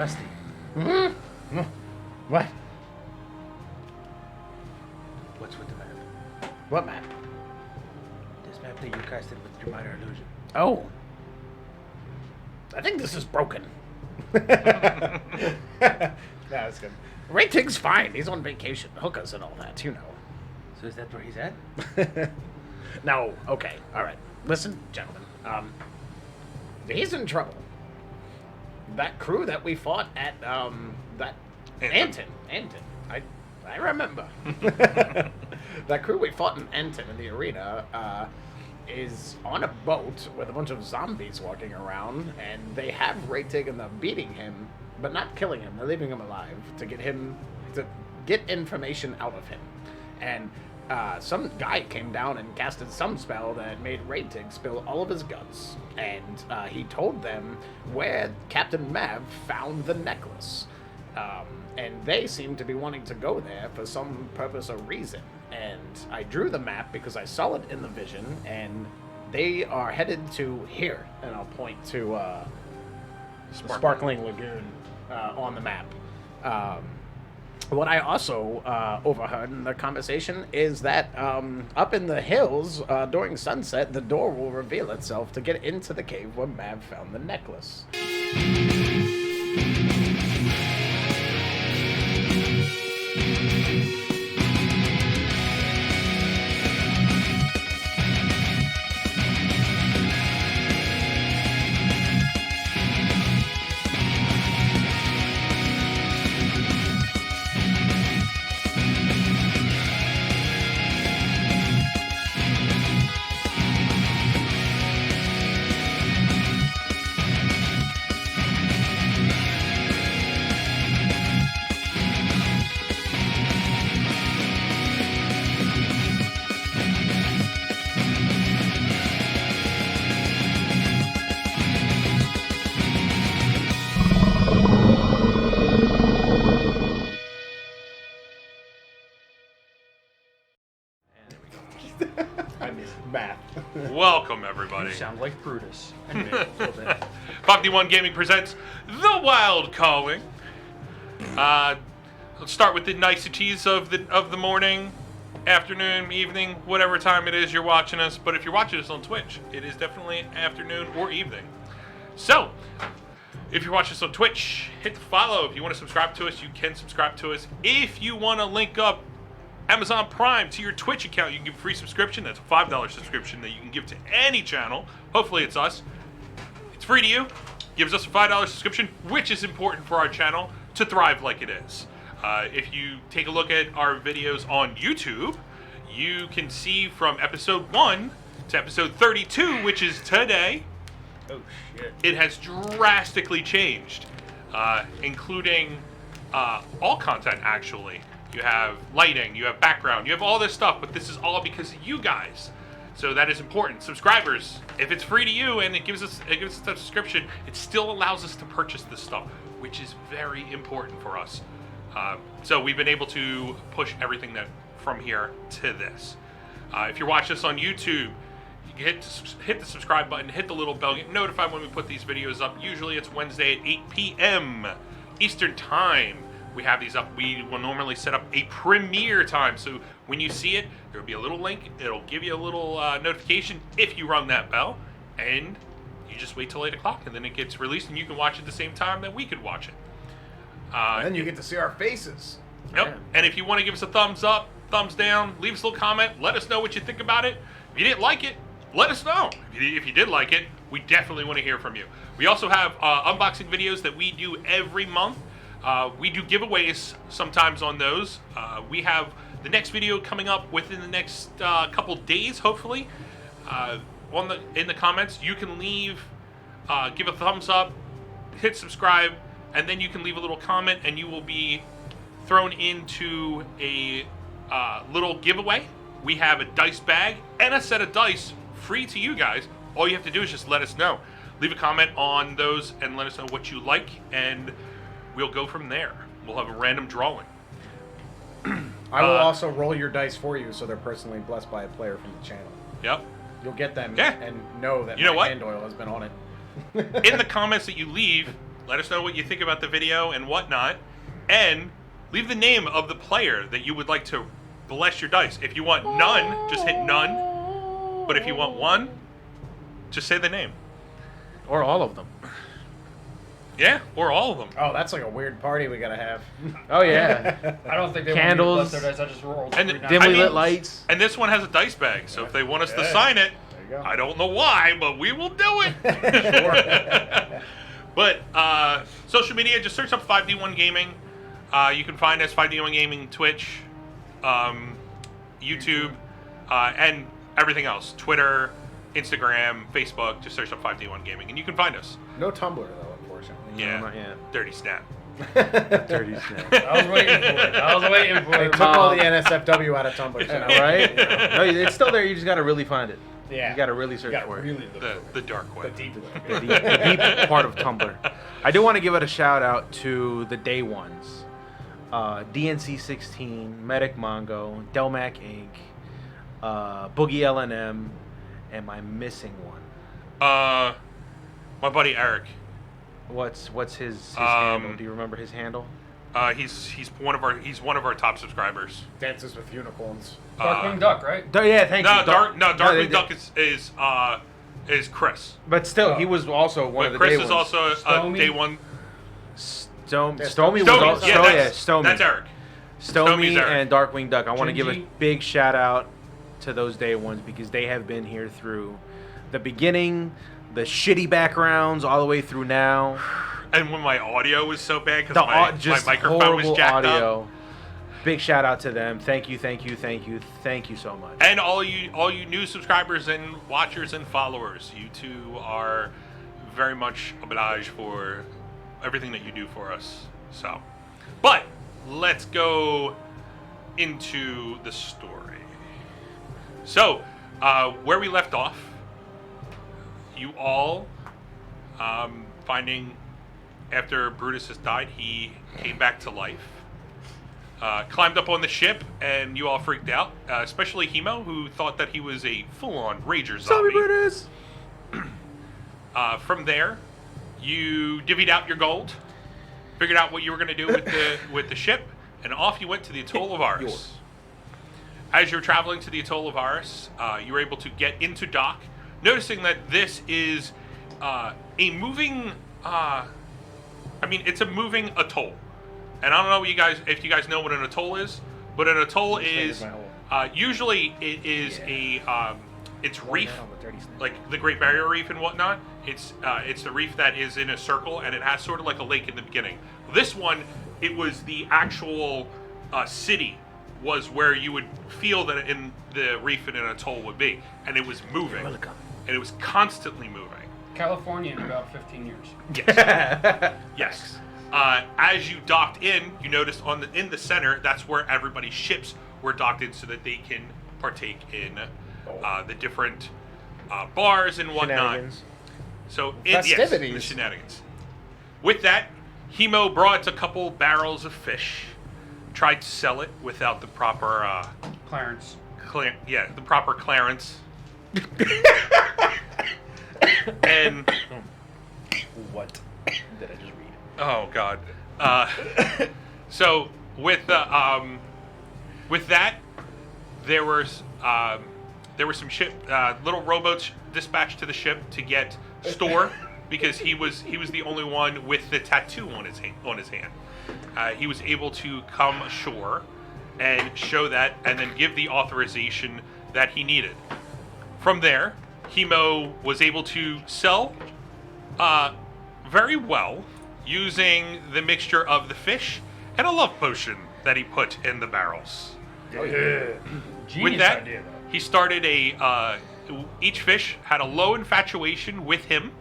Rusty. Mm-hmm. What? What's with the map? What map? This map that you casted with your minor illusion. Oh. I think this is broken. No, it's good. Rating's fine. He's on vacation. Hookers and all that, you know. So is that where he's at? No. Okay. All right. Listen, gentlemen. He's in trouble. That crew that we fought at, that... Anton. I remember. That crew we fought in Anton in the arena, is on a boat with a bunch of zombies walking around, and they have Raytig and they're beating him, but not killing him. They're leaving him alive to get information out of him. And some guy came down and casted some spell that made Raytig spill all of his guts, and he told them where Captain Mav found the necklace. And they seem to be wanting to go there for some purpose or reason. And I drew the map because I saw it in the vision, and they are headed to here. And I'll point to Sparkling Lagoon on the map. What I also overheard in the conversation is that up in the hills during sunset, the door will reveal itself to get into the cave where Mav found the necklace. Math. Welcome, everybody. You sound like Brutus. A little bit. 51 Gaming presents The Wild Calling. Let's start with the niceties of the morning, afternoon, evening, whatever time it is you're watching us. But if you're watching us on Twitch, it is definitely afternoon or evening. So, if you're watching us on Twitch, hit the follow. If you want to subscribe to us, you can subscribe to us. If you want to link up Amazon Prime to your Twitch account, you can give a free subscription. That's a $5 subscription that you can give to any channel. Hopefully it's us. It's free to you. Gives us a $5 subscription, which is important for our channel to thrive like it is. If you take a look at our videos on YouTube, you can see from episode 1 to episode 32, which is today. Oh, shit. It has drastically changed, including all content, actually. You have lighting, you have background, you have all this stuff, but this is all because of you guys. So that is important. Subscribers, if it's free to you and it gives us a subscription, it still allows us to purchase this stuff, which is very important for us. So we've been able to push everything from here to this. If you're watching us on YouTube, you can hit the subscribe button, hit the little bell, get notified when we put these videos up. Usually it's Wednesday at 8 p.m. Eastern Time. We have these up. We will normally set up a premiere time. So when you see it, there will be a little link. It'll give you a little notification if you rung that bell. And you just wait till 8 o'clock and then it gets released and you can watch it at the same time that we could watch it. And then you get to see our faces. Yep. Man. And if you want to give us a thumbs up, thumbs down, leave us a little comment. Let us know what you think about it. If you didn't like it, let us know. If you did like it, we definitely want to hear from you. We also have unboxing videos that we do every month. We do giveaways sometimes on those. We have the next video coming up within the next couple days, hopefully. In the comments, you can give a thumbs up, hit subscribe, and then you can leave a little comment, and you will be thrown into a little giveaway. We have a dice bag and a set of dice free to you guys. All you have to do is just let us know. Leave a comment on those and let us know what you like, and we'll go from there. We'll have a random drawing. I will also roll your dice for you so they're personally blessed by a player from the channel. Yep. You'll get them Yeah. and know that You know my what? hand oil has been on it. In the comments that you leave, Let us know what you think about the video and whatnot. And leave the name of the player that you would like to bless your dice. If you want none, just hit none. But if you want one, just say the name. Or all of them. Yeah, or all of them. Oh, that's like a weird party we gotta have. Oh, yeah. I don't think they Candles. want me to bless their dice. I just rolled And 3 I Dimly mean- lit lights. And this one has a dice bag, so if they want us to Okay. sign it, There you go. I don't know why, but we will do it. But social media, just search up 5D1 Gaming. You can find us 5D1 Gaming, Twitch, YouTube, and everything else. Twitter, Instagram, Facebook. Just search up 5D1 Gaming, and you can find us. No Tumblr though, unfortunately. Yeah, not yet. Dirty Snap. Dirty snap. I was waiting for it. I was waiting for They it. took all the NSFW out of Tumblr. So now Right? No, it's still there. You just got to really find it. Yeah. You got to really search You gotta for it. really look The dark the web. deep The deep part of Tumblr. I do want to give it a shout out to the day ones. DNC 16, Medic Mongo, Delmac Inc., Boogie LNM, and my missing one. My buddy Eric. What's his handle? Do you remember his handle? He's one of our top subscribers. Dances with Unicorns. Darkwing Duck, right? Yeah, thank you. Darkwing they- Duck is Chris. But still, he was also one of But the Chris day is ones. also Stormy? day one. Stomey was Stomey, also Stomey. that's Eric. Stomey Stomey's Eric. and Darkwing Duck. I want to give a Gingy. big shout out to those day ones because they have been here through the beginning, the shitty backgrounds, all the way through now. And when my audio was so bad The because my just microphone was horrible jacked audio. up. Big shout out to them. Thank you so much. And all you new subscribers and watchers and followers, you two are very much obliged for everything that you do for us. So, but let's go into the story. So, where we left off, you all finding after Brutus has died, he came back to life. Climbed up on the ship, and you all freaked out, especially Himo, who thought that he was a full-on rager zombie. Brutus. From there, you divvied out your gold, figured out what you were going to do with the ship, and off you went to the Atoll of Aris. As you're traveling to the Atoll of Aris, you were able to get into dock, noticing that this is a moving. It's a moving atoll. And I don't know if you guys know what an atoll is, but an atoll is usually it is it's reef, like the Great Barrier Reef and whatnot. It's the reef that is in a circle and it has sort of like a lake in the beginning. This one, it was the actual city was where you would feel that in the reef in an atoll would be, and it was moving, and it was constantly moving. California in about 15 years. Yes. Yes. As you docked in, you noticed in the center, that's where everybody's ships were docked in so that they can partake in the different bars and whatnot. Shenanigans. So Festivities. the shenanigans. With that, Himo brought a couple barrels of fish, tried to sell it without the proper Clarence. the proper clearance. And What did I just read? oh god. So with that, there was some ship little rowboats dispatched to the ship to get store because he was the only one with the tattoo on his hand. He was able to come ashore and show that, and then give the authorization that he needed. From there, Himo was able to sell very well using the mixture of the fish and a love potion that he put in the barrels. Oh yeah. Genius With that, idea, though. he started each fish had a low infatuation with him.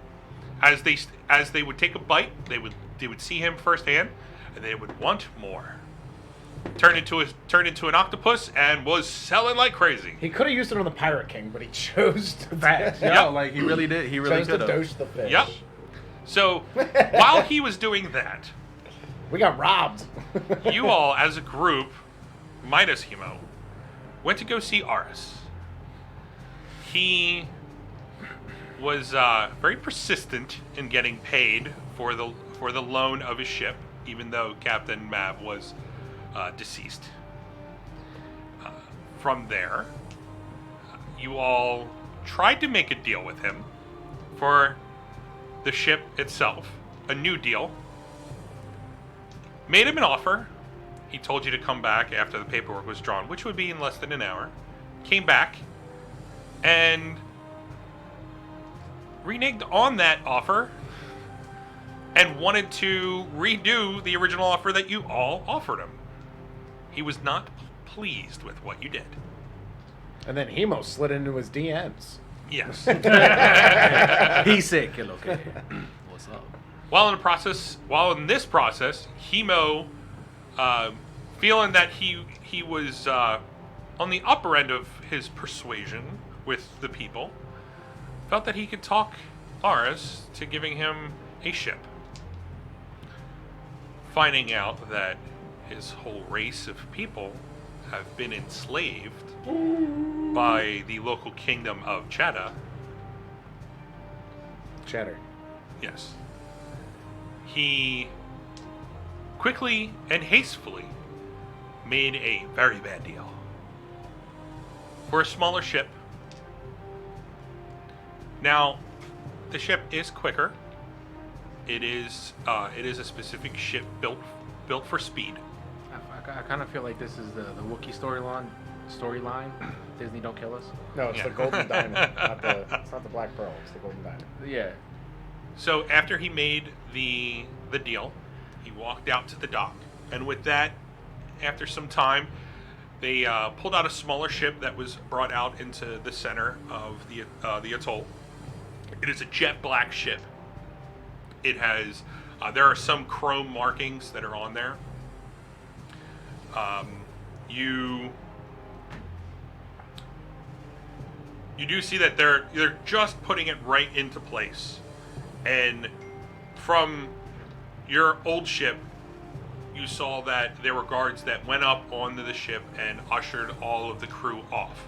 As they would take a bite, they would see him firsthand, and they would want more. Turned into an octopus and was selling like crazy. He could have used it on the Pirate King, but he chose to No, like he really did. He really chose to could have. dose the fish. Yep. So while he was doing that, We got robbed. you all, as a group, minus Himo, went to go see Aris. He was very persistent in getting paid for for the loan of his ship, even though Captain Mav was deceased. From there, you all tried to make a deal with him for the ship itself, a new deal. Made him an offer. He told you to come back after the paperwork was drawn, which would be in less than an hour. Came back and reneged on that offer and wanted to redo the original offer that you all offered him. He was not pleased with what you did. And then Himo slid into his DMs. Yes. He's sick. Okay. What's up? While in this process, Himo, feeling that he was on the upper end of his persuasion with the people, felt that he could talk Aris to giving him a ship. Finding out that his whole race of people have been enslaved by the local kingdom of Chada. Cheddar. Yes. He quickly and hastily made a very bad deal for a smaller ship. Now, the ship is quicker. It is a specific ship built for speed. I kind of feel like this is the Wookiee storyline. Disney, don't kill us. No, it's Yeah. the golden diamond. It's not the black pearl. It's the golden diamond. Yeah. So after he made the deal, he walked out to the dock, and with that, after some time, they pulled out a smaller ship that was brought out into the center of the atoll. It is a jet black ship. It has there are some chrome markings that are on there. You do see that they're just putting it right into place. And from your old ship, you saw that there were guards that went up onto the ship and ushered all of the crew off.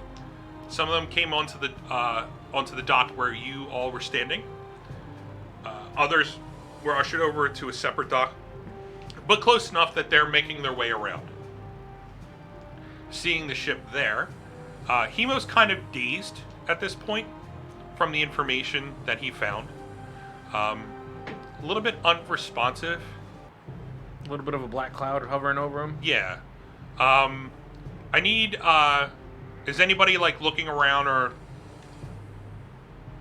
Some of them came onto the dock where you all were standing. Others were ushered over to a separate dock, but close enough that they're making their way around. Seeing the ship there, Himo's kind of dazed at this point from the information that he found. A little bit unresponsive. A little bit of a black cloud hovering over him. Yeah. I need, is anybody like looking around or...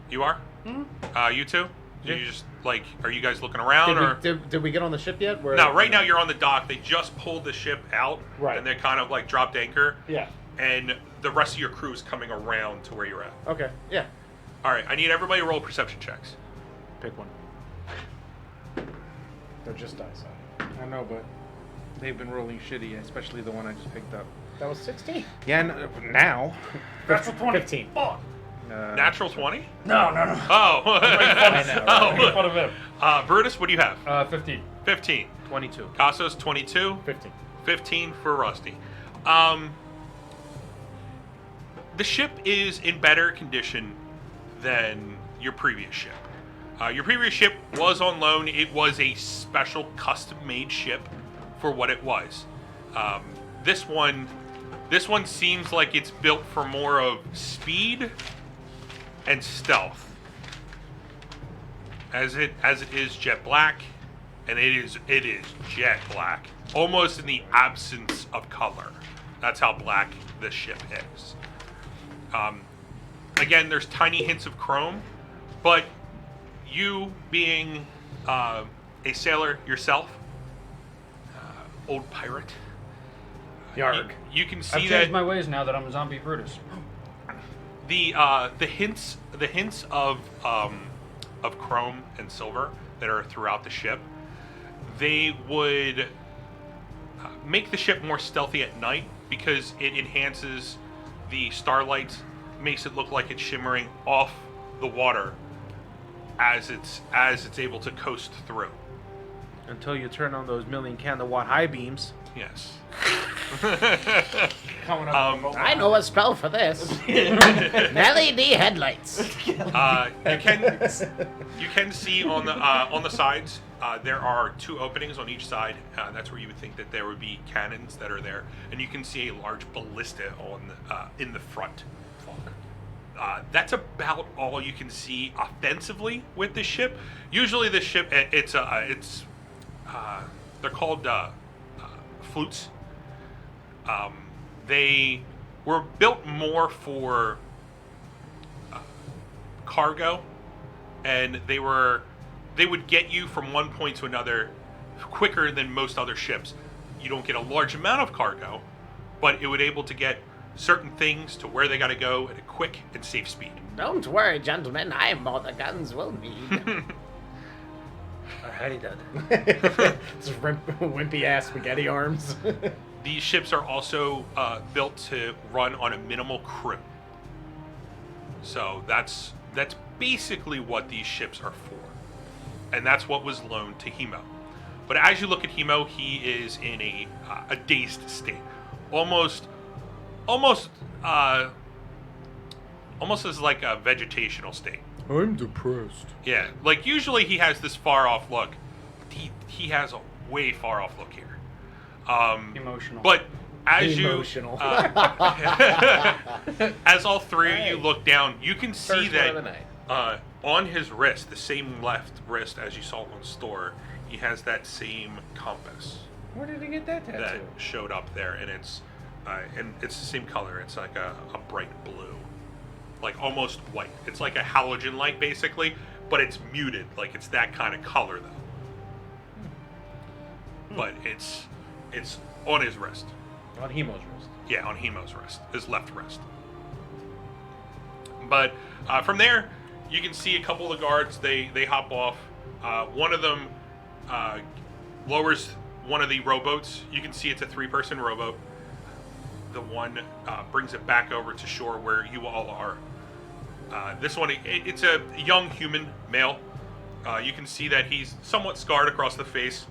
You are? Mm-hmm. You two? Yeah. You just, like, are you guys looking around or... Did we get on the ship yet? No, right now you're on the dock. They just pulled the ship out. Right. And they kind of like dropped anchor. Yeah. And the rest of your crew is coming around to where you're at. Okay. Yeah. All right, I need everybody to roll perception checks. Pick one. They're just dice. I know, but they've been rolling shitty, especially the one I just picked up. That was 16. Yeah, now. Natural 20. 15. Fuck. Natural 20? No. Oh. I know, right? Make fun of him. Brutus, what do you have? 15. 15. 22. Casas, 22. 15. 15 for Rusty. The ship is in better condition than your previous ship. Your previous ship was on loan. It was a special custom-made ship for what it was. This one seems like it's built for more of speed and stealth. As it is jet black, and it is jet black, almost in the absence of color. That's how black this ship is. Again, there's tiny hints of chrome, but you being a sailor yourself, old pirate, Yarg. you can I've see changed that my ways now that I'm a zombie Brutus. the hints of chrome and silver that are throughout the ship, they would make the ship more stealthy at night because it enhances the starlight, makes it look like it's shimmering off the water as it's able to coast through. Until you turn on those million candle-watt high beams. Yes. Coming up. I know a spell for this. LED headlights. You can see on the sides there are 2 openings on each side. That's where you would think that there would be cannons that are there, and you can see a large ballista on in the front. That's about all you can see offensively with this ship. Usually, this ship they're called flutes. They were built more for cargo, and they would get you from one point to another quicker than most other ships. You don't get a large amount of cargo, but it would able to get certain things to where they got to go at a quick and safe speed. Don't worry, gentlemen. I am all the guns will need. Alrighty then. Just wimpy ass spaghetti arms. These ships are also built to run on a minimal crew. So that's basically what these ships are for, and that's what was loaned to Himo. But as you look at Himo, he is in a dazed state, almost as like a vegetational state. I'm depressed. Yeah, like usually he has this far off look. He has a way far off look here. Emotional. But as Emotional. as all 3 of you look down, you can see First one of the that night. on his wrist, the same left wrist as you saw on store, he has that same compass Where did he get that tattoo? that showed up there, and it's the same color. It's like a bright blue, like almost white. It's like a halogen light basically, but it's muted. Like it's that kind of color though. But it's on his wrist. On Himo's wrist. Yeah, on Himo's wrist, his left wrist. But from there, you can see a couple of the guards. They hop off. One of them lowers one of the rowboats. You can see it's a 3-person rowboat. The one brings it back over to shore where you all are. This one, it's a young human male. You can see that he's somewhat scarred across the face.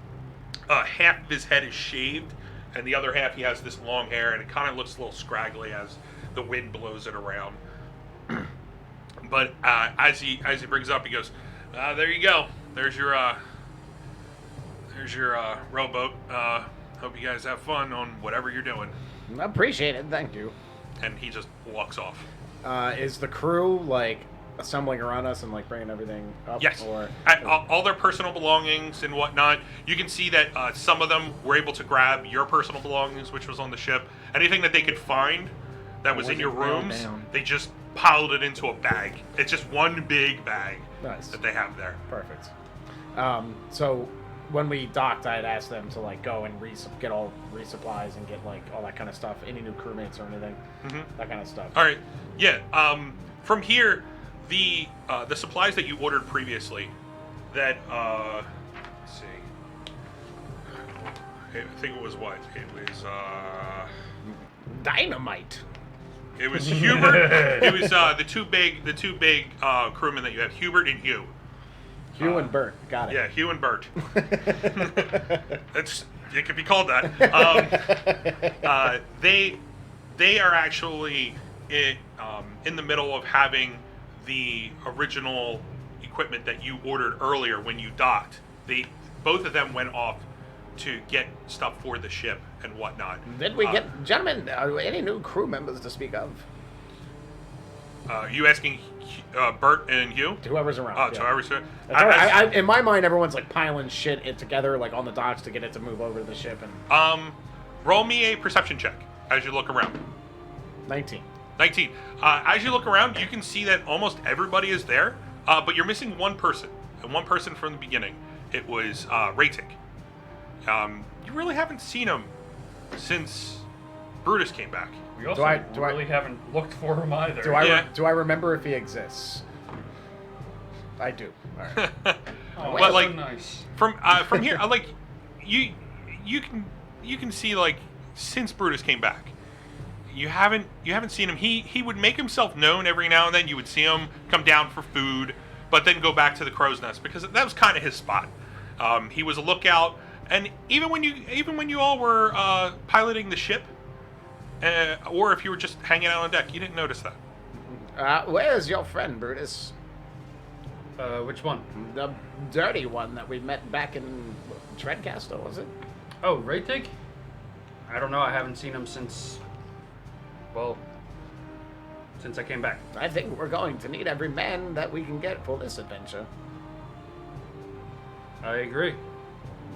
Half of his head is shaved, and the other half he has this long hair, and it kind of looks a little scraggly as the wind blows it around. But as he brings it up, he goes, "There you go. There's your rowboat. Hope you guys have fun on whatever you're doing." Appreciate it, thank you. And he just walks off. Is the crew like assembling around us and like bringing everything up? Yes. Or All their personal belongings and whatnot. You can see that some of them were able to grab your personal belongings, which was on the ship. Anything that they could find that was in your rooms, they just piled it into a bag. It's just one big bag Nice. that they have there. Perfect. So when we docked, I had asked them to like go and get all resupplies and get like all that kind of stuff. Any new crewmates or anything, that kind of stuff. All right. Yeah. From here, the supplies that you ordered previously, that let's see, I think it was what? It was Dynamite. it was Hubert. It was the two big crewmen that you have, Hubert and Hugh. Hugh and Bert. Got it. Yeah, Hugh and Bert. It could be called that. They are actually in the middle of having the original equipment that you ordered earlier when you docked. Both of them went off to get stuff for the ship and whatnot. Did we get, gentlemen, any new crew members to speak of? You asking Bert and Hugh? Whoever's around. Oh, yeah. whoever's In my mind, everyone's like piling shit together, like on the docks to get it to move over to the ship. And roll me a perception check as you look around. 19. 19. As you look around, you can see that almost everybody is there, but you're missing one person, and one person from the beginning. It was Raytik. You really haven't seen him since Brutus came back. We also really haven't looked for him either. Do I remember if he exists? I do. All right. Oh, But, that's like, so nice. From here, like you can see, like, since Brutus came back, you haven't seen him. He would make himself known every now and then. You would see him come down for food, but then go back to the crow's nest because that was kind of his spot. He was a lookout, and even when you all were piloting the ship, or if you were just hanging out on deck, you didn't notice that. Where's your friend, Brutus? Which one? The dirty one that we met back in Treadcastle, was it? Oh, Raytig? I don't know. I haven't seen him since. Well, since I came back. I think we're going to need every man that we can get for this adventure. I agree.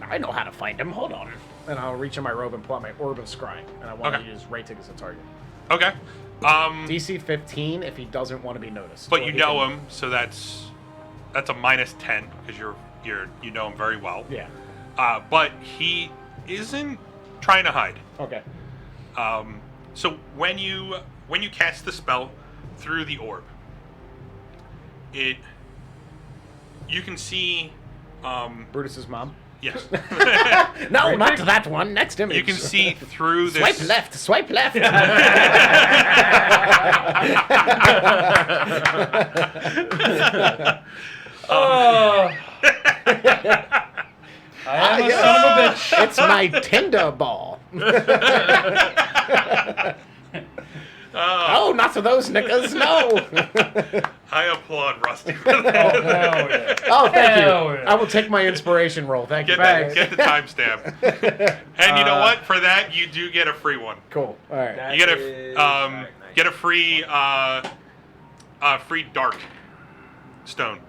I know how to find him. Hold on. And I'll reach in my robe and pull out my Orb of Scrying. And I want Okay. to use Raytig as a target. Okay. DC 15 if he doesn't want to be noticed. But Or you he know can- him, so that's a -10 because you know him very well. Yeah. But he isn't trying to hide. Okay. So when you cast the spell through the orb, you can see. Brutus's mom. Yes. No, not that one. Next image. You can see through this. Swipe left. Swipe left. Oh! I am a son of a bitch. It's my Tinder ball. Oh, not to those knickers. No. I applaud Rusty for that. Oh, hell yeah. Oh, thank you. Hell yeah. I will take my inspiration roll. Thank you. Get the timestamp. And you know what? For that, you do get a free one. Cool. All right. You get a free free dark stone.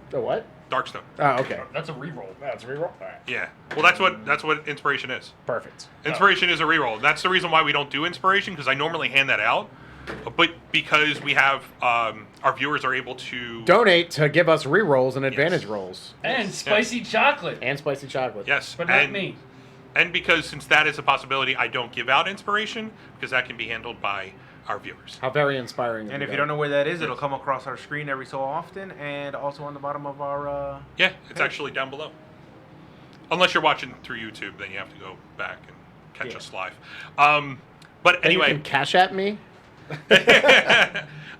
The what? Dark stone. Oh, okay. That's a reroll. That's a reroll. All right. Yeah. Well, that's what inspiration is. Perfect. Inspiration is a reroll. That's the reason why we don't do inspiration, because I normally hand that out. But because we have our viewers are able to Donate to give us rerolls and advantage rolls. And spicy chocolate. And spicy chocolate. Yes. But not and, me. And because since that is a possibility, I don't give out inspiration because that can be handled by our viewers. How very inspiring. And if you don't know where that is, it'll come across our screen every so often, and also on the bottom of our. Yeah, it's actually down below. Unless you're watching through YouTube, then you have to go back and catch us live. But And you anyway, can cash at me.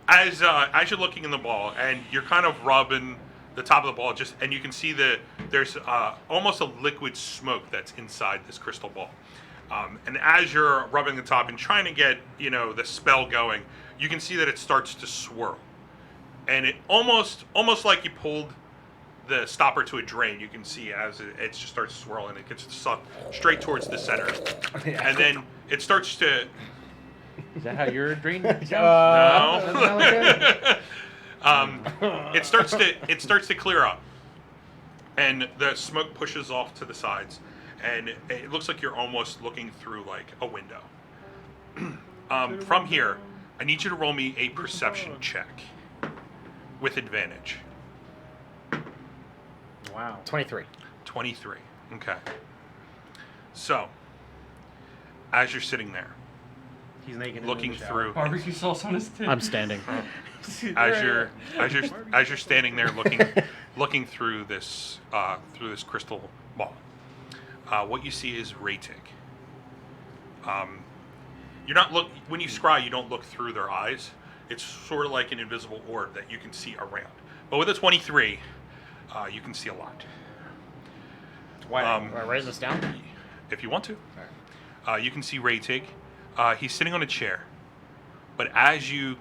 as you're looking in the ball and you're kind of rubbing the top of the ball, and you can see there's almost a liquid smoke that's inside this crystal ball. And as you're rubbing the top and trying to get the spell going, you can see that it starts to swirl, and it almost like you pulled the stopper to a drain. You can see as it just starts swirling, it gets sucked straight towards the center, and then it starts to. Is that how you're drained? No. It starts to clear up, and the smoke pushes off to the sides, and it looks like you're almost looking through like a window. From here, I need you to roll me a perception check with advantage. Wow. 23. 23. Okay. So, as you're sitting there, He's naked. in looking the shower. through, Barbecue sauce on his tip. I'm standing. as you're standing there looking through this crystal ball, what you see is Raytig. You're not when you scry, you don't look through their eyes. It's sort of like an invisible orb that you can see around. But with a 23, you can see a lot. Wow. Do I write this down? If you want to, you can see Raytig. He's sitting on a chair, but as you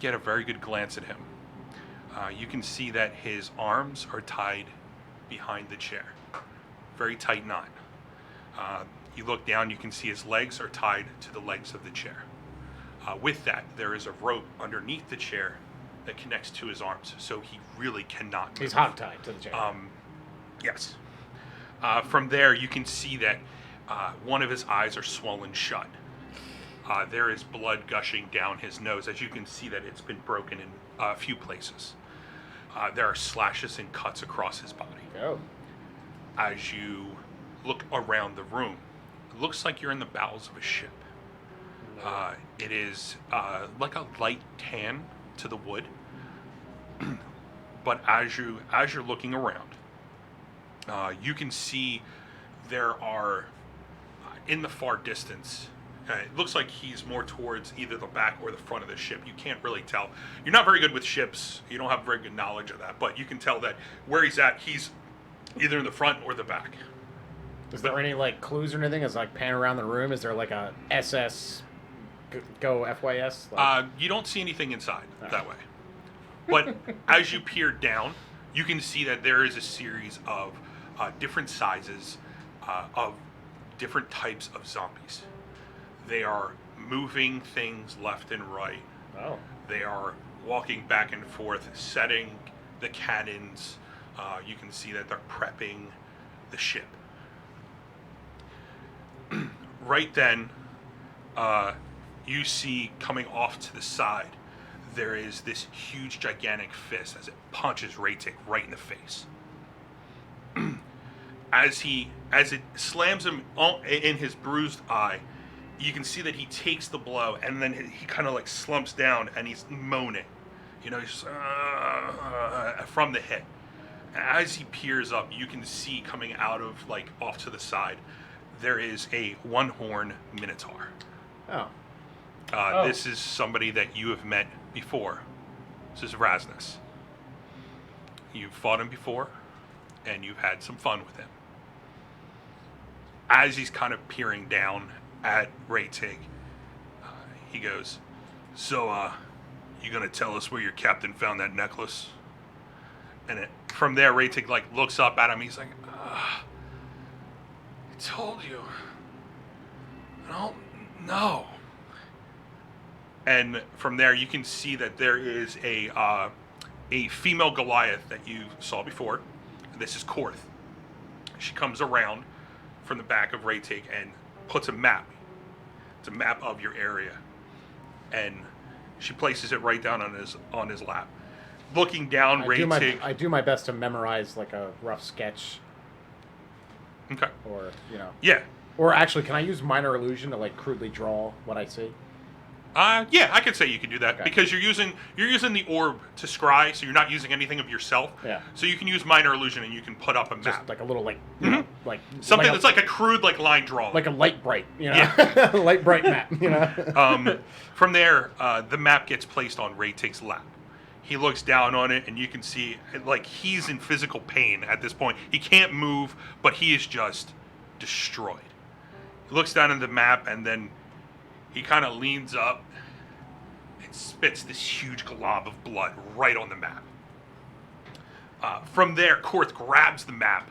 get a very good glance at him, you can see that his arms are tied behind the chair. Very tight knot. You look down, you can see his legs are tied to the legs of the chair. With that, there is a rope underneath the chair that connects to his arms, so he really cannot move. He's hog-tied to the chair. Yes. From there, you can see that one of his eyes are swollen shut. There is blood gushing down his nose, as you can see that it's been broken in a few places. There are slashes and cuts across his body. Oh. As you look around the room, it looks like you're in the bowels of a ship. It is like a light tan to the wood, but as you're looking around, you can see there are in the far distance. It looks like he's more towards either the back or the front of the ship. You can't really tell. You're not very good with ships. You don't have very good knowledge of that, but you can tell that where he's at, he's either in the front or the back. Is there any like clues or anything? As like pan around the room, is there like a SS go FYS? Like... You don't see anything inside that way. But as you peer down, you can see that there is a series of different sizes of different types of zombies. They are moving things left and right. Oh. They are walking back and forth, setting the cannons. You can see that they're prepping the ship. Right then, you see coming off to the side, there is this huge, gigantic fist as it punches Raytik right in the face. As it slams him in his bruised eye, you can see that he takes the blow, and then he kind of like slumps down, and he's moaning. You know, he's from the hit. As he peers up, you can see coming out of like off to the side, there is a one-horn minotaur. Oh. This is somebody that you have met before. This is Rasnus. You've fought him before, and you've had some fun with him. As he's kind of peering down at Raytig, he goes, "So, you gonna tell us where your captain found that necklace?" And from there, Raytig like looks up at him. He's like, "I told you. I don't know." And from there, you can see that there is a female Goliath that you saw before. This is Korth. She comes around from the back of Raytig and puts a map. It's a map of your area, and she places it right down on his lap. Looking down, Raytig. I do my best to memorize like a rough sketch, Okay. or you know. Yeah. Or actually, can I use minor illusion to like crudely draw what I see? Yeah, I could say you can do that Okay. because you're using the orb to scry, so you're not using anything of yourself. Yeah. So you can use minor illusion and you can put up a map. Just like a little like you know, like Something like that's like a crude like line drawing. like a light bright, you know, Yeah. light bright map, you know. From there, the map gets placed on Raytig's lap. He looks down on it, and you can see like he's in physical pain at this point. He can't move, but he is just destroyed. He looks down at the map, and then he kind of leans up and spits this huge glob of blood right on the map. From there, Korth grabs the map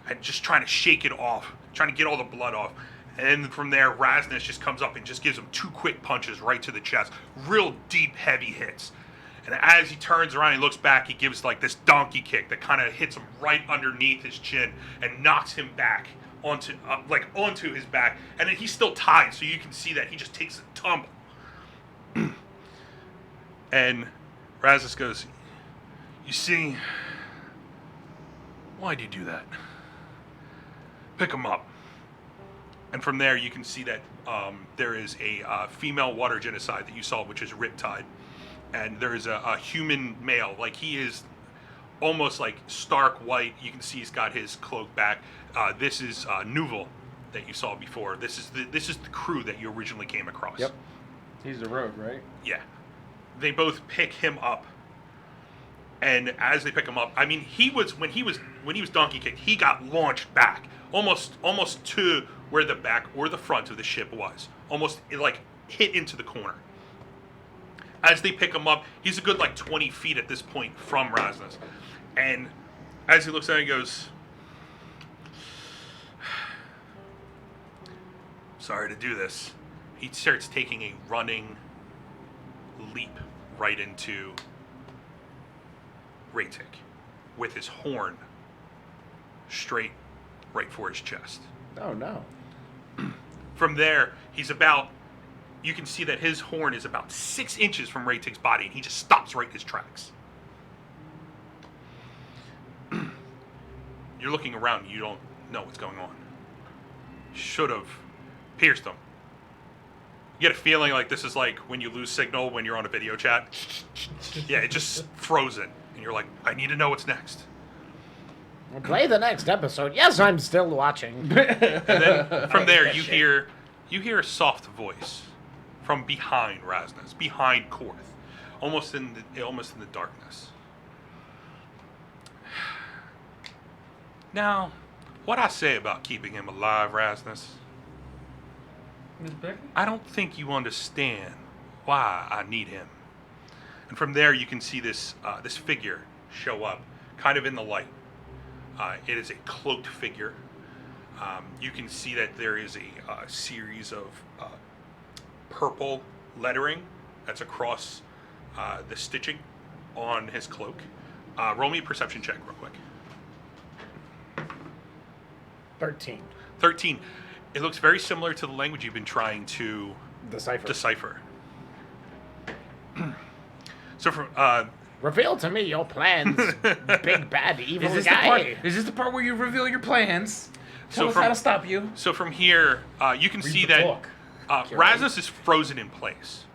and just trying to shake it off, trying to get all the blood off. And from there, Rasnus just comes up and just gives him 2 quick punches right to the chest. Real deep, heavy hits. And as he turns around and looks back, he gives like this donkey kick that kind of hits him right underneath his chin and knocks him back onto his back. And then he's still tied, so you can see that he just takes a tumble. And Rasnus goes, "You see, why'd you do that? Pick him up." And from there, you can see that there is a female water genocide that you saw, which is Riptide. And there is a human male. Like, he is almost like stark white. You can see he's got his cloak back. This is Nuval that you saw before. This is the crew that you originally came across. Yep. He's the rogue, right? Yeah. They both pick him up. And as they pick him up, I mean, when he was donkey kicked, he got launched back almost to where the back or the front of the ship was. Almost like hit into the corner. As they pick him up, he's a good like 20 feet at this point from Rasnus. And as he looks at it, he goes, "Sorry to do this." He starts taking a running leap right into Raytik with his horn straight right for his chest. Oh no. From there, you can see that his horn is about 6 inches from Raytik's body, and he just stops right in his tracks. You're looking around, you don't know what's going on. Should have pierced him. You get a feeling like this is like when you lose signal when you're on a video chat. Yeah, it just frozen, and you're like, I need to know what's next. Play the next episode. Yes, I'm still watching. And then from there, you hear a soft voice from behind Rasnus, behind Korth, almost in the darkness. Now, what I say about keeping him alive, Rasnus? Miss Becky? I don't think you understand why I need him. And from there, you can see this figure show up, kind of in the light. It is a cloaked figure. You can see that there is a series of purple lettering that's across the stitching on his cloak. Roll me a perception check real quick. 13. 13. It looks very similar to the language you've been trying to Decipher. So from Reveal to me your plans, big bad evil Is this guy. the part where you reveal your plans? Tell So us from- how to stop you. so from here, you can see the that book. Rasmus is frozen in place,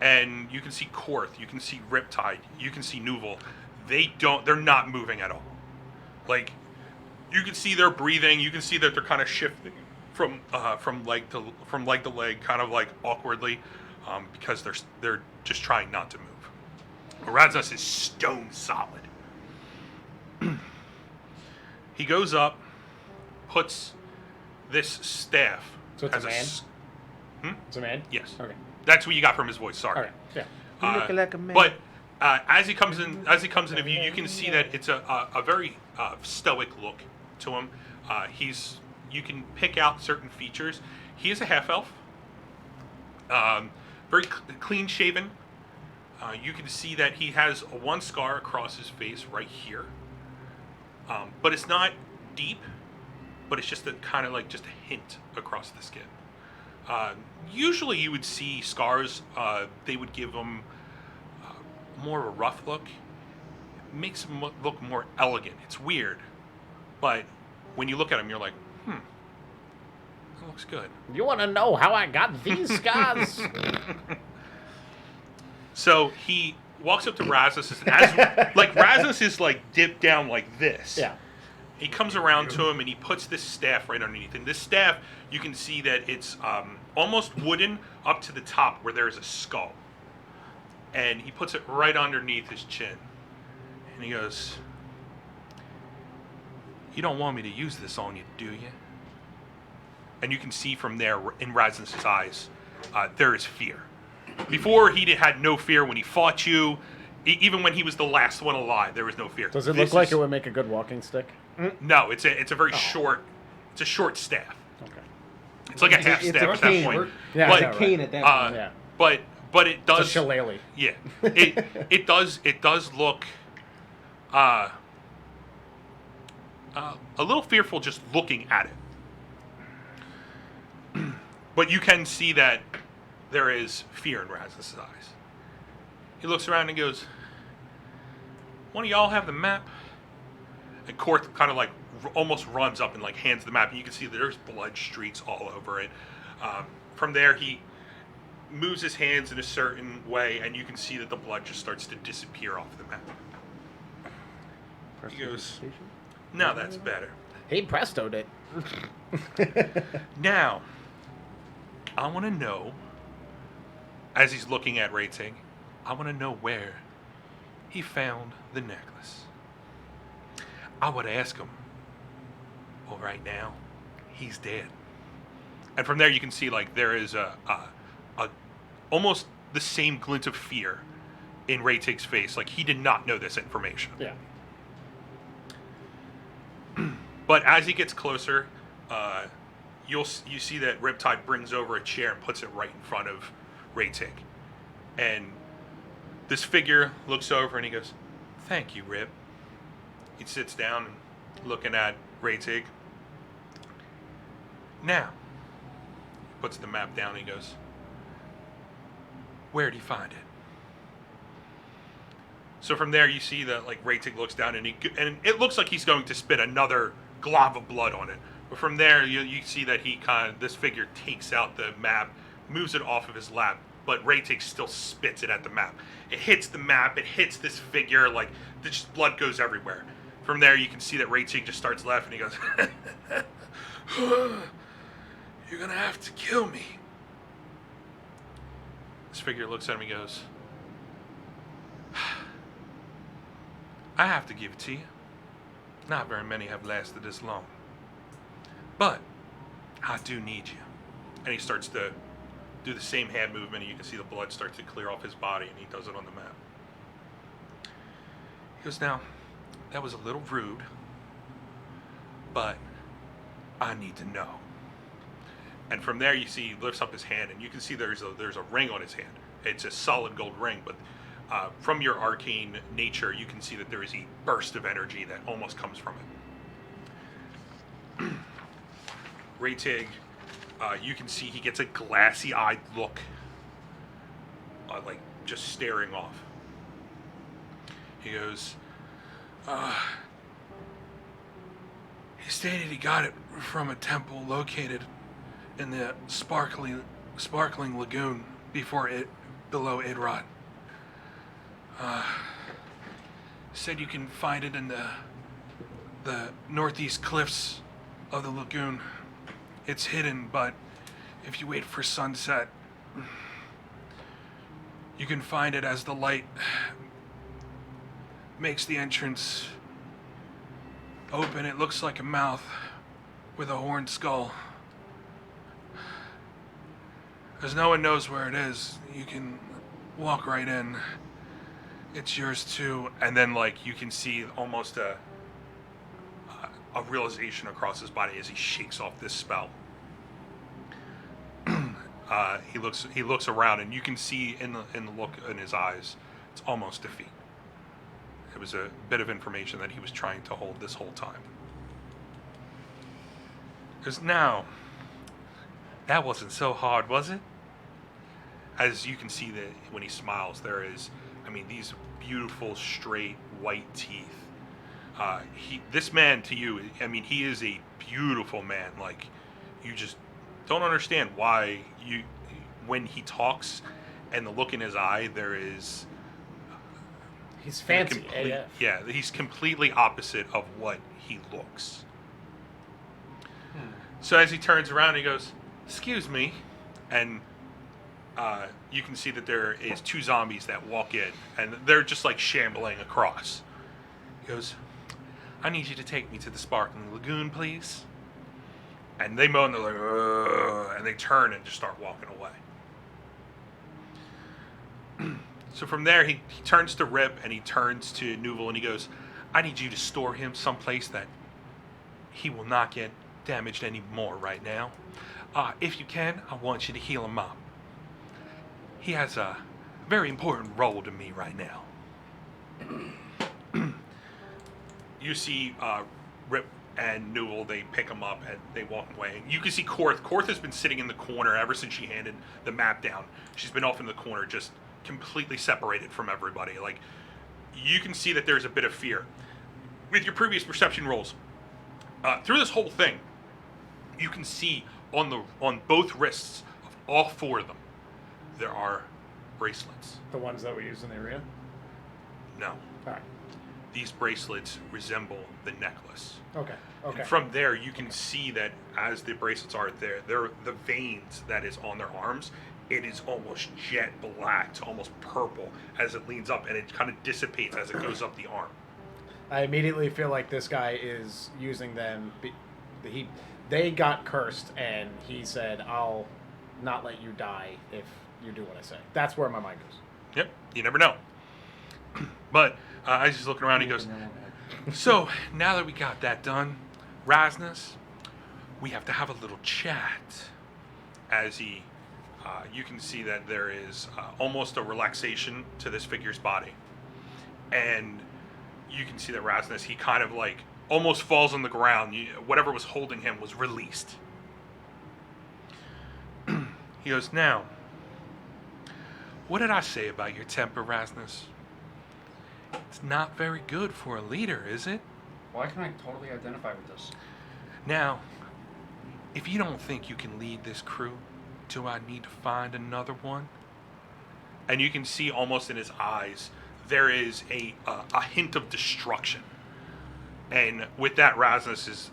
and you can see Korth, you can see Riptide, you can see Nuval. They're not moving at all. Like, you can see they're breathing. You can see that they're kind of shifting from leg to leg, kind of like awkwardly, because they're just trying not to move. Rasmus is stone solid. He goes up, puts this staff. So it's a as man? It's a man? Yes. Okay. That's what you got from his voice. Sorry. Okay. Yeah. You looking like a man. But as he comes into view, you can see that it's a very stoic look to him. You can pick out certain features. He is a half elf. Very clean shaven. You can see that he has one scar across his face right here. But it's not deep, but it's just kind of like just a hint across the skin. Usually you would see scars, they would give them more of a rough look. It makes them look more elegant. It's weird, but when you look at him, you're like, that looks good. You want to know how I got these scars? So he walks up to Rasmus, Rasmus is like dipped down like this. Yeah. He comes around to him and he puts this staff right underneath. And this staff, you can see that it's almost wooden up to the top where there's a skull. And he puts it right underneath his chin. And he goes, "You don't want me to use this on you, do you?" And you can see from there in Rasmus's eyes, there is fear. Before, he had no fear when he fought you. Even when he was the last one alive, there was no fear. Does it This look like is- it would make a good walking stick? No, it's a very short. It's a short staff. Okay. It's like a half it's staff a at that cane. point. Yeah, but yeah, cane at that uh, point. Yeah. but it It's does. a shillelagh. Yeah, it does look a little fearful just looking at it. But you can see that there is fear in Rasmus's eyes. He looks around and goes, "One of y'all have the map?" And Korth kind of like almost runs up and like hands the map, and you can see that there's blood streaks all over it. From there, he moves his hands in a certain way, and you can see that the blood just starts to disappear off the map. He goes, "Now that's better. He prestoed it. Now, I want to know," as he's looking at Rating, "I want to know where he found the necklace. I would ask him, well, right now, he's dead." And from there, you can see like there is a almost the same glint of fear in Ratig's face. Like he did not know this information. Yeah. But as he gets closer, you see that Riptide brings over a chair and puts it right in front of Ratig. And this figure looks over and he goes, "Thank you, Rip." He sits down and looking at Ratig. "Now," he puts the map down and he goes, "Where'd he find it?" So from there, you see that like Ratig looks down and it looks like he's going to spit another glob of blood on it. But from there, you see that this figure takes out the map, moves it off of his lap, but Ratig still spits it at the map. It hits the map, it hits this figure, like just blood goes everywhere. From there, you can see that Ratig just starts laughing. He goes, "You're gonna have to kill me." This figure looks at him and goes, "I have to give it to you. Not very many have lasted this long. But I do need you." And he starts to do the same hand movement, and you can see the blood start to clear off his body, and he does it on the map. He goes, "Now, that was a little rude, but I need to know. And from there, you see he lifts up his hand, and you can see there's a ring on his hand. It's a solid gold ring, but from your arcane nature, you can see that there is a burst of energy that almost comes from it. Raytig, you can see he gets a glassy-eyed look, like just staring off. He goes, he stated he got it from a temple located in the sparkling lagoon below Idrod. Said you can find it in the northeast cliffs of the lagoon. It's hidden, but if you wait for sunset, you can find it as the light makes the entrance open. It looks like a mouth with a horned skull. As no one knows where it is, you can walk right in. It's yours too. And then, like, you can see almost a realization across his body as he shakes off this spell. He looks around, and you can see in the look in his eyes, it's almost defeat. It was a bit of information that he was trying to hold this whole time. Because now, that wasn't so hard, was it? As you can see that when he smiles, there is, these beautiful, straight, white teeth. This man to you, he is a beautiful man. Like, you just don't understand why when he talks and the look in his eye, there is... He's fancy. Yeah, he's completely opposite of what he looks. So as he turns around, he goes, "Excuse me," and you can see that there is two zombies that walk in, and they're just like shambling across. He goes, "I need you to take me to the sparkling lagoon, please." And they moan, they're like, "Ugh," and they turn and just start walking away. So from there, he turns to Rip, and he turns to Nuval, and he goes, "I need you to store him someplace that he will not get damaged anymore right now. If you can, I want you to heal him up. He has a very important role to me right now." You see Rip and Newell, they pick him up and they walk away. You can see Korth. Korth has been sitting in the corner ever since she handed the map down. She's been off in the corner, just completely separated from everybody. Like, you can see that there's a bit of fear. With your previous perception rolls, through this whole thing, you can see on both wrists of all four of them, there are bracelets. The ones that we use in the arena? No. All right. These bracelets resemble the necklace. Okay. And from there, you can see that as the bracelets are there, they're the veins that is on their arms. It is almost jet black to almost purple as it leans up, and it kind of dissipates as it goes up the arm. I immediately feel like this guy is using them. They got cursed, and he said, "I'll not let you die if you do what I say." That's where my mind goes. Yep, you never know. But as he's looking around, he goes, "So, now that we got that done, Rasnus, we have to have a little chat." As you can see that there is almost a relaxation to this figure's body. And you can see that Rasnus, he kind of like almost falls on the ground. Whatever was holding him was released. He goes, "Now, what did I say about your temper, Rasnus? It's not very good for a leader, is it? Why can I totally identify with this? Now, if you don't think you can lead this crew, do I need to find another one?" And you can see almost in his eyes, there is a hint of destruction. And with that, Rasnus is,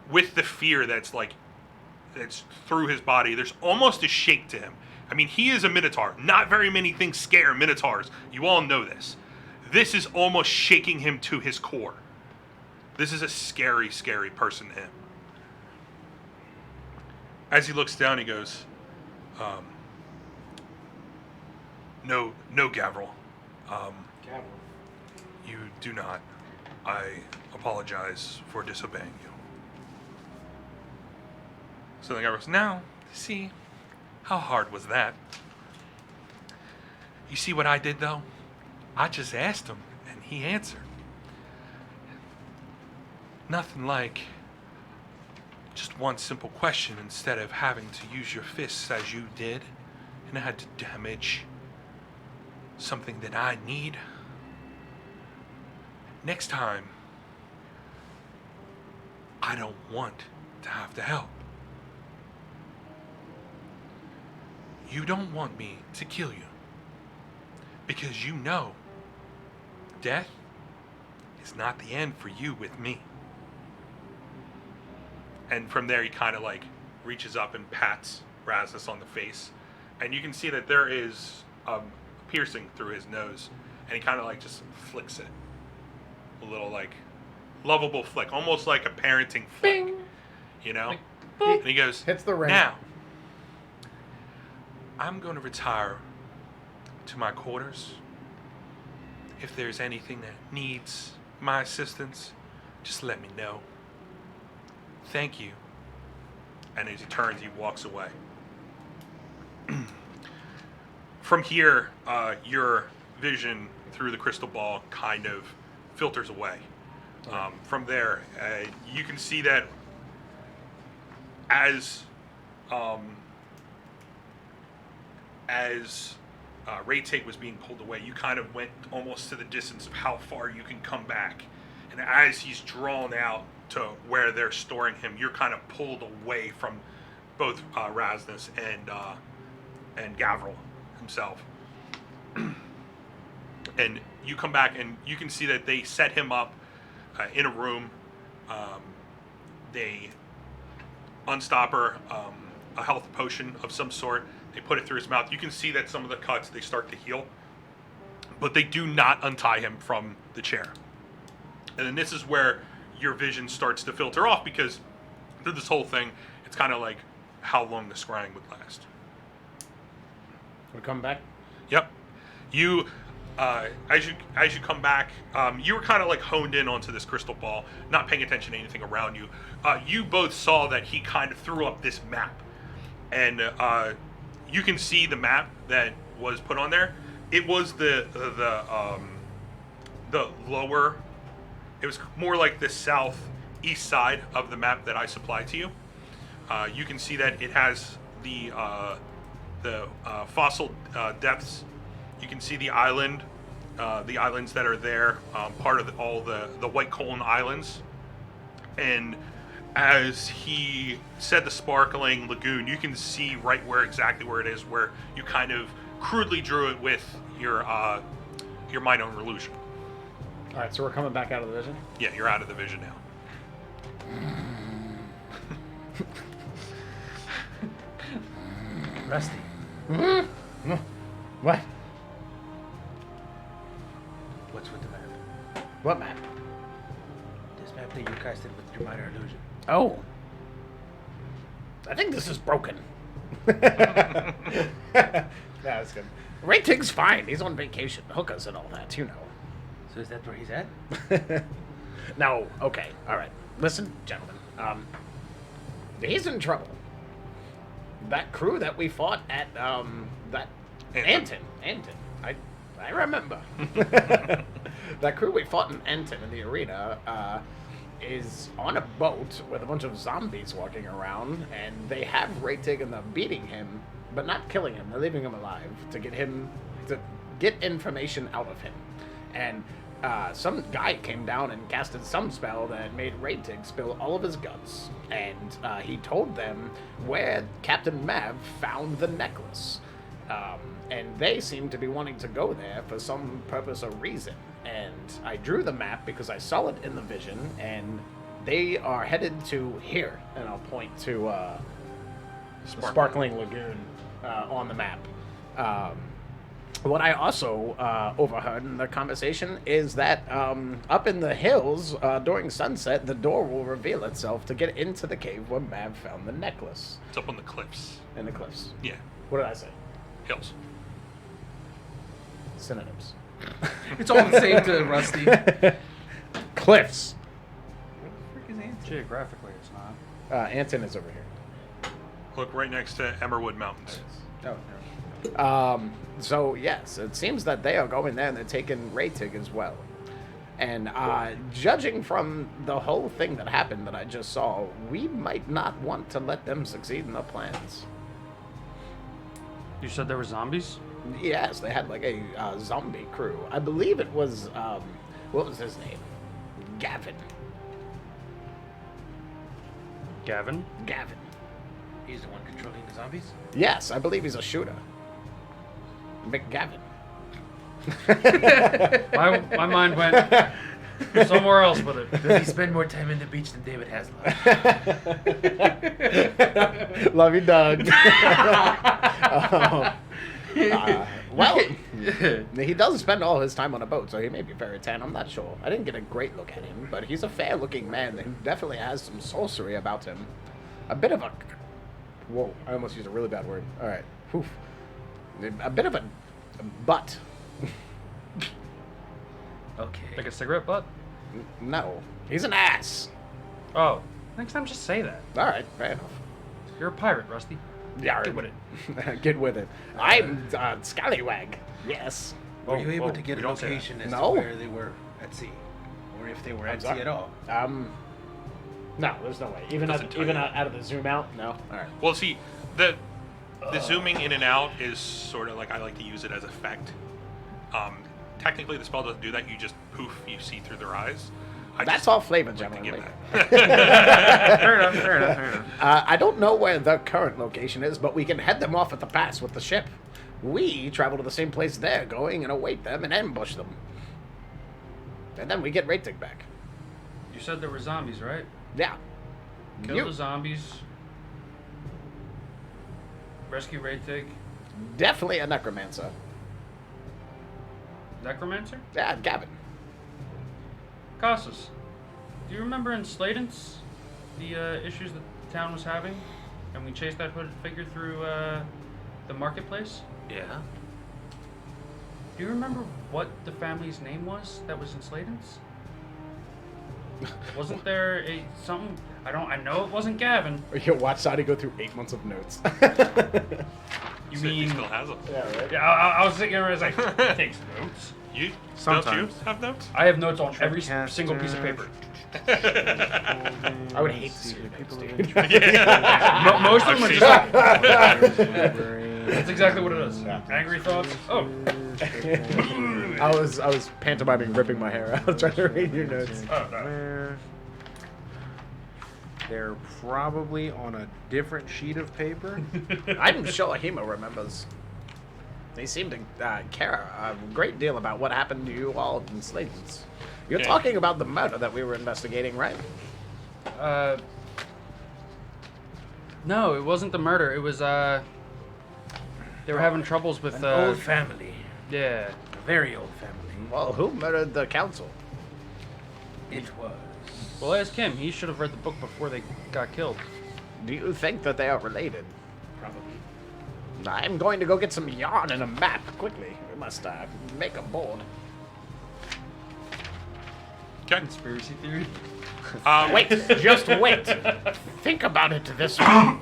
with the fear that's through his body, there's almost a shake to him. I mean, he is a Minotaur. Not very many things scare Minotaurs. You all know this. This is almost shaking him to his core. This is a scary, scary person to him. As he looks down, he goes, "No, Gavril. You Do not. I apologize for disobeying you. So the guy goes, now, see, how hard was that? You see what I did, though? I just asked him, and he answered. Nothing like just one simple question instead of having to use your fists as you did, and I had to damage something that I need. Next time, I don't want to have to help. You don't want me to kill you because you know death is not the end for you with me. And from there, he kind of like reaches up and pats Rasmus on the face, and you can see that there is piercing through his nose, and he kind of like just flicks it, a little like lovable flick, almost like a parenting flick, Bing. you know. Like, And he goes, hits the ring. Now, I'm going to retire to my quarters. If there's anything that needs my assistance, just let me know. Thank you. And as he turns, he walks away. From here, your vision through the crystal ball kind of filters away. From there, you can see that as Raytig was being pulled away, you kind of went almost to the distance of how far you can come back. And as he's drawn out to where they're storing him, you're kind of pulled away from both Rasmus and Gavril himself. And you come back and you can see that they set him up in a room. They unstopper a health potion of some sort. They put it through his mouth. You can see that some of the cuts, they start to heal. But they do not untie him from the chair. And then this is where your vision starts to filter off, because through this whole thing, it's kind of like how long the scrying would last. We come back. Yep. You, as you come back, you were kind of like honed in onto this crystal ball, not paying attention to anything around you. You both saw that he kind of threw up this map, and you can see the map that was put on there. It was the lower. It was more like the southeast side of the map that I supplied to you. You can see that it has the fossil depths. You can see the islands that are there, part of all the White Colon Islands. And as he said the sparkling lagoon, you can see right exactly where it is, where you kind of crudely drew it with your mind over illusion. All right, so we're coming back out of the vision. Yeah, you're out of the vision now. Rusty, What? what's with the map? What map? This map that you casted with your minor illusion. Oh. I think this is broken. That's good. Raytig's fine. He's on vacation. Hookers and all that, you know. So is that where he's at? No, okay, all right. Listen, gentlemen. He's in trouble. That crew that we fought at that Anton. I remember. That crew we fought in Anton in the arena is on a boat with a bunch of zombies walking around, and they have Raytig and they're beating him, but not killing him. They're leaving him alive to get information out of him. And some guy came down and casted some spell that made Raytig spill all of his guts. And he told them where Captain Mav found the necklace. And they seem to be wanting to go there for some purpose or reason. And I drew the map because I saw it in the vision, and they are headed to here. And I'll point to the Sparkling Lagoon on the map. What I also overheard in the conversation is that up in the hills during sunset, the door will reveal itself to get into the cave where Mav found the necklace. It's up on the cliffs. In the cliffs. Yeah, What did I say? hills. Synonyms. It's all the same to Rusty. Cliffs. Where the frick is Anson? Geographically, it's not. Anton is over here. Look right next to Emerwood Mountains. Oh, no. So yes, it seems that they are going there and they're taking Raytig as well. And judging from the whole thing that happened that I just saw, we might not want to let them succeed in their plans. You said there were zombies? Yes, they had like a zombie crew. I believe it was, what was his name? Gavin. Gavin? Gavin. He's the one controlling the zombies? Yes, I believe he's a shooter. McGavin. My mind went somewhere else with it. Does he spend more time in the beach than David Hasselhoff? Love you, Doug. Well, he does spend all his time on a boat, so he may be very tan. I'm not sure. I didn't get a great look at him, but he's a fair-looking man who definitely has some sorcery about him. A bit of a... Whoa, I almost used a really bad word. All right. Whew. A bit of a butt. Okay. Like a cigarette butt? No, he's an ass. Oh. Next time, just say that. All right, fair enough. You're a pirate, Rusty. Yeah, Get with it. Get with it. I'm Scallywag. Yes. Were you able whoa, to get we a don't say that. location as No. to where they were at sea? Or if they were at sea sorry. at all? No, there's no way. Even Doesn't tell you. out of the zoom out, no. All right. Well, see, the zooming in and out is sort of like I like to use it as effect. Technically, the spell doesn't do that. You just poof, you see through their eyes. That's all flavor, like to gentlemen. give Leave. that. Fair enough. I don't know where the current location is, but we can head them off at the pass with the ship. We travel to the same place they're going and await them and ambush them. And then we get Raytig back. You said there were zombies, right? Yeah. Kill You- the zombies. Rescue Raytig. Definitely a necromancer. Necromancer? Yeah, Gavin. Casas. Do you remember in Sladence the issues that the town was having? And we chased that hooded figure through the marketplace? Yeah. Do you remember what the family's name was that was in Sladence? Wasn't there a something? I know it wasn't Gavin. You watch Sadi go through 8 months of notes. You See if he mean? still has them? Yeah, right. Yeah, I was sitting there and I was like, he takes notes. You don't you Sometimes. have notes? I have notes on every Trickcaster. single piece of paper. I would hate to see your people notes, of dude. interest. Most of them are I've just like, Library. that's exactly what it is. Angry thoughts. Oh, I was pantomiming ripping my hair out trying to read your notes. oh no. Where- They're probably on a different sheet of paper. I'm sure Himo remembers. They seem to care a great deal about what happened to you all in Slayton's. You're Okay. talking about the murder that we were investigating, right? No, it wasn't the murder. It was they were having troubles with An old family. yeah. A very old family. Well, who murdered the council? It was. Well, ask him. He should have read the book before they got killed. Do you think that they are related? Probably. I'm going to go get some yarn and a map quickly. We must make a board. Okay. Conspiracy theory. Wait, just wait. Think about it this way.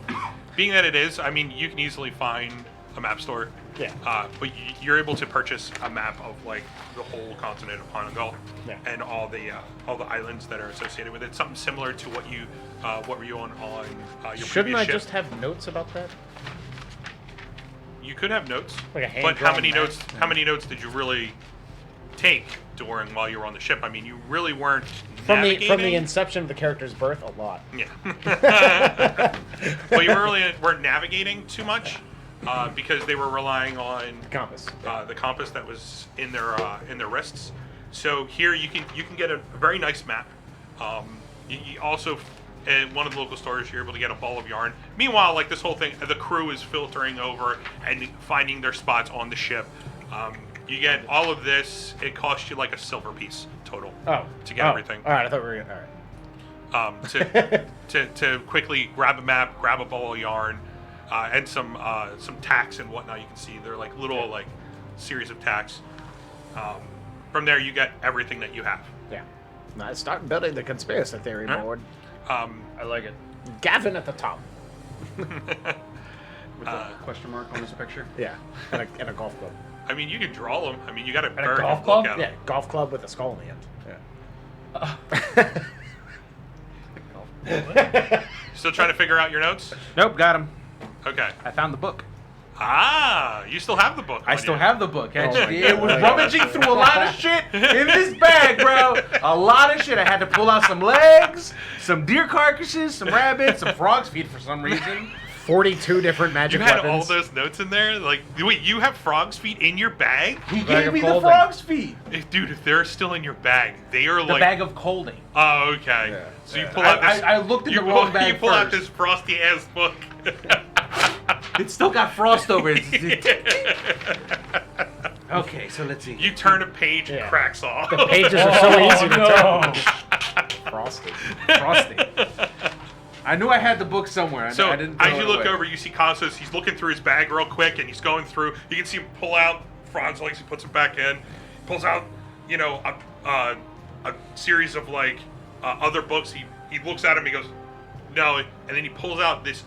Being that it is, I mean, you can easily find a map store. Yeah. But you're able to purchase a map of like the whole continent of Hanangal Yeah. and all the islands that are associated with it. Something similar to what you were you on your Shouldn't I previous ship. just have notes about that? You could have notes, Like a but how hand-drawn many map? notes? How many notes did you really take during while you were on the ship? I mean, you really weren't From the navigating. inception of the character's birth, a lot. Yeah. But you really weren't navigating too much because they were relying on Compass. the compass that was in their wrists. So here you can get a very nice map. You also in one of the local stores you're able to get a ball of yarn. Meanwhile, like this whole thing, the crew is filtering over and finding their spots on the ship. You get all of this. It costs you like a silver piece total to get everything. All right, I thought we were gonna. All right. To quickly grab a map, grab a ball of yarn, and some tacks and whatnot. You can see they're like little like series of tacks. From there, you get everything that you have. Yeah. Now start building the conspiracy theory Huh? board. I like it. Gavin at the top. With a question mark on his picture. Yeah. And a golf club. I mean, you could draw them. I mean, you got to a burn golf and club? look at 'em. Yeah, golf club with a skull in the end. Yeah. Still trying to figure out your notes? Nope, got him. Okay. I found the book. Ah, you still have the book. I on still you. have the book. Actually, my it was God. rummaging through a lot of shit in this bag, bro. A lot of shit. I had to pull out some legs, some deer carcasses, some rabbits, some frog's feet for some reason. 42 different magic You had weapons. all those notes in there? Like, wait, you have frog's feet in your bag? He Bag gave of me the colding. frog's feet. Dude, if they're still in your bag, they are The like. bag of colding. Oh, okay. Yeah. So you Yeah. pull out this. I looked in you the pull, wrong bag You pull out first. this frosty ass book. It still got frost over it. Okay, so let's see. You turn a page and Yeah. cracks off. The pages are so easy to turn. Frosty. Frosting. I knew I had the book somewhere. So I didn't throw as you it look away. over, you see Costas. He's looking through his bag real quick, and he's going through. You can see him pull out Franz legs. He puts it back in. Pulls out, a series of other books. He looks at him. He goes, no, and then he pulls out this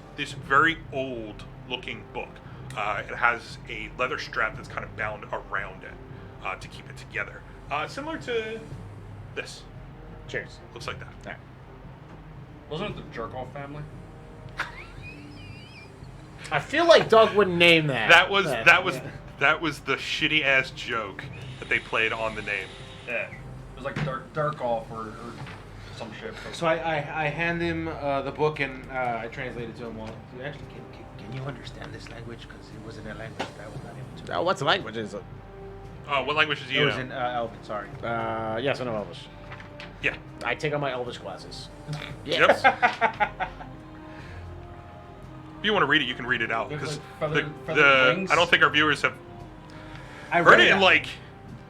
very old looking book. It has a leather strap that's kind of bound around it to keep it together, similar to this. Cheers. Looks like that. There. Wasn't it the jerk off family? I feel like Doug wouldn't name that. That was Yeah. that was the shitty ass joke that they played on the name. Yeah. It was like dark off or some shit. So I hand him the book and I translate it to him. Well, you actually can you understand this language? Because it wasn't a language that I was not able to. Oh, what language is it? What languages do It you was know? in Elven. Sorry. Yes, I know Elvish. Yeah. I take on my Elvish glasses. Yep. Yes. If you want to read it, you can read it out There's, because like, feathered wings. I don't think our viewers have I heard read it in out. like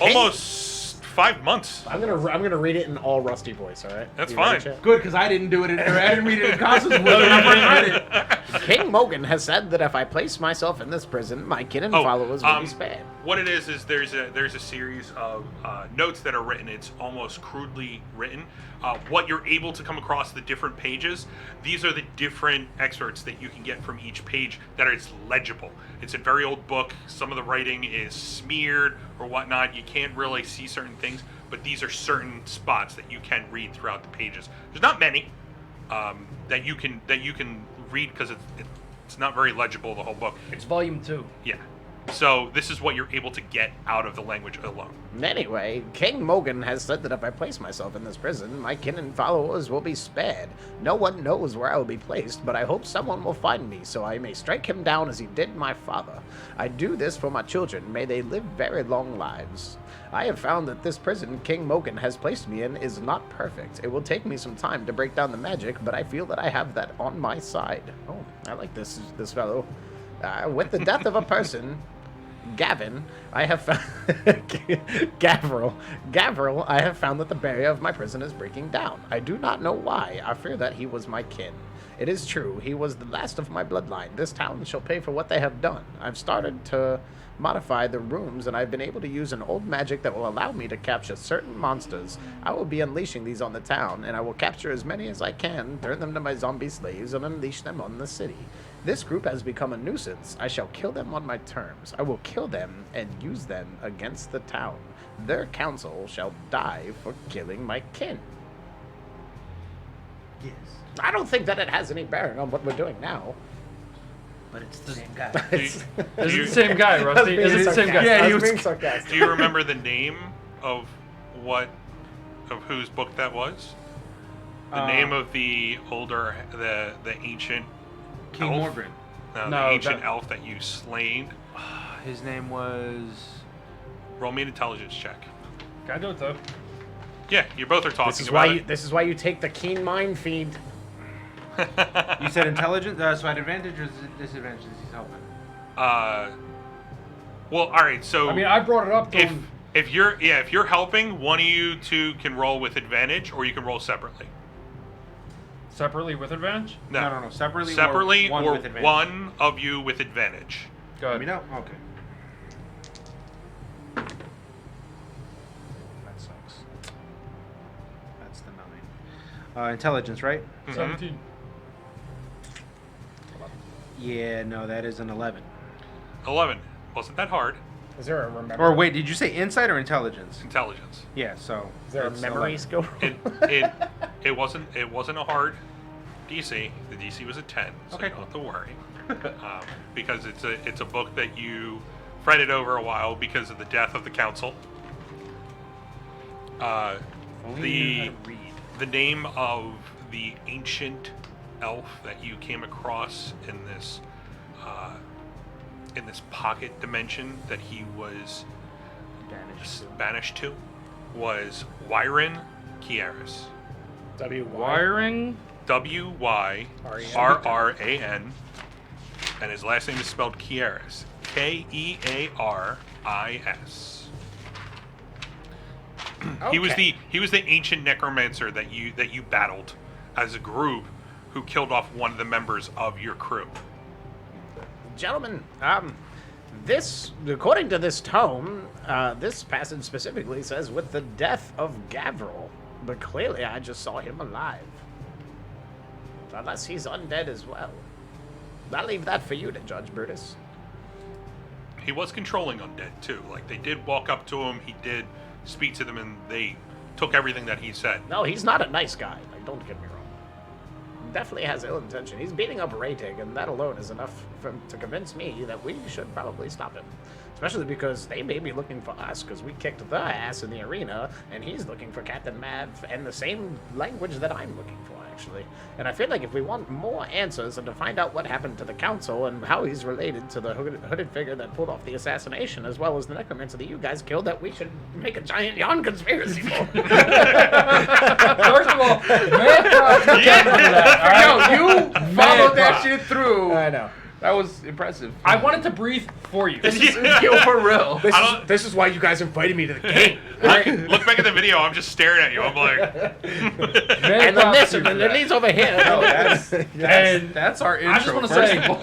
almost 5 months. I'm gonna read it in all rusty voice. All right. That's You ready, fine. chat? Good, because I didn't do it. I didn't read it in Constance voice when I first read it. King Mogan has said that if I place myself in this prison, my kin and followers will be spared. What it is there's a series of notes that are written. It's almost crudely written. What you're able to come across the different pages, these are the different excerpts that you can get from each page that is legible. It's a very old book. Some of the writing is smeared or whatnot. You can't really see certain things, but these are certain spots that you can read throughout the pages. There's not many that you can read because it's not very legible, the whole book. It's volume 2. Yeah. So this is what you're able to get out of the language alone. Anyway, King Mogan has said that if I place myself in this prison, my kin and followers will be spared. No one knows where I will be placed, but I hope someone will find me so I may strike him down as he did my father. I do this for my children. May they live very long lives. I have found that this prison King Mogan has placed me in is not perfect. It will take me some time to break down the magic, but I feel that I have that on my side. Oh, I like this fellow. With the death of a person, Gavin, I have found Gavril, I have found that the barrier of my prison is breaking down. I do not know why. I fear that he was my kin. It is true, he was the last of my bloodline. This town shall pay for what they have done. I've started to modify the rooms, and I've been able to use an old magic that will allow me to capture certain monsters. I will be unleashing these on the town, and I will capture as many as I can, turn them to my zombie slaves, and unleash them on the city. This group has become a nuisance. I shall kill them on my terms. I will kill them and use them against the town. Their council shall die for killing my kin. Yes, I don't think that it has any bearing on what we're doing now. but it's the same guy. Do Is it the same guy, I was Rusty? being Is it the same guy? sarcastic. Yeah, I he was was- being sarcastic. Do you remember the name of whose book that was? The name of the older, the ancient King elf? Morgren. No, the No, ancient that- elf that you slain. His name was. Roll me an intelligence check. Can I do it though? Yeah, you both are talking This is about why it. this is why you take the keen mind feed. You said intelligence. So at advantage or disadvantage? He's helping. Well, all right. So I mean, I brought it up to him. if you're helping, one of you two can roll with advantage, or you can roll separately. Separately with advantage? No. Separately. Separately, or one or with advantage. one of you with advantage. Go Let me ahead. know. Okay. Intelligence, right? Mhm. 17. Yeah, no, that is an 11. 11. Wasn't that hard. Is there a remember? Or wait, did you say insight or intelligence? Intelligence. Yeah, so Is there a it's memory 11. skill? It wasn't a hard DC. The DC was a 10, so Okay, you don't have to worry. Because it's a book that you fretted over a while because of the death of the council. Only you knew how to read. The name of the ancient elf that you came across in this pocket dimension that he was banished to was Wyron Kieris. Wiring. Wyrran, and his last name is spelled Kieris. Kearis. He was the ancient necromancer that you battled as a group who killed off one of the members of your crew. Gentlemen, this, according to this tome, this passage specifically says, with the death of Gavril. But clearly I just saw him alive. Unless he's undead as well. I'll leave that for you to judge, Brutus. He was controlling undead too. Like, they did walk up to him, he did speak to them, and they took everything that he said. No, he's not a nice guy. Like, don't get me wrong. Definitely has ill intention. He's beating up Raytig, and that alone is enough to convince me that we should probably stop him. Especially because they may be looking for us, because we kicked their ass in the arena, and he's looking for Captain Mav, and the same language that I'm looking for, actually. And I feel like if we want more answers and to find out what happened to the council and how he's related to the hooded figure that pulled off the assassination, as well as the necromancer that you guys killed, that we should make a giant yawn conspiracy for. First of all, man props for remember that. All right? Yo, you followed that props. shit through. I know. That was impressive. I wanted to breathe for you. Yo, for real. This is why you guys invited me to the game. Look back at the video, I'm just staring at you. I'm like, And then this, and then it leads over here. Oh, that's our intro. I just want to first say, of all.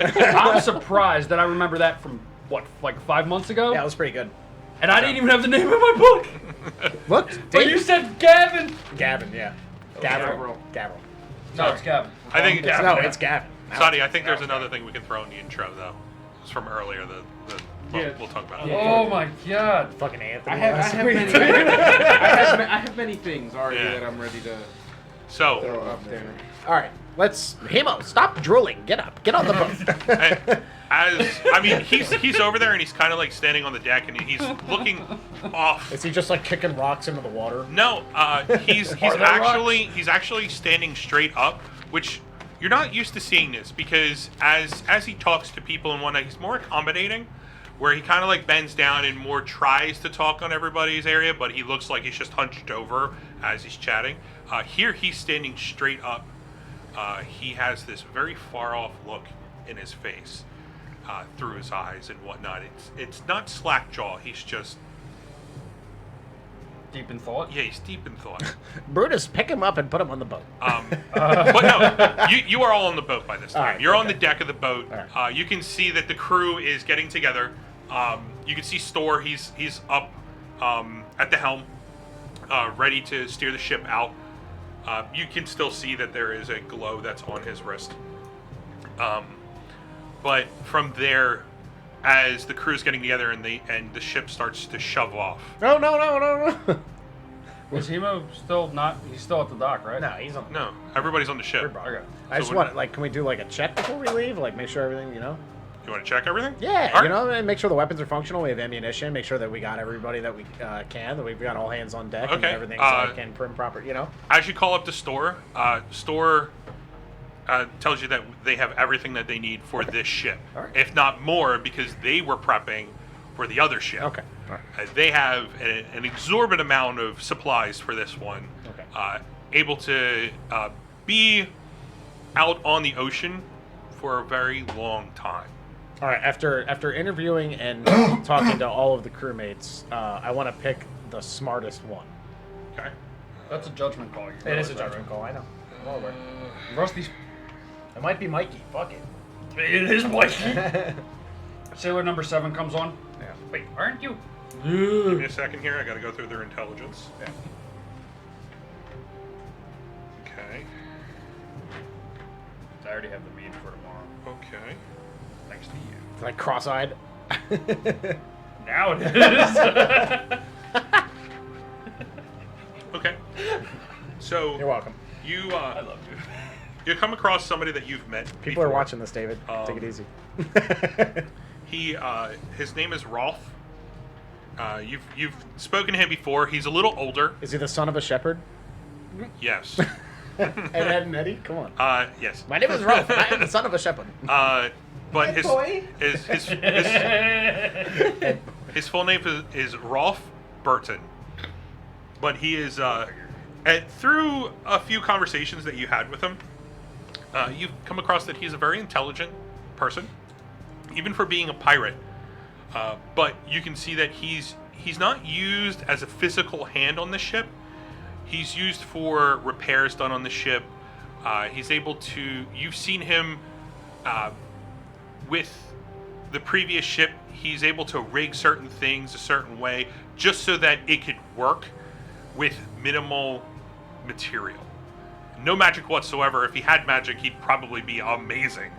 I'm surprised that I remember that from, what, like 5 months ago? Yeah, it was pretty good. And I didn't even have the name of my book. Look, But you said Gavin. Gavin, yeah. Gavril. Gavril. No, it's Gavin. I think No, it's Gavin. Sonny, I think there's another thing we can throw in the intro though. It's from earlier. We'll talk about it. Oh my god. Fucking Anthony. I have many. I have many things already Yeah. that I'm ready to So, throw up there. All right, let's. Himo, stop drooling. Get up. Get on the boat. he's over there and he's kind of like standing on the deck and he's looking off. Is he just like kicking rocks into the water? No, he's actually standing straight up, which you're not used to seeing this because as he talks to people and whatnot, he's more accommodating, where he kind of like bends down and more tries to talk on everybody's area, but he looks like he's just hunched over as he's chatting. Here he's standing straight up. He has this very far off look in his face, through his eyes and whatnot. It's not slack jaw. He's just Deep in thought. he's deep in thought. Brutus, pick him up and put him on the boat. But no, you are all on the boat by this time. All right, You're on okay. the deck of the boat. All right. You can see that the crew is getting together. You can see Storr. He's up at the helm, ready to steer the ship out. You can still see that there is a glow that's on his wrist. But from there, as the crew's getting together and the ship starts to shove off. No. Is Himo still not? He's still at the dock, right? No, he's on. No, everybody's on the ship. Okay. I just So want like, can we do like a check before we leave? Like, make sure everything, you know? You want to check everything? Yeah, All you right. know, and make sure the weapons are functional. We have ammunition. Make sure that we got everybody that we can. That we've got all hands on deck and Okay, everything's like in prim proper. You know. As you call up to Storr, Storr tells you that they have everything that they need for this ship, All right. if not more, because they were prepping for the other ship. Okay. All right. They have an exorbitant amount of supplies for this one. Okay. Able to be out on the ocean for a very long time. All right. After interviewing and talking to all of the crewmates, I want to pick the smartest one. Okay. That's a judgment call. It is a judgment call. I know. I'm all aware. Rusty's. It might be Mikey. Fuck it. It is Mikey. Sailor number 7 comes on. Yeah. Wait, aren't you? Give me a second here. I got to go through their intelligence. Yeah. Okay. I already have the meeting for tomorrow. Okay. Thanks to you. Like cross-eyed. Now it is. Okay. So You're welcome. you I love you. you come across somebody that you've met. People are before. watching this, David. Take it easy. His name is Rolf. You've spoken to him before. He's a little older. Is he the son of a shepherd? Yes. And Ed and Eddie? Come on. Yes. My name is Ralph. I am the son of a shepherd. But his boy. his full name is Rolf Burton. But he is through a few conversations that you had with him, you've come across that he's a very intelligent person, even for being a pirate. But you can see that he's not used as a physical hand on the ship. He's used for repairs done on the ship. He's able to. You've seen him with the previous ship. He's able to rig certain things a certain way just so that it could work with minimal material. No magic whatsoever. If he had magic, he'd probably be amazing.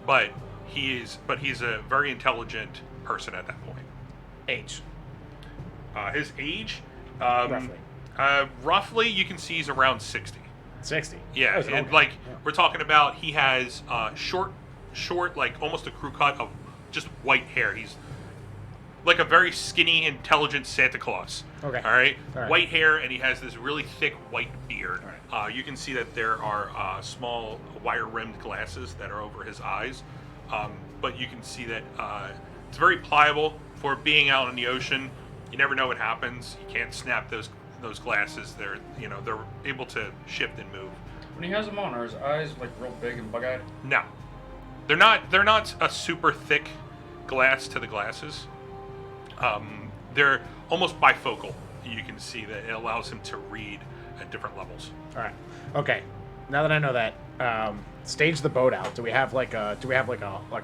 But he's a very intelligent person at that point. Age. His age, Roughly. roughly, you can see he's around 60. 60. Yeah, Oh, okay. like Yeah. we're talking about, he has short, like almost a crew cut of just white hair. He's like a very skinny, intelligent Santa Claus. Okay. All right. All right. White hair, and he has this really thick white beard. You can see that there are small wire-rimmed glasses that are over his eyes, but you can see that it's very pliable for being out in the ocean. You never know what happens. You can't snap those glasses. They're able to shift and move. When he has them on, are his eyes like real big and bug-eyed? No, they're not. They're not a super thick glass to the glasses. They're almost bifocal. You can see that it allows him to read at different levels. All right. Okay. Now that I know that, stage the boat out. Do we have like a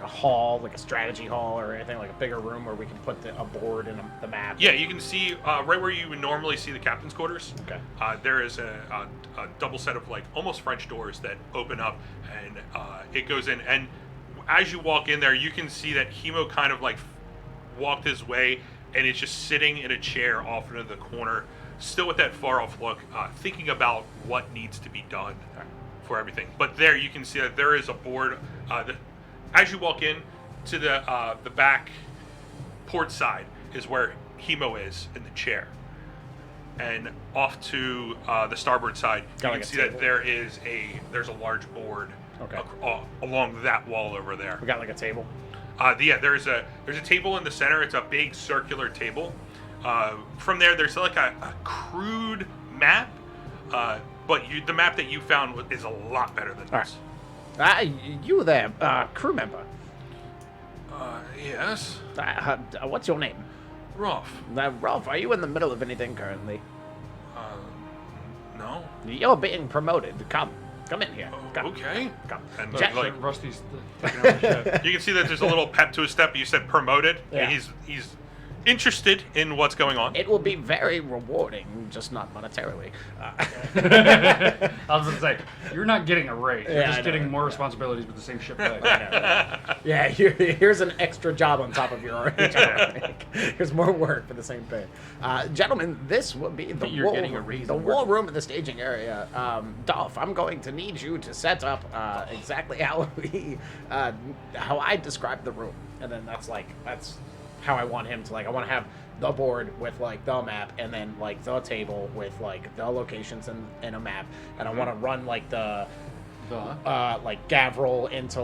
hall, like a strategy hall, or anything, like a bigger room where we can put a board and the map? Yeah, you can see right where you would normally see the captain's quarters. Okay. There is a double set of like almost French doors that open up, and it goes in. And as you walk in there, you can see that Himo kind of like walked his way, and is just sitting in a chair off into the corner, still with that far off look, thinking about what needs to be done for everything. But there you can see that there is a board. As you walk in to the back port side is where Himo is in the chair, and off to the starboard side Got you like can a see table? that there's a large board Okay. along that wall over there. We got like a table. There's a table in the center. It's a big circular table. From there's like a crude map, but the map that you found is a lot better than this. You there, crew member? Yes, What's your name? Rolf. Ralph, are you in the middle of anything currently? No. You're being promoted. Come in here. Come. Okay. Come. And Jack- like Rusty's taking over the ship. you can see that there's a little pep to his step. You said promoted. Yeah. And he's interested in what's going on. It will be very rewarding, just not monetarily. I was gonna say, you're not getting a raise. You're Yeah, I just know, getting more yeah. responsibilities with the same ship pay. Yeah, here's an extra job on top of your HR rank. Here's more work for the same pay. Gentlemen, this will be the But you're war, getting a raise the in war work. room in the staging area. Dolph, I'm going to need you to set up exactly how I describe the room, and then that's how I want him to I want to have the board with like the map, and then like the table with like the locations and a map, and I want to run like the like Gavril into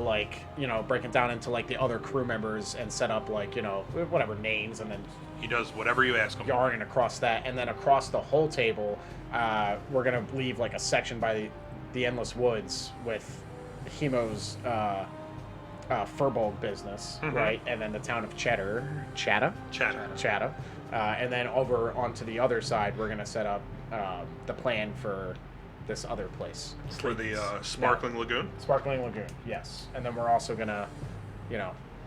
breaking down into like the other crew members and set up whatever names, and then He does whatever you ask him. yarning across that, and then across the whole table, we're gonna leave like a section by the Endless Woods with Himo's Furbolg business, right, and then the town of Chada, and then over onto the other side, we're gonna set up the plan for this other place For the Sparkling Lagoon. Sparkling Lagoon, yes. And then we're also gonna,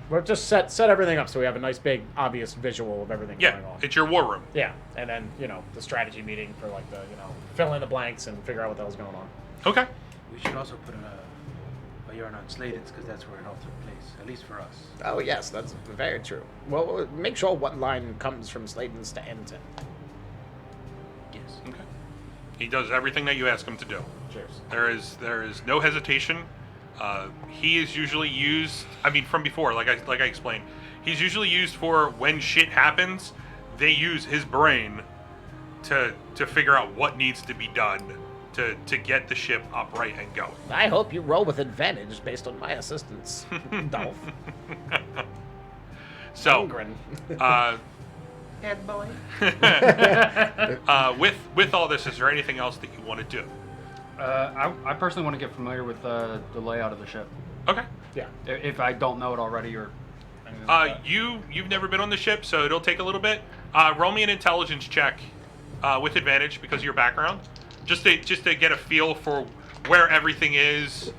we'll just set everything up so we have a nice big obvious visual of everything Yeah, going on. it's your war room. Yeah, and then the strategy meeting for fill in the blanks and figure out what the hell's going on. Okay. We should also put but you're on Sladen's because that's where it all took place, at least for us. Oh, yes, that's very true. Well, make sure what line comes from Sladen's to Enton. Yes. Okay. He does everything that you ask him to do. Cheers. There is no hesitation. He is usually used. I mean, from before, like I explained, he's usually used for when shit happens. They use his brain to figure out what needs to be done to get the ship upright and going. I hope you roll with advantage based on my assistance, Dolph. So, Lundgren. Head boy. with all this, is there anything else that you want to do? I personally want to get familiar with the layout of the ship. Okay. Yeah. If I don't know it already, or anything like that. You've never been on the ship, so it'll take a little bit. Roll me an intelligence check with advantage because of your background, just to get a feel for where everything is.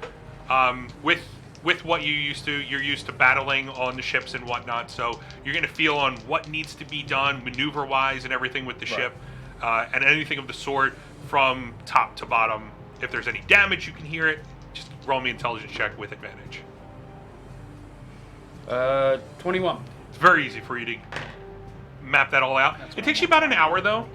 With what you're used to battling on the ships and whatnot. So you're gonna feel on what needs to be done maneuver-wise and everything with the ship, and anything of the sort from top to bottom. If there's any damage, you can hear it. Just roll me an intelligence check with advantage. 21. It's very easy for you to map that all out. It takes you about an hour though,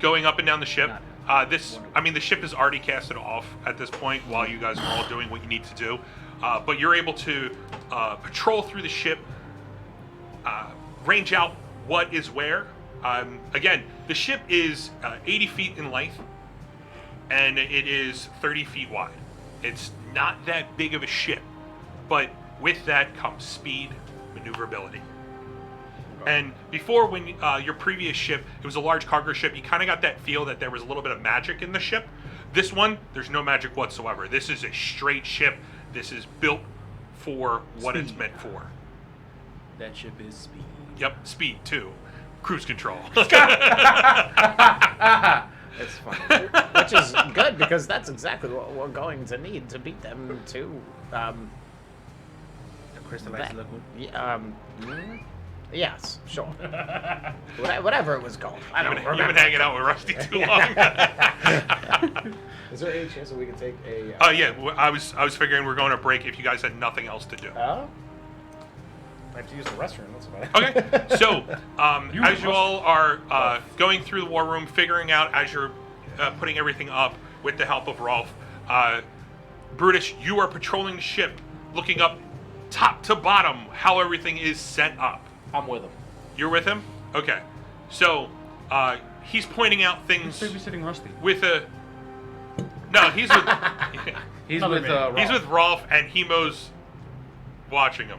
going up and down the ship. The ship is already casted off at this point while you guys are all doing what you need to do. But you're able to patrol through the ship, range out what is where. Again, the ship is 80 feet in length, and it is 30 feet wide. It's not that big of a ship, but with that comes speed, maneuverability. And before, when your previous ship, it was a large cargo ship, you kind of got that feel that there was a little bit of magic in the ship. This one, there's no magic whatsoever. This is a straight ship. This is built for what it's meant for. That ship is speed. Yep, speed too. Cruise control. That's funny. Which is good because that's exactly what we're going to need to beat them to. The crystallized that- liquid. Yes, sure. Whatever it was called. I don't You've remember. been hanging out with Rusty too long. Is there any chance that we could take a? Yeah, I was figuring we're going to break if you guys had nothing else to do. I have to use the restroom. That's about it. Okay, so as you all are going through the war room, figuring out as you're putting everything up with the help of Rolf, Brutus, you are patrolling the ship, looking up top to bottom how everything is set up. I'm with him. You're with him? Okay. So he's pointing out Who's things babysitting Rusty? with a. No, he's with. He's Another with man. He's with Rolf, and Himo's watching him.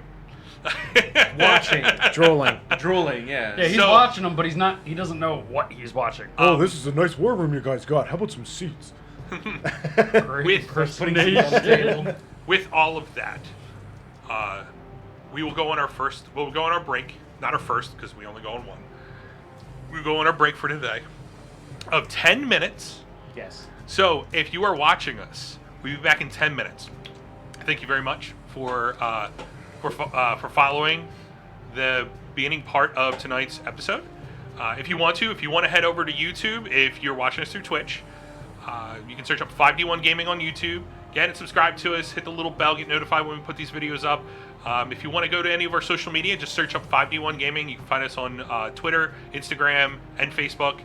watching, Drooling. drooling. Yeah. Yeah, he's So- watching him, but he's not. He doesn't know what he's watching. Oh, this is a nice war room you guys got. How about some seats? Great with- impersonation. With all of that, we will go on our first. We'll go on our break. Not our first, because we only go on one. We'll go on our break for today of 10 minutes. Yes. So if you are watching us, we'll be back in 10 minutes. Thank you very much for following the beginning part of tonight's episode. If you want to head over to YouTube, if you're watching us through Twitch, you can search up 5D1 Gaming on YouTube. Get and subscribe to us. Hit the little bell. Get notified when we put these videos up. If you want to go to any of our social media, just search up 5D1 Gaming. You can find us on Twitter, Instagram, and Facebook.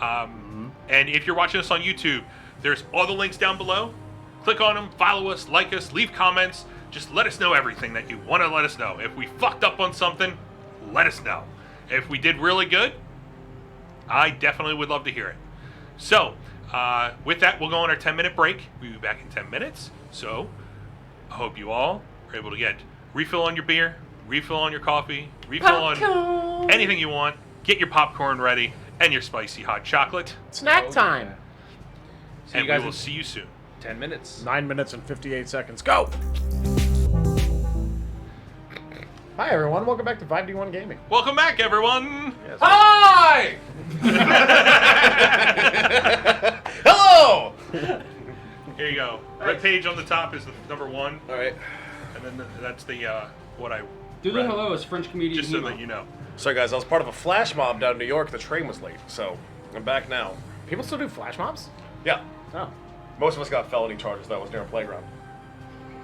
And if you're watching us on YouTube, there's all the links down below. Click on them, follow us, like us, leave comments. Just let us know everything that you want to let us know. If we fucked up on something, let us know. If we did really good, I definitely would love to hear it. So, with that, we'll go on our 10-minute break. We'll be back in 10 minutes. So, I hope you all are able to get refill on your beer, refill on your coffee, refill on anything you want. Get your popcorn ready and your spicy hot chocolate. Snack time. See And you guys we will in see you soon. 10 minutes. 9 minutes and 58 seconds. Go! Hi everyone, welcome back to 5D1 Gaming. Welcome back, everyone. Hi! Hello! Here you go. Red page on the top is the number 1, All right. and then that's the what I Do the read, hello as French comedian just so Himo. that you know. Sorry guys, I was part of a flash mob down in New York. The train was late, so I'm back now. People still do flash mobs? Yeah, Oh. most of us got felony charges. That was near a playground.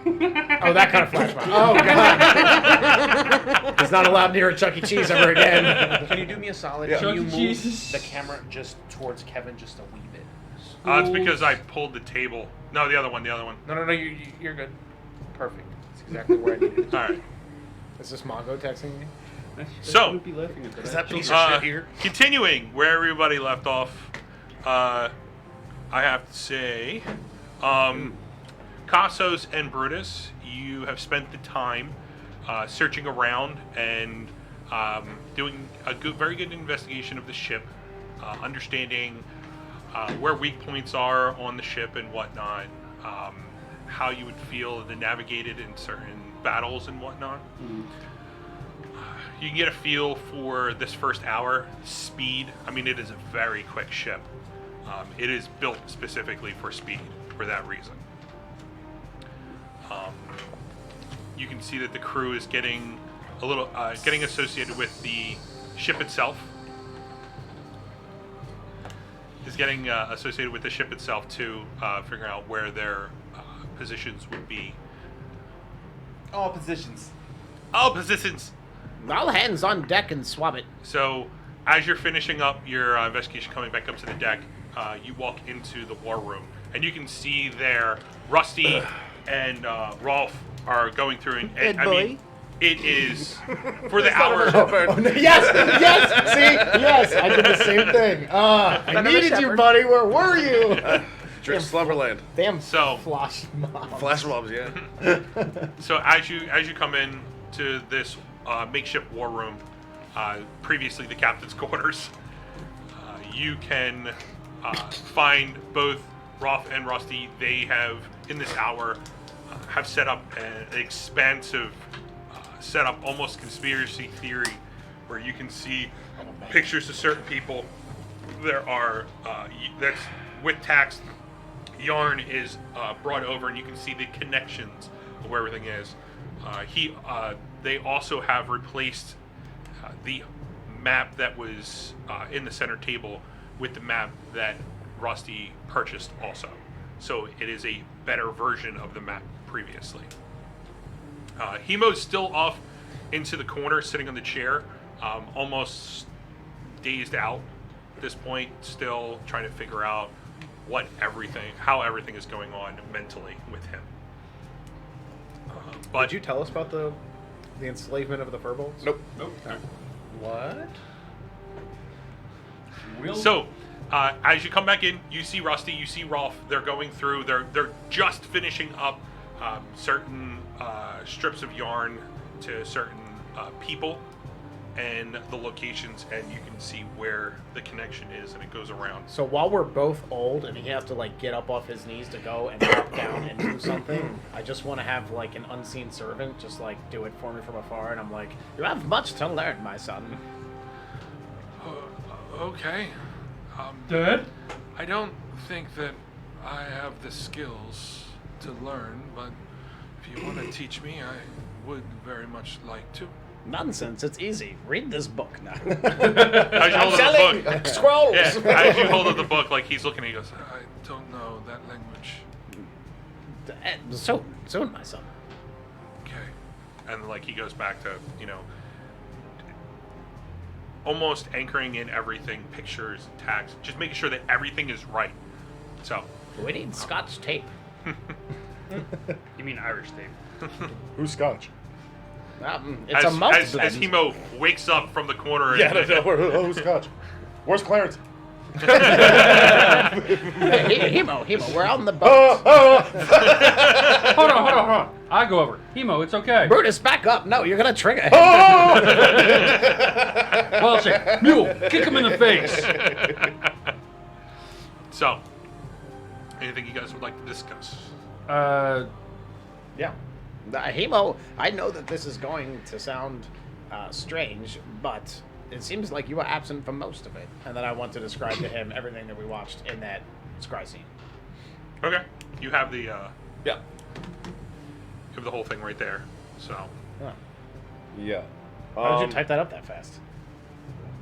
Oh, that kind of flash mob. Oh, God. He's not allowed near a Chuck E. Cheese ever again. Can you do me a solid? Yeah. Can you Chuck E. move Cheese. the camera just towards Kevin just a wee bit? It's because I pulled the table. No, the other one. No, you're good. Perfect. That's exactly where I needed it. All right. Is this Mongo texting me? So, Be laughing at that. Is that piece of shit here? continuing where everybody left off, I have to say, Cassos and Brutus, you have spent the time searching around and doing a very good investigation of the ship, understanding where weak points are on the ship and whatnot, how you would feel to navigate it in certain battles and whatnot. You can get a feel for this first hour speed. I mean, it is a very quick ship. It is built specifically for speed for that reason. You can see that the crew is getting a little getting associated with the ship itself. Is getting associated with the ship itself to figure out where their positions would be. All positions. All positions. All hands on deck and swab it. So, as you're finishing up your investigation, coming back up to the deck, you walk into the war room, and you can see there Rusty and Rolf are going through. And I mean, it is for the hour. Yes, see, yes, I did the same thing. I needed you, buddy. Where were you? Drink Slumberland. Damn. So flash mob. Flash mobs, yeah. So as you come in to this makeshift war room, previously the captain's quarters, you can find both Rolf and Rusty. They have in this hour have set up an expansive setup, almost conspiracy theory, where you can see pictures of certain people. There are that's with text. Yarn is brought over, and you can see the connections of where everything is. They also have replaced the map that was in the center table with the map that Rusty purchased also. So it is a better version of the map previously. Himo's still off into the corner, sitting on the chair, almost dazed out at this point, still trying to figure out how everything is going on mentally with him. But Did you tell us about the enslavement of the furbolgs? Nope. What? So, as you come back in, you see Rusty, you see Rolf. They're going through. They're just finishing up certain strips of yarn to certain people and the locations, and you can see where the connection is, and it goes around. So while we're both old and he has to like get up off his knees to go and drop down and do something, I just want to have like an unseen servant just like do it for me from afar, and I'm like, you have much to learn, my son. Okay. Dad? I don't think that I have the skills to learn, but if you want to teach me, I would very much like to. Nonsense, it's easy. Read this book now. As you hold up the book, Scrolls! yeah, as you hold up the book, like he's looking, he goes, I don't know that language. Soon, my son. Okay. and like he goes back to, you know, almost anchoring in everything, pictures, tags, just making sure that everything is right. So We need Scotch tape. You mean Irish tape? Who's Scotch? It's a malt as blend. Himo wakes up from the corner. Yeah, and, who's Scotch? Where's Clarence? Himo, we're out on the boat. Hold on. I go over. Himo, it's okay. Brutus, back up. No, you're gonna trigger him. Well, check. Mule, kick him in the face. So, anything you guys would like to discuss? Yeah. Himo, I know that this is going to sound strange, but it seems like you were absent from most of it. And then I want to describe to him everything that we watched in that scry scene. Okay, you have the Yeah. you have the whole thing right there. So Huh. Yeah. How did you type that up that fast?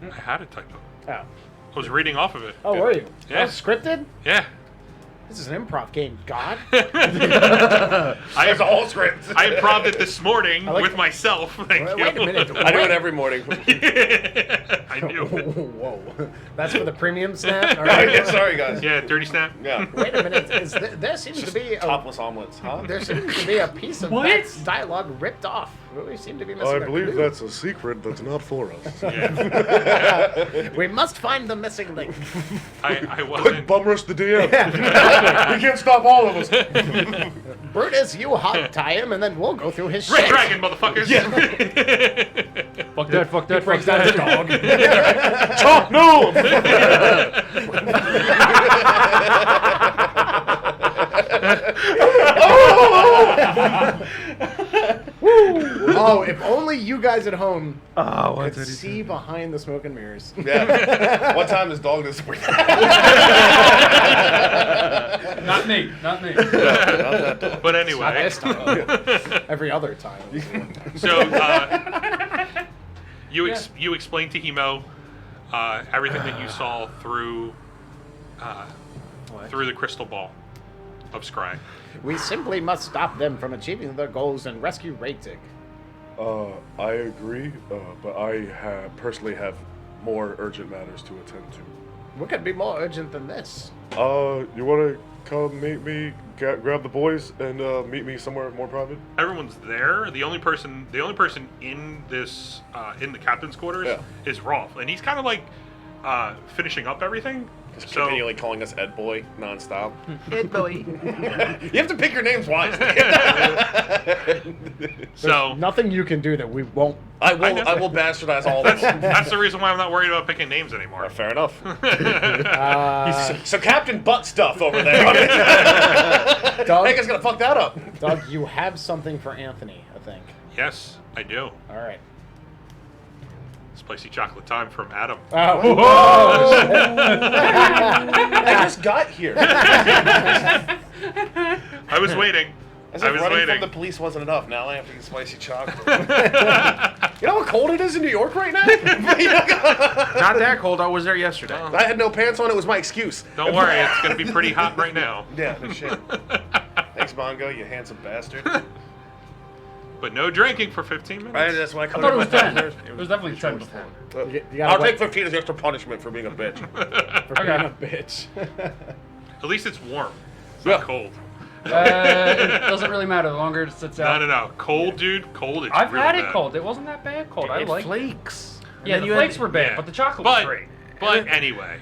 I had it typed up. Oh. I was reading off of it. Oh, were you? Yeah. Oh, scripted? Yeah. This is an improv game, God. There's a whole script. I improved it this morning like with myself. Thank you. Wait a minute. I do it every morning. I do. Whoa. That's for the premium snap? All right. Yeah, sorry, guys. Yeah, dirty snap. Yeah. Wait a minute. There seems to be Topless omelets, huh? there seems to be a piece of What? that dialogue ripped off. We seem to be missing I a believe clue. that's a secret that's not for us. Yeah. We must find the missing link. I Quick, wasn't. bum rush the DM. We can't stop all of us. Brutus, you hog tie him, and then we'll go through his Red shit. Dragon, motherfuckers. Fuck that, fuck that, fuck Breaks down that. the dog. Chop, no! Oh, if only you guys at home Oh, could see behind the smoke and mirrors. Yeah. What time does dog this week? Not me. But anyway, This time. Every other time. so you explained to Himo everything that you saw through the crystal ball of Scry. We simply must stop them from achieving their goals and rescue Raitik. I agree, but I personally have more urgent matters to attend to. What could be more urgent than this? You want to come meet me, grab the boys, and meet me somewhere more private? Everyone's there. The only person in this in the captain's quarters Yeah. is Rolf, and he's kind of like finishing up everything. Just So continually calling us Ed Boy nonstop. Ed boy. You have to pick your names wisely. so Nothing you can do that we won't. I will bastardize all of them. that's the reason why I'm not worried about picking names anymore. Fair enough. Uh, So Captain Butt Stuff over there. Doug, Hey, guys gonna fuck that up. Doug, you have something for Anthony, I think. Yes, I do. All right. Spicy chocolate time from Adam. Oh, I just got here. I was waiting. As I if was running waiting. from the police wasn't enough. Now I have to get spicy chocolate. You know how cold it is in New York right now? Not that cold. I was there yesterday. I had no pants on. It was my excuse. Don't worry, it's gonna be pretty hot right now. Yeah, no shit. Thanks, Mongo, you handsome bastard. But no drinking for 15 minutes. That's why I I thought it was 10. It was definitely 10 before. You gotta I'll wait take 15 as extra punishment for being a bitch. for being a bitch. At least it's warm. It's not cold. It doesn't really matter. The longer it sits out. No. Cold, dude. Cold. It's I've really had it bad. cold. It wasn't that bad cold. I It like. flakes. Yeah, the flakes were bad, but the chocolate was great. But anyway,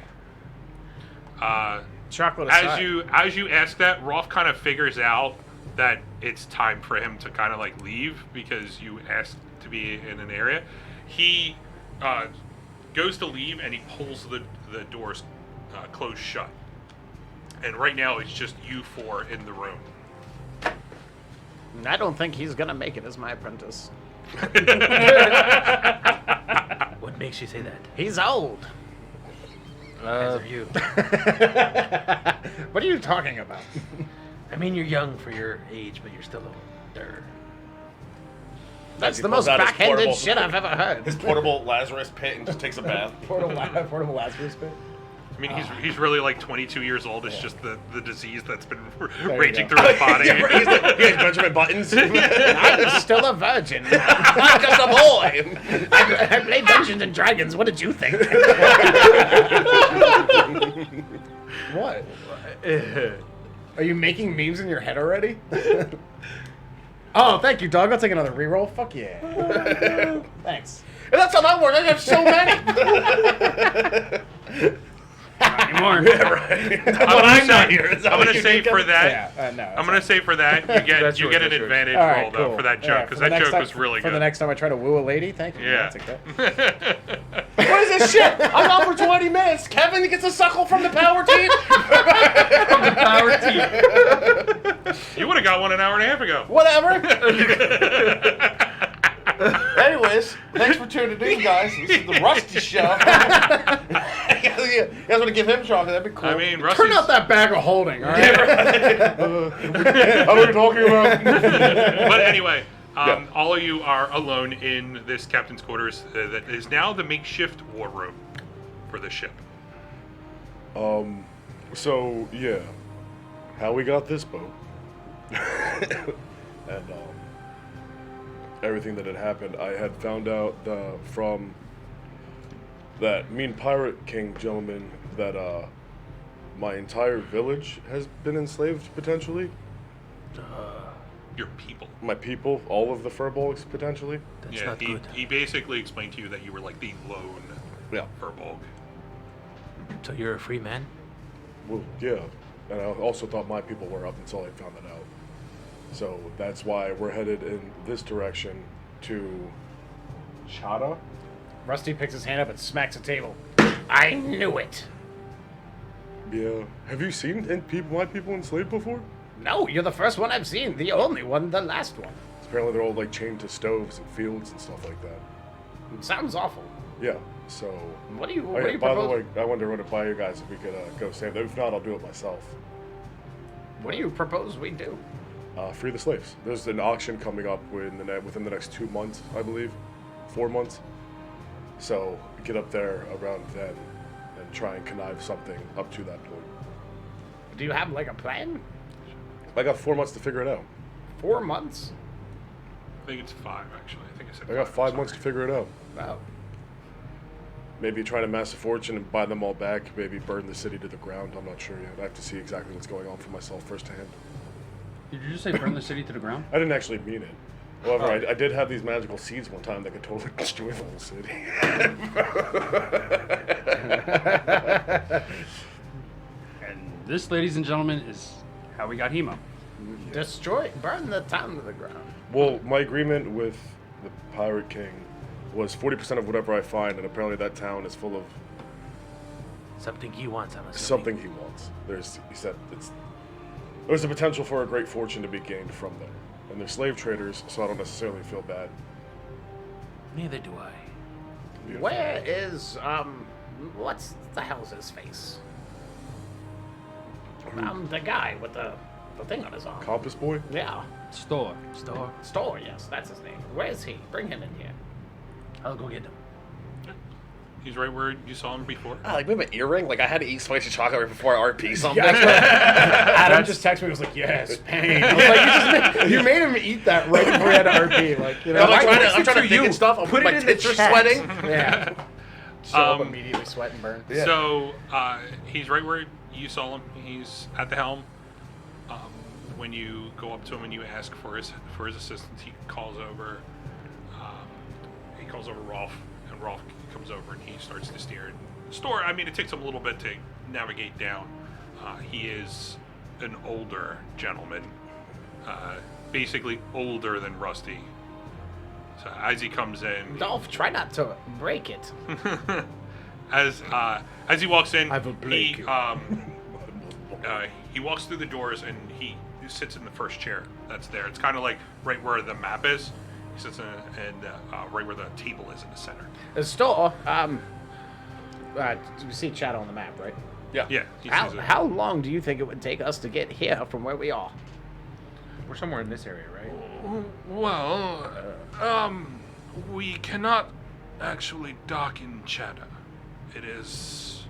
Chocolate as aside. you ask that, Rolf kind of figures out that it's time for him to kind of like leave because you asked to be in an area. He goes to leave and he pulls the doors closed shut. And right now it's just you four in the room. I don't think he's gonna make it as my apprentice. What makes you say that? He's old. As of you. What are you talking about? I mean, you're young for your age, but you're still older. That's He the pulls most out his backhanded portable- shit I've ever heard. His portable Lazarus pit and just takes a bath. Portable Lazarus pit. I mean, he's really like 22 years old. It's just the disease that's been you raging go. through his body. Yeah, he's Benjamin Buttons. I'm still a virgin. I'm just a boy. I played Dungeons and Dragons. What did you think? What? Are you making memes in your head already? Oh, thank you, dog. I'll take another reroll. Fuck yeah. Thanks. And that's how that works. I have so many. Not anymore. I'm not here. Is that I'm what gonna you say think for of? that. Yeah, no. I'm gonna say for that you get That's you yours, get an that's yours. advantage All right, roll though cool. for that Yeah, joke for because the that next joke time- was really For good. the next time I try to woo a lady, thank you. Yeah. I'll take that. What is this shit? I'm out for 20 minutes. Kevin gets a suckle from the power team. From the power team. You would have got one an hour and a half ago. Whatever. Anyways, thanks for tuning in, guys. This is the Rusty Show. You guys want to give him chocolate? That'd be cool. I mean, Turn Rusty's. out that bag of holding, all right? What are you talking about? But anyway, Yeah. all of you are alone in this captain's quarters that is now the makeshift war room for the ship. So, yeah. how we got this boat and everything that had happened. I had found out from that mean pirate king gentleman that my entire village has been enslaved potentially. Your people. My people, all of the furbolgs potentially. That's Yeah, not good. he basically explained to you that you were like the lone Yeah. furbolg. So you're a free man? Well, yeah. And I also thought my people were up until I found that out. So that's why we're headed in this direction to Chada. Rusty picks his hand up and smacks the table. I knew it. Yeah. Have you seen my people enslaved before? No, you're the first one I've seen. The only one, the last one. Apparently they're all like chained to stoves and fields and stuff like that. Sounds awful. Yeah. So. What do you? Oh, What yeah, do you by propose? the way, I wanted to run it by you guys if we could go save them. If not, I'll do it myself. What do you propose we do? Free the slaves. There's an auction coming up within the next 2 months, I believe. 4 months. So get up there around then and try and connive something up to that point. Do you have like a plan? I got 4 months to figure it out. 4 months? I think it's 5 actually. I think I said. I got 5 I'm months to sorry. figure it out. Oh. Maybe try to amass a fortune and buy them all back. Maybe burn the city to the ground. I'm not sure yet. I have to see exactly what's going on for myself firsthand. Did you just say burn the city to the ground? I didn't actually mean it. However, I did have these magical seeds one time that could totally destroy the whole city. And this, ladies and gentlemen, is how we got Himo. Burn the town to the ground. Well, my agreement with the Pirate King was 40% of whatever I find, and apparently that town is full of Something he wants, I'm assuming. something he wants. He said there's a potential for a great fortune to be gained from there. And they're slave traders, so I don't necessarily feel bad. Neither do I. Beautiful. Where is what's the hell's his face? The guy with the thing on his arm. Compass Boy? Yeah. Store. Store, yes, that's his name. Where is he? Bring him in here. I'll go get him. He's right where you saw him before. Like, we have an earring. Like, I had to eat spicy chocolate right before I RP something. Adam just texted me. He was like, "Yes, pain." I was like, you made him eat that right before he had to RP. Like, you know, I'm trying to think and stuff. Put My it in the tits are chat. sweating. yeah. So immediately sweat and burn. Yeah. So he's right where you saw him. He's at the helm. When you go up to him and you ask for his assistance, he calls over. He calls over Rolf, and Rolf comes over and he starts to steer. Store. I mean, it takes him a little bit to navigate down. He is an older gentleman, basically older than Rusty. So as he comes in, Dolph, try not to break it. as he walks in, I will break you. he walks through the doors and he sits in the first chair that's there. It's kind of like right where the map is. He sits in and right where the table is in the center. The store. We see Chada on the map, right? Yeah, he How, sees it. how long do you think it would take us to get here from where we are? We're somewhere in this area, right? Well, we cannot actually dock in Chada. It is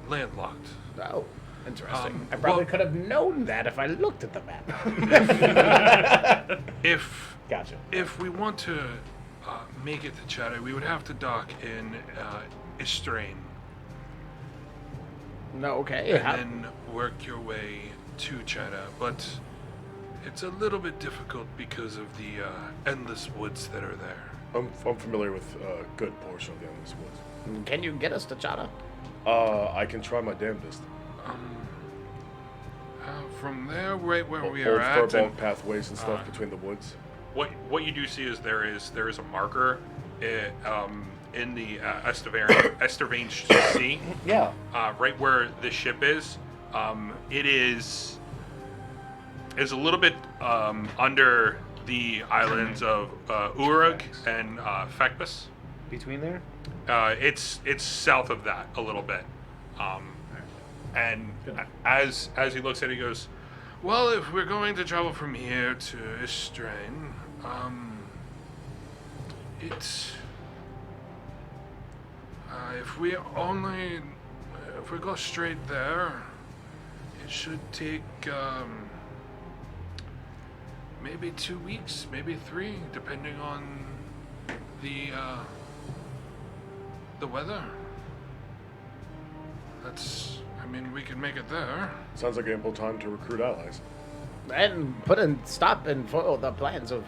landlocked. Oh, interesting. I well- probably could have known that if I looked at the map. If Gotcha. we want to make it to Chada, we would have to dock in Istrain No, okay. and How, then work your way to Chada. But it's a little bit difficult because of the endless woods that are there. I'm familiar with a good portion of the Endless Woods. can you get us to Chada? I can try my damnedest. From there, right where we Old are at, furball pathways and stuff between the woods. What you do see is there is a marker in the Estervane Sea. Yeah. Right where the ship is. It is a little bit under the islands of Urug and Fekbus. Between there? It's south of that a little bit. And as he looks at it, he goes, well, if we're going to travel from here to Istrain, it's if we go straight there, It should take maybe 2 weeks, maybe 3, depending on the weather. I mean, we can make it there. Sounds like ample time to recruit allies. And put a stop and foil the plans of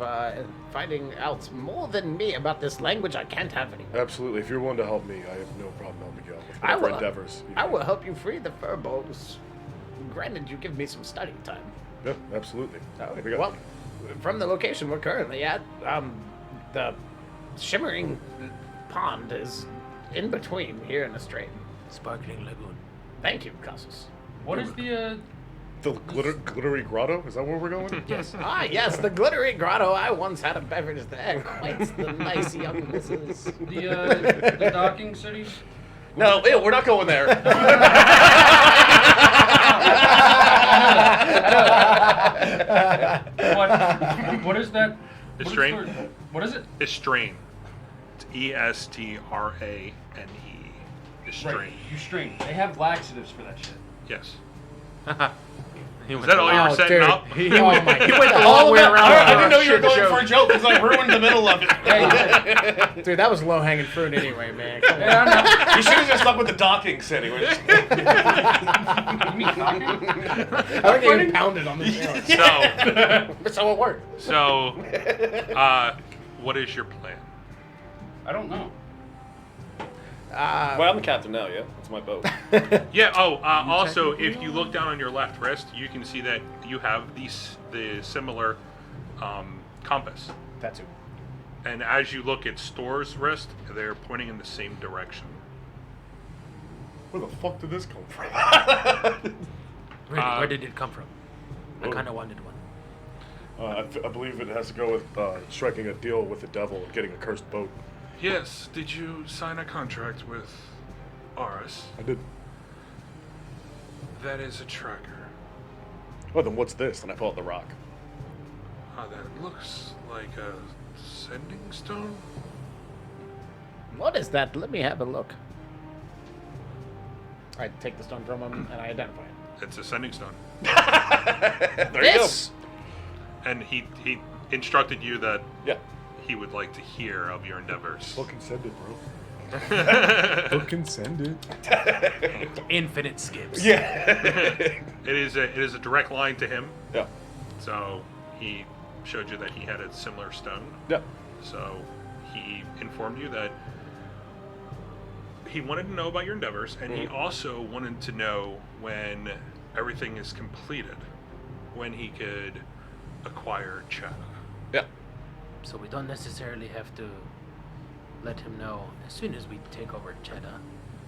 finding out more than me about this language I can't have anymore. Absolutely. If you're willing to help me, I have no problem helping you out with I whatever will- endeavors. I will help you free the furbolgs. Granted, you give me some study time. Yeah, absolutely. We got- Well, from the location we're currently at, the shimmering pond is in between here and the stream. Sparkling lagoon. Thank you, Cassus. What is the the glittery grotto? Is that where we're going? Yes. Ah, yes, the glittery grotto. I once had a beverage there. Quite the nice young missus. the docking city? No, ew, we're not going there. What is that? It's what is strain? the- What is it? Estrane. It's Estrane. Estrane. Right, you strain. They have laxatives for that shit. Yes. He Is went that the all you were long- setting up? He went the Oh, long way no, around. I didn't know you were Shit going joke. for a joke because I ruined the middle of it. Dude, that was low hanging fruit anyway, man. Come on. Yeah, I know. You should have just stuck with the docking city. We're just- You mean docking? I think they pounded on the sailor. So, So it worked. what is your plan? I don't know. Well, I'm the captain now, yeah? That's my boat. Yeah. Also, if you look down on your left wrist, you can see that you have the similar compass. Tattoo. And as you look at Store's wrist, they're pointing in the same direction. Where the fuck did this come from? Really, where did it come from? I Oh. kind of wanted one. I believe it has to go with striking a deal with the devil and getting a cursed boat. Yes, did you sign a contract with Aris? I did. That is a tracker. Oh, then what's this? And I pull out the rock. That looks like a sending stone. What is that? Let me have a look. I take the stone from him and I identify it. It's a sending stone. There This! And he instructed you that you go. he would like to hear of your endeavors. Fucking send it, bro. Fucking send it. Infinite skips. Yeah. It is a direct line to him. Yeah. So he showed you that he had a similar stone. Yeah. So he informed you that he wanted to know about your endeavors, and he also wanted to know when everything is completed, when he could acquire Chada. Yeah. So we don't necessarily have to let him know as soon as we take over Chada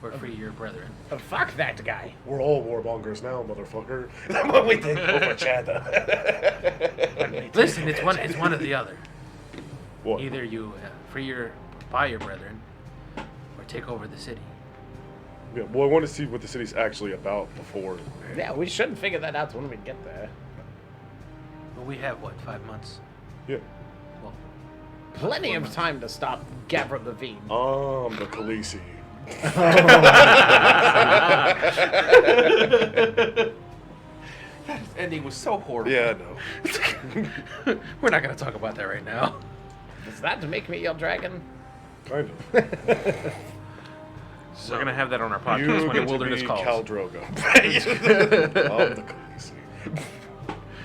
or free your brethren. Oh, fuck that guy. We're all warmongers now, motherfucker. When we take over Chada. Listen, it's one or the other. What? Either you buy your brethren, or take over the city. Yeah, well, I want to see what the city's actually about before. Yeah, we should figure that out when we get there. But we have what, 5 months? Yeah. Well, Plenty of time to stop Gavin Levine. The Khaleesi. That ending was so horrible. Yeah, no. we're not gonna talk about that right now. Does that make me your dragon? Kind of. So We're gonna have that on our podcast You when get the to wilderness be calls. Khal Drogo. I'm the Khaleesi.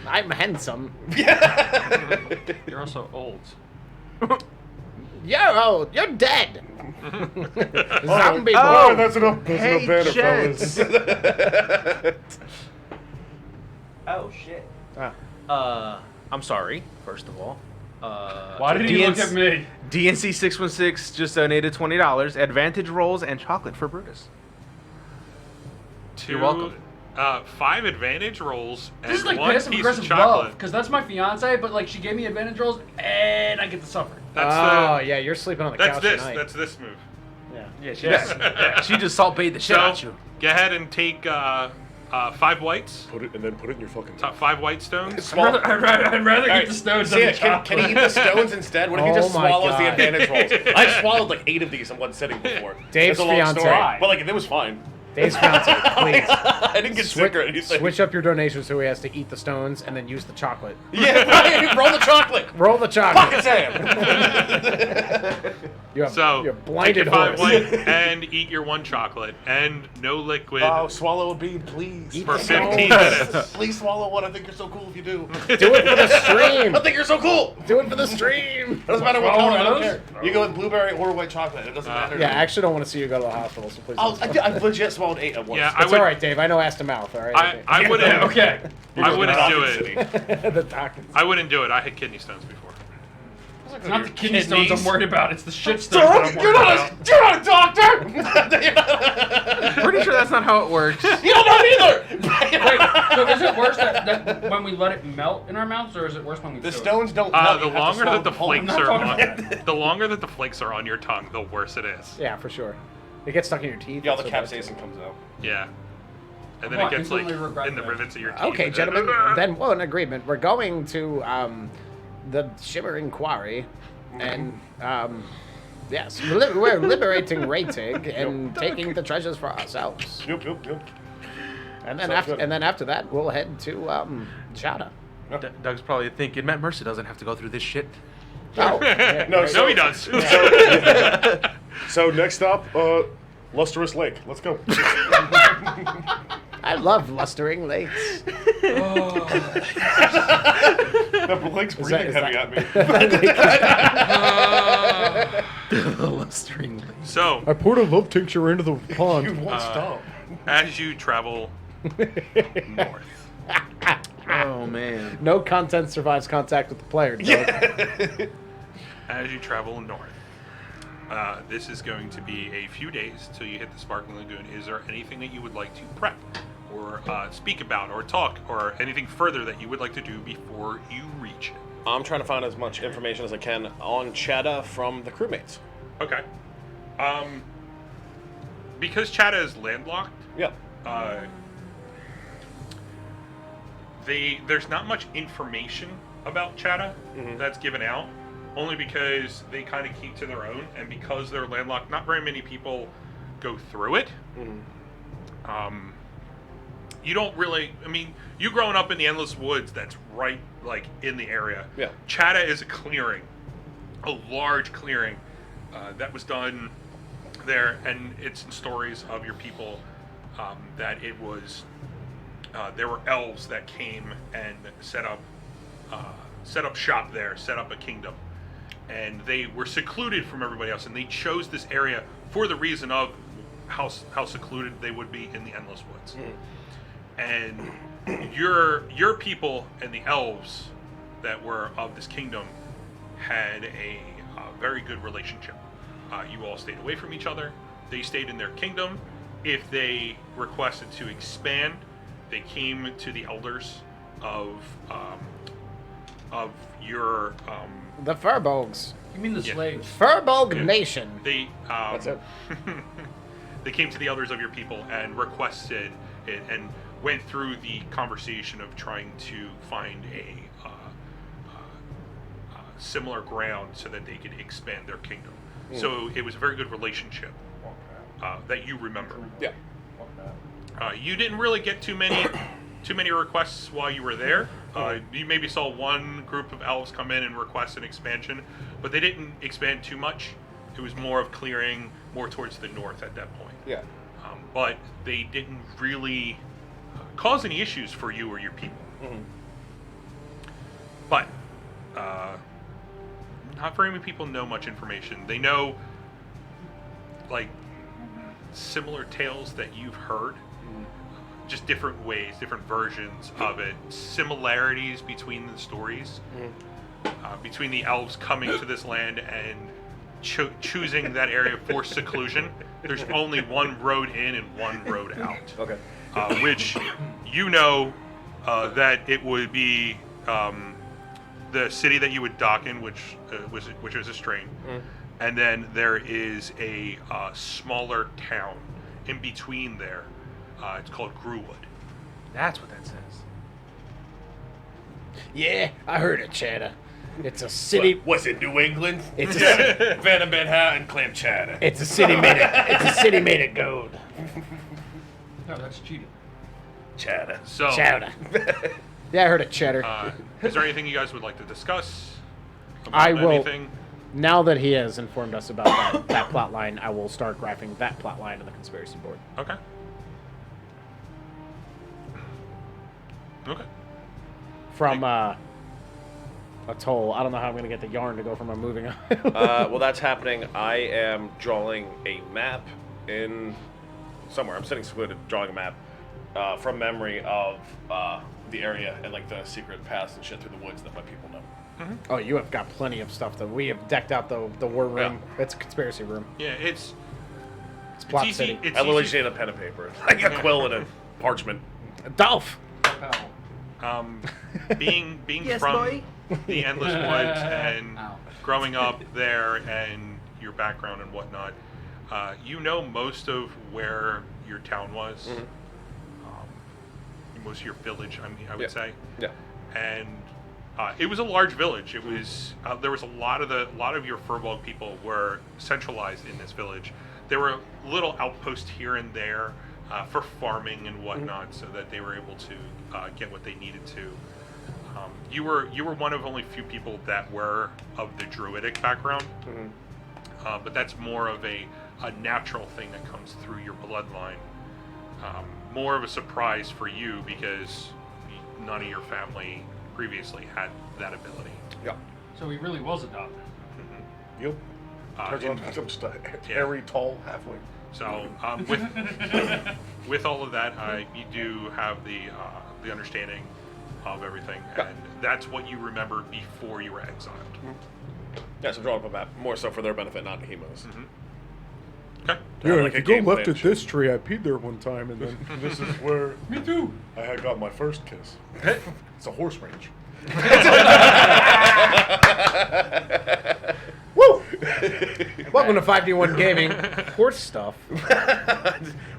I'm handsome. You're also old. You're old. You're dead. Zombie Oh, boy. that's enough banner, gents. fellas. Oh, shit. I'm sorry, first of all. Why did he look at me? DNC 616 just donated $20. Advantage rolls and chocolate for Brutus. You're welcome. 5 advantage rolls and This is like 1 passive piece of aggressive chocolate. love, because that's my fiance, but like she gave me advantage rolls and I get to suffer. Oh, yeah, you're sleeping on the That's couch this. tonight. That's this move. Yeah. She just salt bait the shit So out you. go ahead and take 5 whites. Put it in your fucking Top 5 white stones. Small. I'd rather All get the stones so than yeah, the can chocolate. he eat the stones instead? What if he just Oh my swallows the God. advantage rolls? I've swallowed like 8 of these in one sitting before. Dave's It's a long fiance. story, but like it was fine. Dave's fiance, please. I didn't get sick or anything. Switch up your donation so he has to eat the stones and then use the chocolate. Yeah, right. Roll the chocolate. Roll the chocolate. Pocket Sam. You have, So you're take blinded your 5 horse. white and eat your 1 chocolate and no liquid Oh, swallow a bead, please. Eat for the stones. 15 minutes. Please swallow one. I think you're so cool if you do. Do it for the stream. I think you're so cool. Do it for the stream. It doesn't matter what Swallow color. I don't one care. of those? You go with blueberry or white chocolate. It doesn't matter. Yeah, I actually don't want to see you go to the hospital, so please. I legit swallowed 8 at once. Yeah, It's all right, Dave. I know ass to mouth. All right. I wouldn't. Okay. I wouldn't do Dawkins it. City. The doctors. I wouldn't do it. I had kidney stones before. It's not the kidney stones I'm worried about. It's the shit Sir, stones that I'm you're worried not about. you're not a doctor. Pretty sure that's not how it works. You don't know either. Wait, so is it worse that when we let it melt in our mouths, or is it worse when we The chew it? stones don't. melt. The You have to longer swallow that the whole- flakes not are talking on, about the longer that the flakes are on your tongue, the worse it is. Yeah, for sure. It gets stuck in your teeth. Yeah, all the That's what capsaicin comes out. Yeah. And then What? it gets like Instantly regret in the that. rivets of your teeth. Okay, and gentlemen. Then, well, in agreement, we're going to the Shimmering Quarry, and yes, we're liberating Raytig and taking the treasures for ourselves. Yep. And then Sounds good. after that, we'll head to Chada. Doug's probably thinking, Matt Mercer doesn't have to go through this shit. Oh, yeah, No, right. No, he does. So next stop, Lustrous Lake. Let's go. I love lustering lakes. The Blake's Is that- breathing is heavy that- at me. The lustering lake. So, I poured a love tincture into the You pond. won't stop. as you travel north, Oh man. No content survives contact with the player, Doug. as you travel north, this is going to be a few days till you hit the Sparkling Lagoon. Is there anything that you would like to prep or speak about or talk or anything further that you would like to do before you reach it? I'm trying to find as much information as I can on Chada from the crewmates. Okay. Because Chada is landlocked, Yeah. there's not much information about Chada that's given out, only because they kind of keep to their own, and because they're landlocked, not very many people go through it. You don't really, I mean, you growing up in the Endless Woods, that's right, like, in the area. Yeah. Chada is a clearing, a large clearing that was done there, and it's in stories of your people that it was, there were elves that came and set up shop there, set up a kingdom, and they were secluded from everybody else, and they chose this area for the reason of how secluded they would be in the Endless Woods. And your people and the elves that were of this kingdom had a very good relationship. You all stayed away from each other. They stayed in their kingdom. If they requested to expand, they came to the elders of your The Furbolgs. You mean the Yeah. slaves? Furbolg Nation. they That's it. they came to the elders of your people and requested it and went through the conversation of trying to find a similar ground so that they could expand their kingdom. So it was a very good relationship that you remember. Yeah. You didn't really get too many requests while you were there. You maybe saw one group of elves come in and request an expansion, but they didn't expand too much. It was more of clearing more towards the north at that point. Yeah. But they didn't really cause any issues for you or your people. But not very many people know much information. They know, like, similar tales that you've heard, just different ways, different versions of it, similarities between the stories, between the elves coming to this land and choosing that area for seclusion. There's only one road in and one road out. Okay. Which you know that it would be the city that you would dock in, which was a strain, and then there is a smaller town in between there. It's called Grewwood. That's what that says. Yeah, I heard it, Chada. It's a city. Was it New England? It's a, Phantom Manhattan, Clam Chada. it's a city made of. It's a city made of gold. No, that's cheating. Chada. So, Chada. Yeah, I heard it, cheddar. is there anything you guys would like to discuss? About I will. Anything? Now that he has informed us about that plot line, I will start graphing that plot line on the conspiracy board. Okay. Okay. From a toll. I don't know how I'm going to get the yarn to go from a moving on. Well, that's happening. I am drawing a map in somewhere. I'm sitting secluded, drawing a map from memory of the area and like the secret paths and shit through the woods that my people know. Oh, you have got plenty of stuff, though. We have decked out the war room. It's a conspiracy room. Yeah, it's Plot easy. City. It's I literally easy. just need a pen and paper, like a quill and a parchment. Dolph! Being Yes, from boy. the endless woods and Ow. growing up there and your background and whatnot, you know most of where your town was, most of your village. I mean, I would say, Yeah. and it was a large village. It was there was a lot of your Furbolg people were centralized in this village. There were little outposts here and there for farming and whatnot, so that they were able to get what they needed to. You were one of only few people that were of the druidic background, but that's more of a natural thing that comes through your bloodline. More of a surprise for you because none of your family previously had that ability. Yeah. So he really was adopted. Yep. Turns and- out I'm just a hairy, tall halfling. So with all of that, you do have the understanding of everything, and that's what you remember before you were exiled. Yeah, so drawing up a map, more so for their benefit, not Himo's. Okay. Yeah, like if a you go game left plan at this tree, I peed there one time, and then this is where Me too. I had got my first kiss. It's a horse range. Woo! Welcome to 5D1 Gaming. Horse stuff.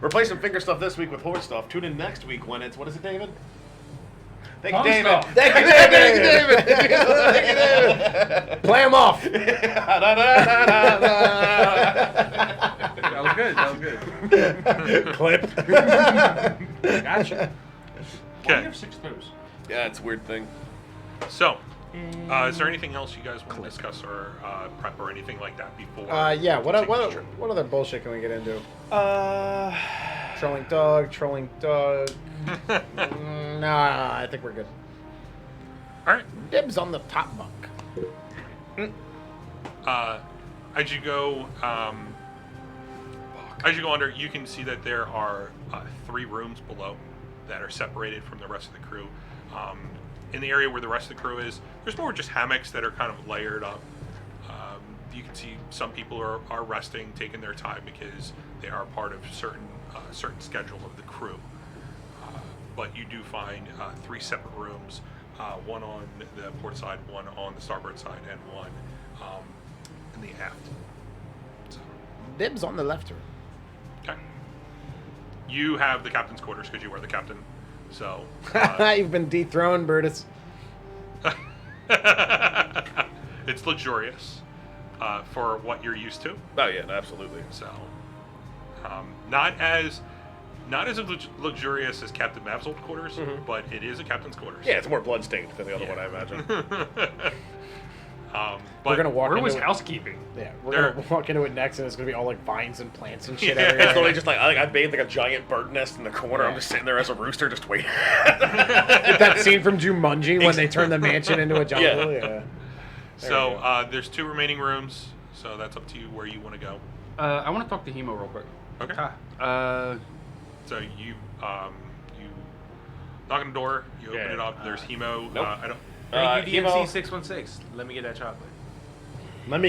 Replacing finger stuff this week with horse stuff. Tune in next week when it's, what is it, David? Thank you, Tongue David. stuff. Thank you, David. Thank you, David. Play them off. That was good. That was good. Clip. Gotcha. Why do you Okay. have 6 toes? Yeah, it's a weird thing. So, is there anything else you guys want to discuss or prep or anything like that before? Yeah, we take this trip? what other bullshit can we get into? Trolling dog. Nah, I think we're good. All right. Dibs on the top bunk. As you go under, you can see that there are 3 rooms below that are separated from the rest of the crew. In the area where the rest of the crew is, there's more just hammocks that are kind of layered up. You can see some people are resting, taking their time because they are part of certain schedule of the crew. But you do find 3 separate rooms, one on the port side, one on the starboard side, and one in the aft. So, Dibs on the left room. okay. You have the captain's quarters because you are the captain. So You've been dethroned, Bertus. it's luxurious for what you're used to. Oh, yeah, absolutely. So not as luxurious as Captain Mav's old quarters, but it is a captain's quarters. Yeah, it's more bloodstained than the other Yeah. one, I imagine. But We're gonna walk Where into was it. housekeeping? Yeah, we're There- gonna walk into it next, and it's gonna be all like vines and plants and shit Yeah. everywhere. It's literally just like I bathed like a giant bird nest in the corner. I'm Yeah. just sitting there as a rooster, just waiting. That scene from Jumanji when they turn the mansion into a jungle. Yeah. Yeah. so there's 2 remaining rooms, so that's up to you where you want to go. I want to talk to Himo real quick. Okay. So you knock on the door, you open Yeah. it up. There's Himo. Nope. I don't. Thank you, Himo- DMC616. Let me get that chocolate. Let me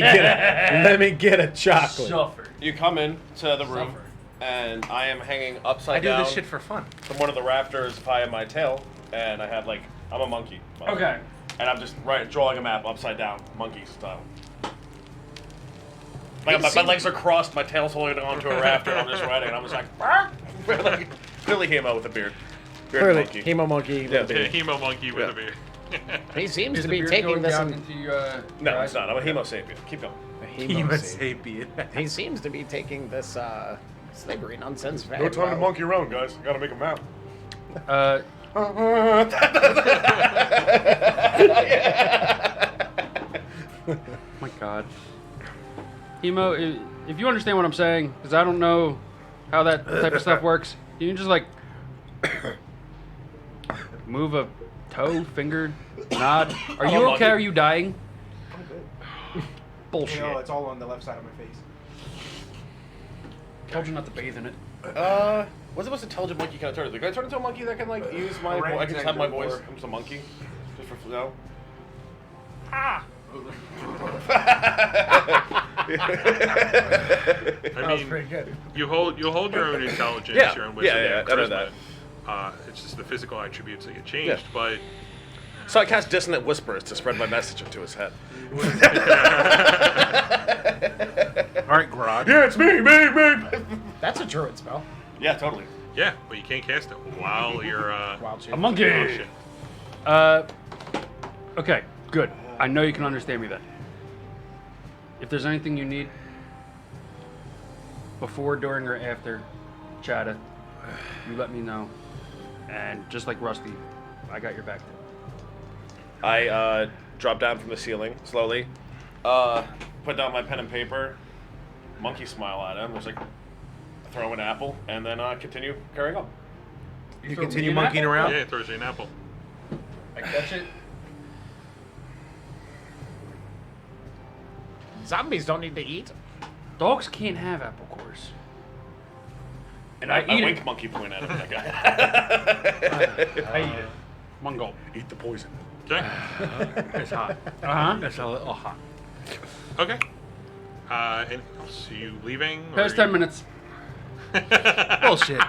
get a chocolate. Suffer. You come in to the room, Suffer. and I am hanging upside I do down this shit for fun. from one of the rafters via my tail, and I have like I'm a monkey. by the way. Okay. And I'm just drawing a map upside down, monkey style. Like my legs are crossed, my tail's holding onto a rafter, and I'm just writing, and I'm just like, like Billy Himo with a beard. Beard Clearly, monkey. Hemo monkey. Yeah. with a beard. Himo monkey with Yeah. a beard. He seems Is to the be beard taking going this. down In, into No, your it's not. I'm a Himo sapien. Keep going. He seems to be taking this Slavery nonsense. Very No time to well. monkey around, guys. Gotta make a map. My God. Himo, if you understand what I'm saying, because I don't know how that type of stuff works, can you just like move a toe, finger, nod? Are you okay? Are you dying? I'm good. Bullshit. No, it's all on the left side of my face. Told you not to bathe in it. What's the most intelligent monkey can I turn into? Can I turn into a monkey that can like use my? Right, I can just have my exactly. voice. I'm just a monkey, just for no. I mean, pretty good. you hold your own intelligence, Yeah, your own wisdom, yeah, your I know charisma. that. It's just the physical attributes that get changed, Yeah. but So I cast dissonant whispers to spread my message into his head. All right, Grog. Yeah, it's me. That's a druid spell. Yeah, totally. yeah, but you can't cast it while you're Wild shape. A monkey. oh, shit. Okay, good. I know you can understand me then. If there's anything you need before, during, or after Chada, you let me know. And just like Rusty, I got your back. I drop down from the ceiling slowly, put down my pen and paper, monkey smile at him, just like throw an apple, and then continue carrying on. You So continue me and monkeying Apple? around? Yeah, it throws you an apple. I catch it. Zombies don't need to eat. Dogs can't have apple cores. And I eat wink it. monkey point at him. That guy. I eat it. One gulp. Eat the poison. Okay. It's hot. Uh-huh. It's a little hot. Okay. Anything else? Are you leaving? or Past are 10 you- minutes. Bullshit.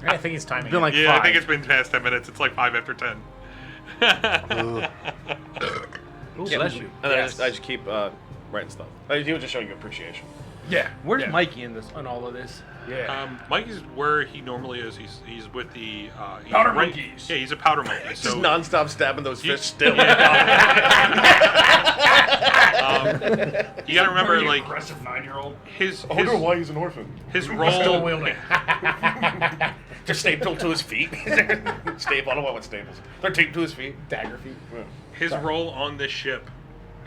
I think he's timing. It's been like Yeah, 5. I think it's been past 10 minutes. It's like 5 after 10. Ooh, bless you. And then Yes. I just keep writing stuff. He was just showing you appreciation. Yeah. Where's Yeah. Mikey in this? On all of this? Yeah. Mike is where he normally is. He's with the he's Powder monkeys. Yeah, he's a powder monkey. Just So nonstop stabbing those fish still. you gotta remember, like aggressive 9-year-old. his I wonder why he's an orphan. his Still role. wielding. Just stapled to his feet. Staple. I don't know what staples. They're taped to his feet. Dagger feet. His role on this ship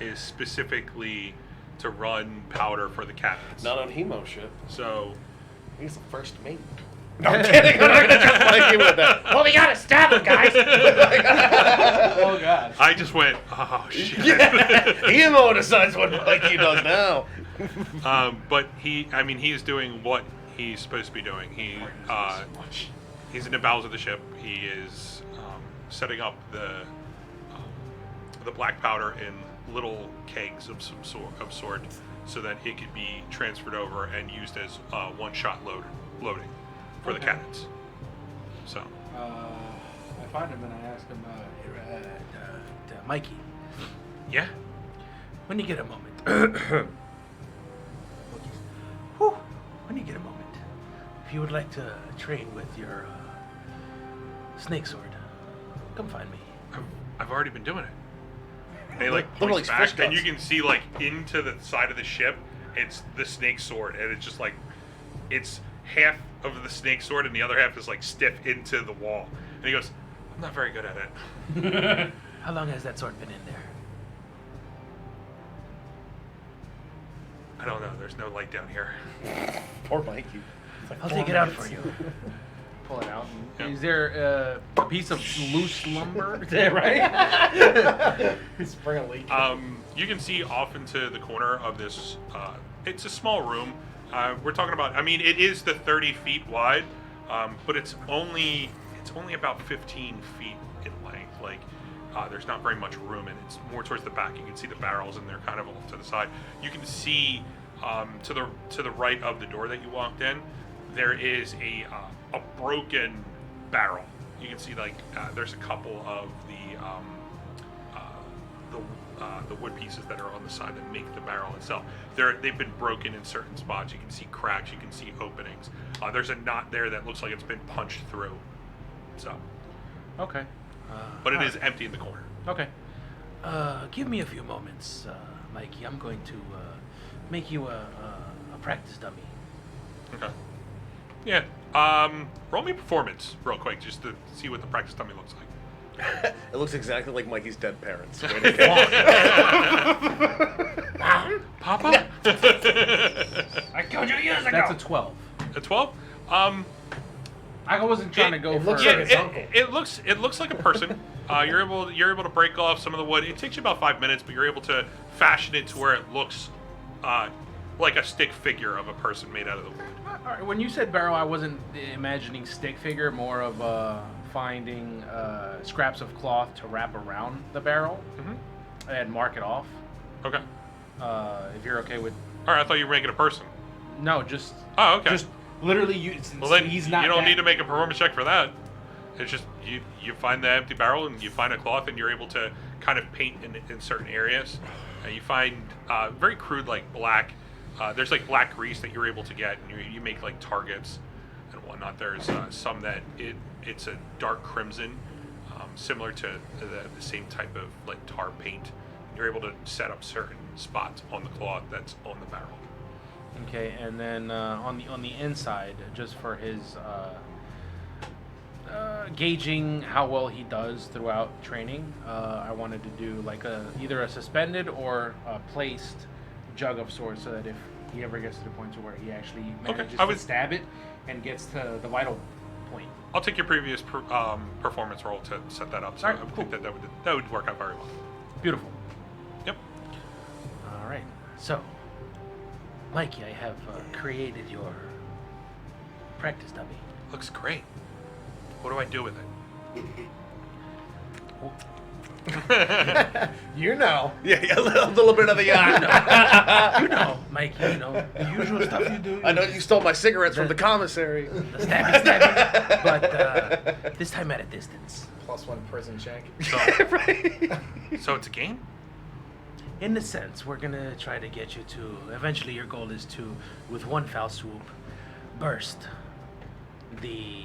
is specifically to run powder for the cannons. Not on Himo ship. So He's the first mate. No, I'm kidding. I'm not gonna just like you with that. Well, we gotta stab him, guys. Oh, God. I just went, oh shit. Himo decides what Mikey does now. But he is doing what he's supposed to be doing. He's in the bowels of the ship. He is setting up the black powder in little kegs of some sort, so that it could be transferred over and used as one-shot loading for the cannons. So I find him and I ask him, Mikey, yeah, when you get a moment. Whew, when you get a moment, if you would like to train with your snake sword, come find me. I've already been doing it. And he like Little points like fish back, and you guts. can see like into the side of the ship. It's the snake sword, and it's just like it's half of the snake sword, and the other half is like stiff into the wall. And he goes, "I'm not very good at it." How long has that sword been in there? I don't know. There's no light down here. Poor Mikey. I'll take it out for you. Pull it out. Yep. Is there a piece of loose lumber? Right? Spring a leak. You can see off into the corner of this. It's a small room. We're talking about. I mean, it is the 30 feet wide, but it's only about 15 feet in length. Like, there's not very much room, and it's more towards the back. You can see the barrels, and they're kind of off to the side. You can see to the right of the door that you walked in, there is a broken barrel. You can see like there's a couple of the wood pieces that are on the side that make the barrel itself. They've been broken in certain spots. You can see cracks. You can see openings. There's a knot there that looks like it's been punched through. So, Okay. but it is empty in the corner. Okay. Give me a few moments, Mikey. I'm going to make you a practice dummy. Okay. Yeah. Roll me performance real quick, just to see what the practice dummy looks like. It looks exactly like Mikey's dead parents. Papa. I killed you years ago. That's a 12. A 12. I wasn't trying to go for looks Yeah, like his uncle. it looks like a person. You're able to break off some of the wood. It takes you about 5 minutes, but you're able to fashion it to where it looks like a stick figure of a person made out of the wood. All right, when you said barrel, I wasn't imagining stick figure, more of finding scraps of cloth to wrap around the barrel and mark it off. Okay. If you're okay with. All right. I thought you were making a person. No, just. Oh, okay. Just literally, Well, then he's not. you don't that- need to make a performance check for that. It's just you find the empty barrel and you find a cloth and you're able to kind of paint in certain areas. And you find very crude like black. There's like black grease that you're able to get, and you make like targets and whatnot. There's some that it's a dark crimson, similar to the same type of like tar paint. You're able to set up certain spots on the cloth that's on the barrel. Okay, and then on the inside, just for his gauging how well he does throughout training, I wanted to do like either a suspended or a placed jug of sorts, so that if he ever gets to the point to where he actually manages I to would- stab it and gets to the vital point. I'll take your previous performance roll to set that up. So Alright, I would cool. think that would work out very well. Beautiful. Yep. All right. So, Mikey, I have created your practice dummy. Looks great. What do I do with it? You know. Yeah, a little bit of the You know, Mikey, you know, the usual stuff you do. I know you stole my cigarettes from the commissary. The stabby, but this time at a distance. +1 prison check. So it's a game? In a sense, we're gonna try to get you to. Eventually, your goal is to, with one foul swoop, burst the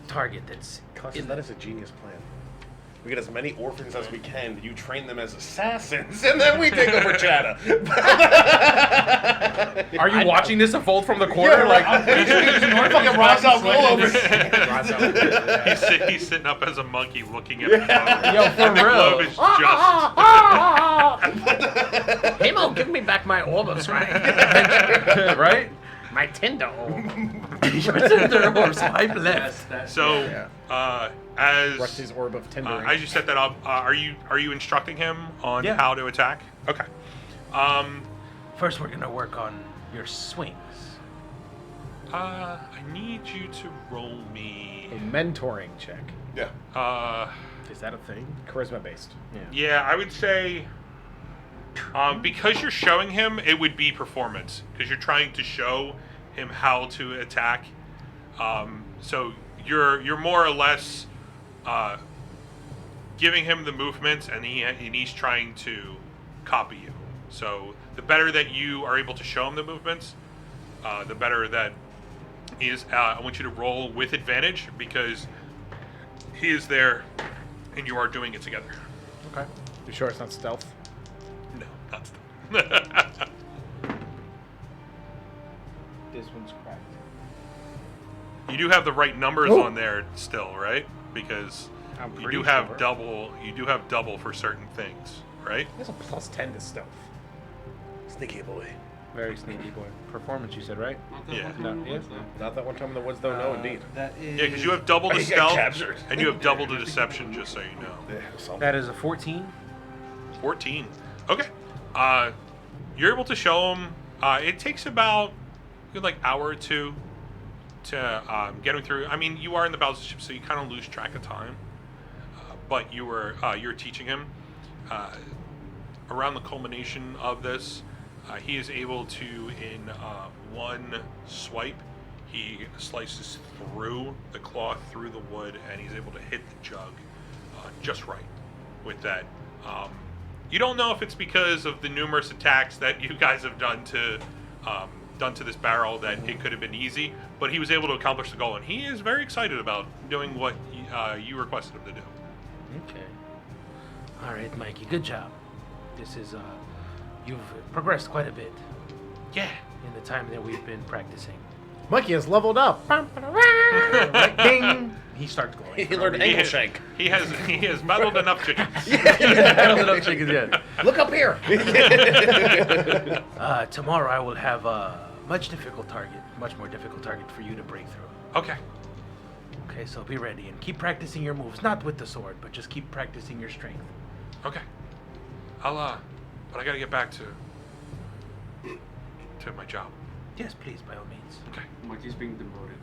target that's Custom, in that is a genius plan. We get as many orphans as we can. You train them as assassins, and then we take over Chada. Are you watching this unfold from the corner? Fucking Ra's al Ghul over. He's sitting up as a monkey looking at the globe. Yo, for And the real. globe is just... Himo, give me back my orbs, right? Right? My Tinder orb. Swipe left. So, as Rusty's orb of Tindering. as you set that up, are you instructing him on Yeah. how to attack? Okay. First, we're gonna work on your swings. I need you to roll me. A mentoring check. Yeah. Is that a thing? Charisma based. Yeah, I would say. Because you're showing him, it would be performance because you're trying to show him how to attack. So you're more or less giving him the movements, and he's trying to copy you. So the better that you are able to show him the movements, the better that he is. I want you to roll with advantage because he is there, and you are doing it together. Okay. You sure it's not stealth? No, not still. This one's cracked. You do have the right numbers Oh. on there still, right? Because I'm you pretty do have sure. double. You do have double for certain things, right? There's a +10 to stealth. Sneaky boy. Very sneaky boy. Performance, you said, right? Yeah. No, yeah. Not that one time in the woods, though. No, indeed. That is. Yeah, because you have double the You got stealth captured. and you have double the deception. Just so you know, Yeah, something. That is a 14. 14. Okay. You're able to show him. It takes about like hour or two to get him through. I mean, you are in the battleship, so you kind of lose track of time. But you're teaching him. Around the culmination of this, he is able to, in one swipe, he slices through the cloth, through the wood, and he's able to hit the jug just right with that. You don't know if it's because of the numerous attacks that you guys have done to this barrel that it could have been easy, but he was able to accomplish the goal, and he is very excited about doing what you requested him to do. Okay. All right, Mikey. Good job. This is you've progressed quite a bit Yeah. in the time that we've been practicing. Monkey has leveled up. Ding! He starts glowing. He learned He angle has, shank. he has battled enough chickens. I don't know chickens yet. Look up here. Tomorrow I will have a much more difficult target for you to break through. Okay. Okay, so be ready and keep practicing your moves. Not with the sword, but just keep practicing your strength. Okay. I'll but I gotta get back to my job. Yes, please, by all means. Okay. Monkey's being demoted.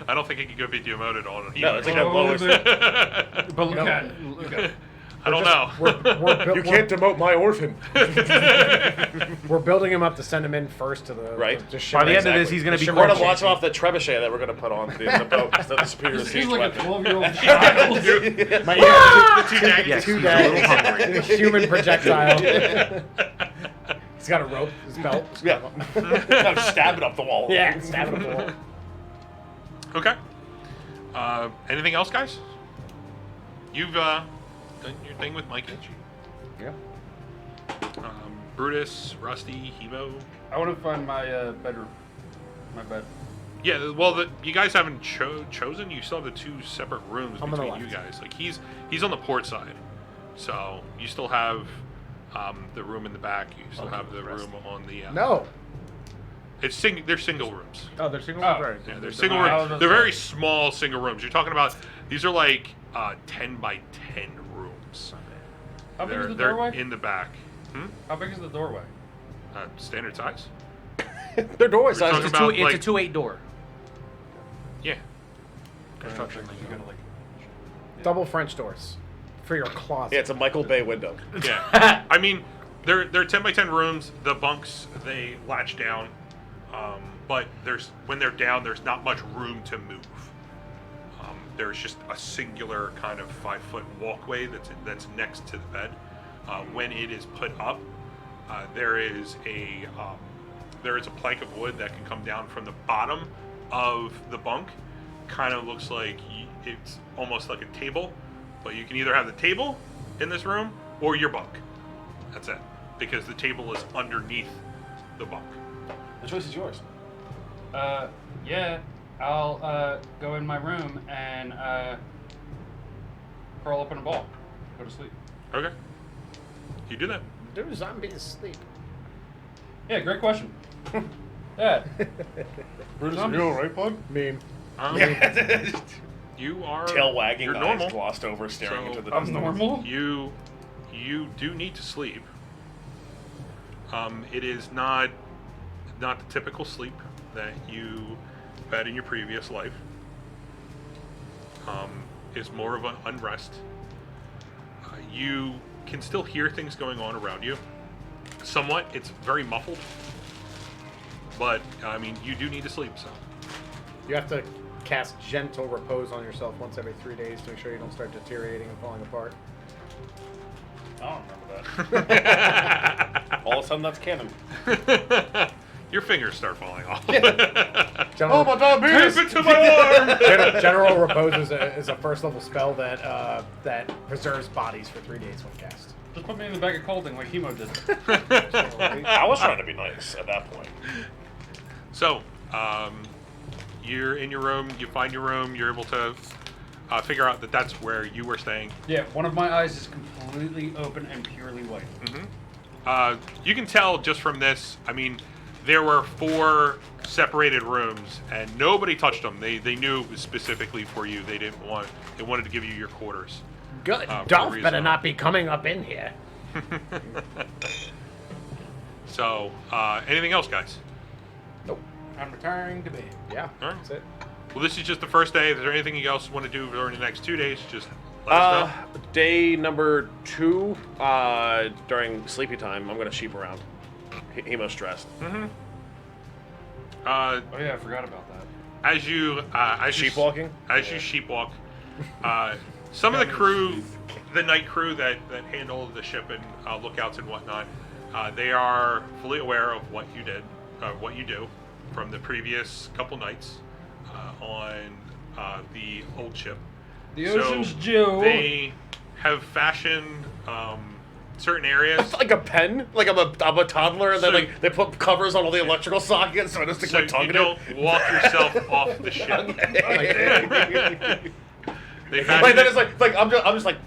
I don't think it can go be demoted on No, it's like a Oh, lowest. But look at it. I don't know. You can't demote my orphan. We're building him up to send him in first to the Right. The By the end of this, he's gonna be We're gonna corpse launch chasing. off the trebuchet that we're gonna put on the boat. The superior He's siege like a weapon. 12-year-old child. The two daggers. Yes, Two he's a little hungry. daggers. Human projectile. He's got a rope. His belt. Yeah. Gotta stab it up the wall. Yeah. Stab it up the wall. Okay. Anything else, guys? You've done your thing with Mikey. Yeah. Brutus, Rusty, Himo. I want to find my bedroom. My bed. Yeah, well, you guys haven't chosen. You still have the two separate rooms I'm on the between you left. guys. Like he's on the port side, so you still have the room in the back. You still have the room on the. No. They're single rooms. Oh, they're single. Oh. Right. Yeah, they're single I was rooms. about They're to say. very small single rooms. You're talking about these are like 10 by 10 rooms. How big is the They're doorway? in the back. How big is the doorway? Standard size. Their doorway We're size talking is about, It's like- a 2-8 door. Yeah. Construction. You gotta, like, Double French doors for your closet. Yeah, it's a Michael Bay window. Yeah. I mean, they're 10 by 10 rooms. The bunks they latch down, but when they're down, there's not much room to move. There's just a singular kind of 5-foot walkway that's next to the bed. When it is put up, there is a plank of wood that can come down from the bottom of the bunk. Kind of looks like it's almost like a table, but you can either have the table in this room or your bunk. That's it, because the table is underneath the bunk. The choice is yours. yeah. I'll go in my room and curl up in a ball. Go to sleep. Okay. You do that. Do zombies sleep? Yeah, great question. Dad. Brutus, are you alright, bud? Meme. You are Tail wagging, You're eyes normal. glossed over, staring So, into the I'm distance. normal? You do need to sleep. It is not the typical sleep that you had in your previous life. It's more of an unrest. You can still hear things going on around you. Somewhat, it's very muffled. But I mean, you do need to sleep. So You have to cast gentle repose on yourself once every 3 days to make sure you don't start deteriorating and falling apart. I don't remember that. All of a sudden, that's canon. your fingers start falling off. General, diabetes! Tape it to my arm. General repose is a first level spell that preserves bodies for 3 days when cast. Just put me in the bag of colding like Himo did. I was trying to be nice at that point. So, you're in your room. You find your room. You're able to figure out that that's where you were staying. Yeah, one of my eyes is completely open and purely white. You can tell just from this. I mean, there were 4 separated rooms, and nobody touched them. They knew it was specifically for you. They wanted to give you your quarters. Good. For Dolph the better reason. not be coming up in here. So, anything else, guys? Nope. I'm retiring to bed. Yeah. All right. That's it. Well, this is just the first day. Is there anything you else want to do during the next 2 days? Just let us know. Day number 2, during sleepy time, I'm gonna sheep around. Himo's stressed. Oh yeah, I forgot about that. As you Sheep walking? As you sheepwalk, some of the crew, the night crew that handle the ship and lookouts and whatnot, they are fully aware of what you did, what you do, from the previous couple nights on the old ship. The Ocean's Joe. They have fashioned certain areas. Like a pen? Like I'm a toddler, and then So- like they put covers on all the electrical sockets, so I just stick So my tongue you in don't it. walk yourself off the ship. They found Like you- then it's like I'm just like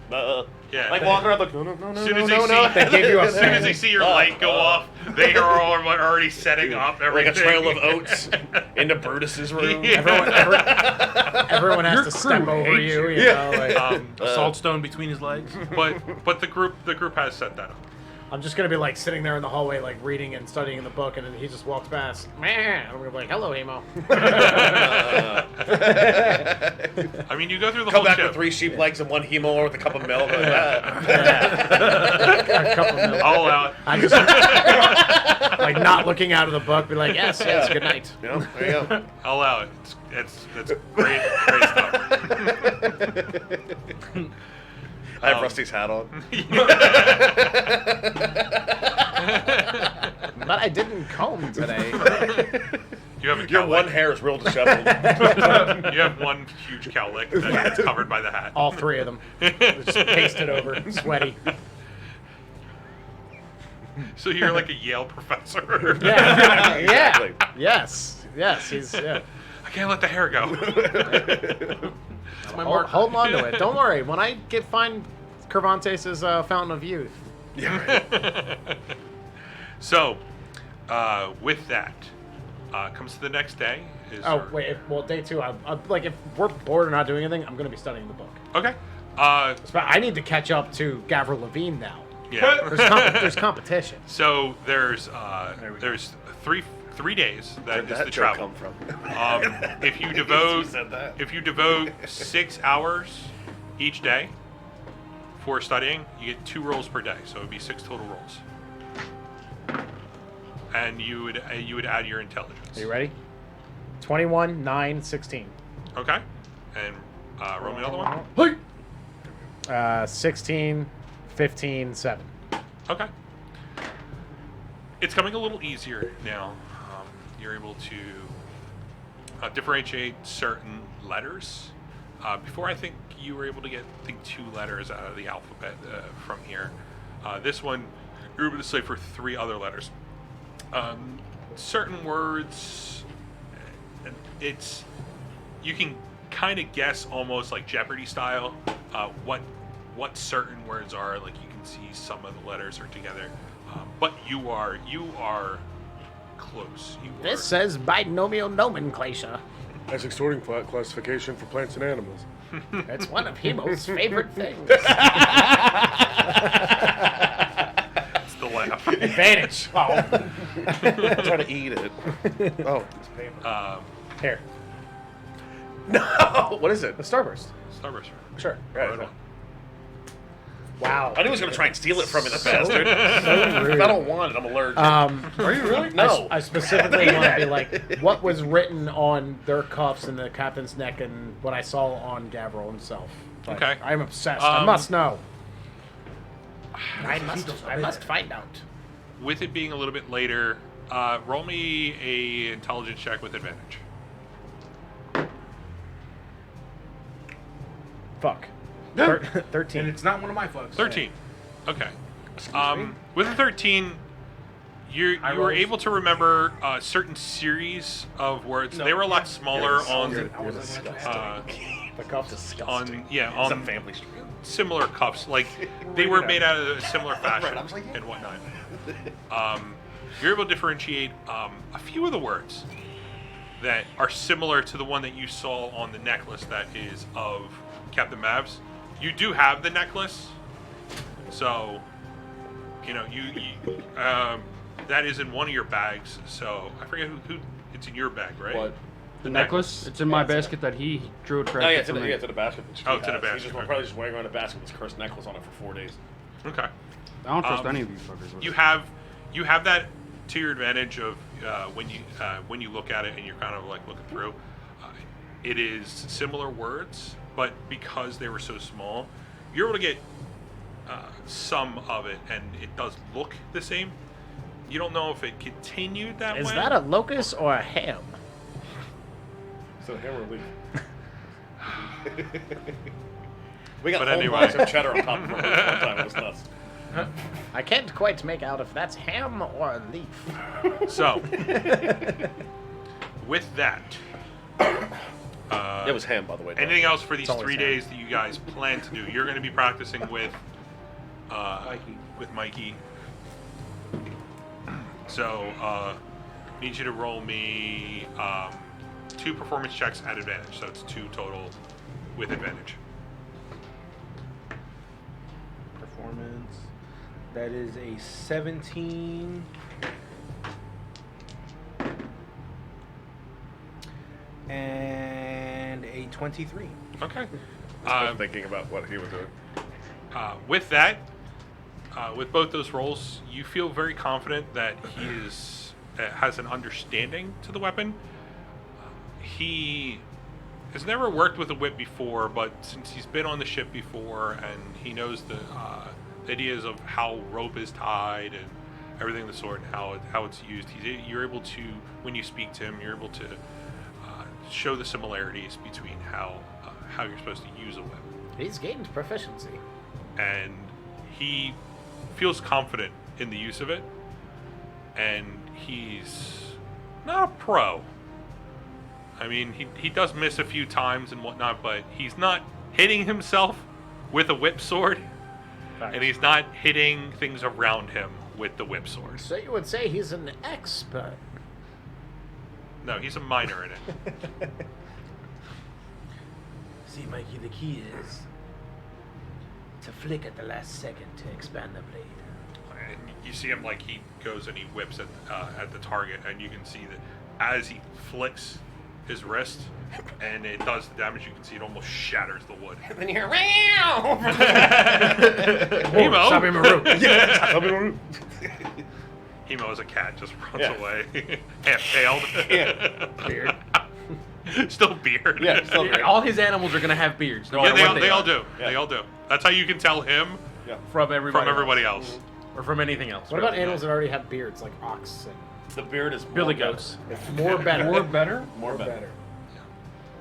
Yeah. like walking around like no. As soon as they They gave you a as soon as they see your light go off, they are already setting up like everything. a trail of oats into Brutus's room. Everyone has Your to step crew over hates you. you. You know, like, A salt stone between his legs. but the group has set that up. I'm just gonna be like sitting there in the hallway, like reading and studying the book, and then he just walks past. Man, I'm gonna be like, "Hello, Himo." I mean, you go through the Come whole back ship. with 3 sheep legs and 1 hemo with a cup of milk. Like A couple minutes. All out. I just like not looking out of the book, be like, "Yes, yes, good night." you know, there you go. All out. It's great stuff. I have Rusty's hat on. But I didn't comb today. You have a Your cowlick. one hair is real disheveled. You have one huge cowlick that's covered by the hat. All 3 of them, just pasted over, sweaty. Oh, So you're like a Yale professor. Yeah, Exactly. Yes. He's yeah. I can't let the hair go. It's my mark. Hold on to it. Don't worry. When I find Cervantes' Fountain of Youth. Yeah, right. So, with that, comes to the next day. Wait. Day 2. I'm like, if we're bored or not doing anything, I'm gonna be studying the book. Okay. But I need to catch up to Gavril Levine now. Yeah. There's competition. So there's three days Where'd that is that the joke travel. come from? If you devote said that. 6 hours each day for studying, you get 2 rolls per day, so it would be 6 total rolls. And you would add your intelligence. Are you ready? 21, 9, 16. Okay. And roll me another one. 16, 15, 7. Okay. It's coming a little easier now. You're able to differentiate certain letters. Before, I think you were able to get 2 letters out of the alphabet from here. This one, you're able to decipher 3 other letters. Certain words, you can kind of guess almost like Jeopardy style what certain words are. Like you can see some of the letters are together, but you are close. This says binomial nomenclature. That's extorting classification for plants and animals. It's one of Himo's favorite things. It's the laugh. Advantage. Oh. I'm trying to eat it. Oh, it's paper. Here. No! What is it? The Starburst. Starburst. Sure. Right. Wow. I knew he was going to try and steal it from me, the bastard. So rude. If I don't want it, I'm allergic. Are you really? No. I specifically want to be like, what was written on their cuffs and the captain's neck and what I saw on Gavril himself. Like, Okay. I'm obsessed. I must know. I must find out. With it being a little bit later, roll me a intelligence check with advantage. Fuck. 13. And it's not one of my fucks. 13. Okay. With a 13, you were rolls. able to remember a certain series of words. No. They were a lot smaller on You're disgusting. The cuffs. Disgusting. on It's a family stream. similar cups. Like they were made out of a similar fashion Right, I was like, yeah. and whatnot. You're able to differentiate a few of the words that are similar to the one that you saw on the necklace that is of Captain Mavs. You do have the necklace, so you know you that is in one of your bags. So I forget who it's in your bag, right? What? The necklace? It's in my basket that he drew it Oh, correctly yeah, it's for in me. the basket. That Oh, it's in a He's basket, just okay. probably just wearing around a basket with this cursed necklace on it for 4 days. Okay. I don't trust any of these fuckers. You have that to your advantage of when you look at it and you're kind of like looking through. It is similar words, but because they were so small, you're able to get some of it, and it does look the same. You don't know if it continued that Is way. that a locust or a ham? So hammer leaf. We got But whole anyway. blocks of cheddar on top of it one time. It was nuts. I can't quite make out if that's ham or a leaf. So, with that, It was ham, by the way. anything else for these always 3 ham. days that you guys plan to do? You're going to be practicing with Mikey. Mikey. So, need you to roll me 2 performance checks at advantage. So it's 2 total with advantage. Performance. That is a 17. And a 23. Okay. I'm thinking about what he was doing. With that, with both those rolls, you feel very confident that he has an understanding to the weapon. He has never worked with a whip before, but since he's been on the ship before and he knows the ideas of how rope is tied and everything of the sort and how it's used, you're able to, when you speak to him, you're able to show the similarities between how you're supposed to use a whip. He's gained proficiency. And he feels confident in the use of it, and he's not a pro. I mean, he does miss a few times and whatnot, but he's not hitting himself with a whip sword, and he's not hitting things around him with the whip sword. So you would say he's an expert. No, he's a minor in it. See, Mikey, the key is to flick at the last second to expand the blade. And you see him, like, he goes and he whips at the target, and you can see that as he flicks his wrist and it does the damage, you can see it almost shatters the wood. And then you hear, "Meow!" Himo! Stop him, Maru. Himo is a cat, just runs Yeah. away. Half-tailed. Yeah. Beard. Still beard. Yeah, still beard. All his animals are gonna have beards. No Yeah, matter what they all are. do. Yeah. They all do. That's how you can tell him From everybody. from everybody else. Or from anything else. What about really. animals that already have beards, like ox and The beard is Billy more goats? more better? More better? More better.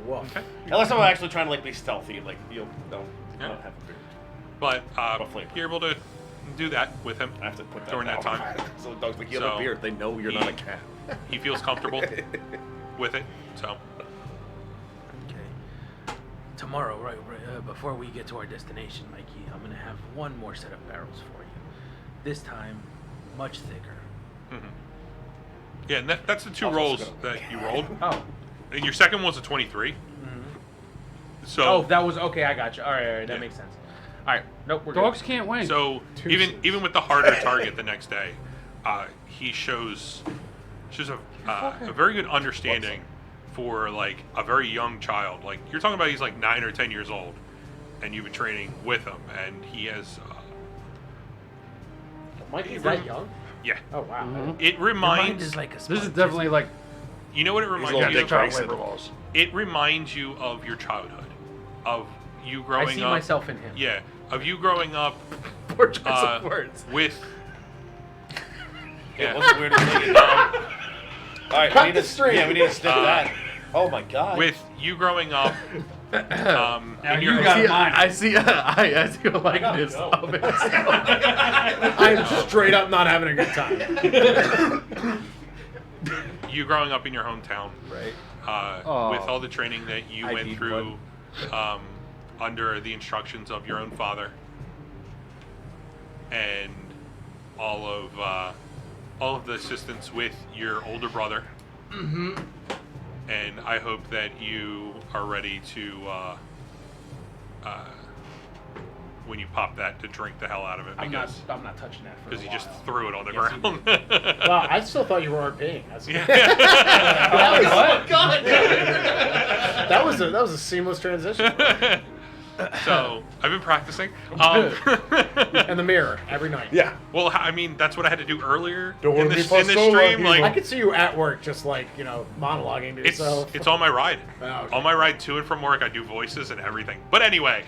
Woof. Unless I'm actually trying to like be stealthy, like you'll don't Yeah. not have a beard. But flavor? you're able to do that with him. I have to put that During that down. time. So the dog's like, you have So, a beard. They know you're not a cat. He feels comfortable with it. So, Okay. Tomorrow, right, before we get to our destination, Mikey, I'm gonna have one more set of barrels for you. This time, much thicker. yeah, and that's the 2 Also rolls good. that you rolled. Oh. And your second one's a 23. So, Oh, that was okay. I got you. All right, that Yeah. makes sense. All right, nope, we're Dogs can't win. So Two even with the harder target the next day, he shows a very good understanding for like a very young child. Like you're talking about, he's like 9 or 10 years old, and you've been training with him, and he has Mikey's that young? yeah. Oh wow. It Your mind reminds is like a This is sponge. definitely like you know what it He's a reminds little you Dick of? Tracy. It reminds you of your childhood, of you growing I see up. myself in him. Yeah, of you growing up Poor choice of words. with. Yeah, Yeah. what's the weirdest thing? All right, Cut we need the to string. Yeah, we need to snip that. Oh my god. With you growing up, now in you your got See, mine. I see. I see a likeness of it. I'm straight up not having a good time. you growing up in your hometown, Right. with all the training that you I went need through under the instructions of your own father, and all of the assistance with your older brother. Mm-hmm. And I hope that you are ready to, when you pop that, to drink the hell out of it, I'm because not touching that for a because you while. just threw it on the Yes, you ground. Wow, I still thought you were RPing. That's, that was a seamless transition. So I've been practicing. And the mirror every night. yeah. Well, I mean, that's what I had to do earlier Don't in wanna be this fussed over, stream. Himo. I Like, could see you at work, just like monologuing to yourself. it's on my ride. Oh, okay. On my ride to and from work, I do voices and everything. But anyway,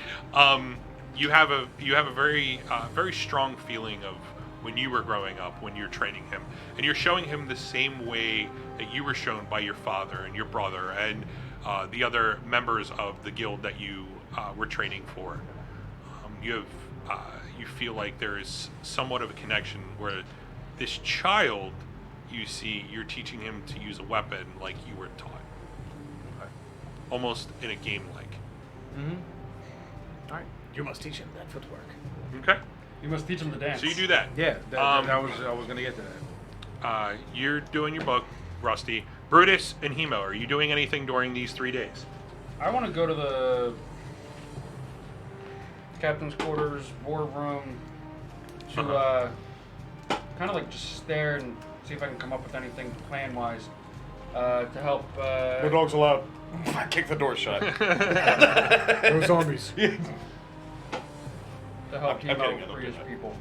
you have a very very strong feeling of when you were growing up, when you're training him, and you're showing him the same way that you were shown by your father and your brother and the other members of the guild that you were training for. you feel like there is somewhat of a connection where this child, you see, you're teaching him to use a weapon like you were taught. Almost in a game-like. Mm-hmm. All right. You must teach him that footwork. Okay. You must teach him to dance. So you do that. Yeah, I was gonna get to that. You're doing your book, Rusty. Brutus and Himo, are you doing anything during these 3 days? I want to go to the captain's quarters, war room, to kind of like just stare and see if I can come up with anything plan-wise to help. No dogs allowed. I kick the door shut. No zombies. To help I'm getting Himo it, free his okay. people.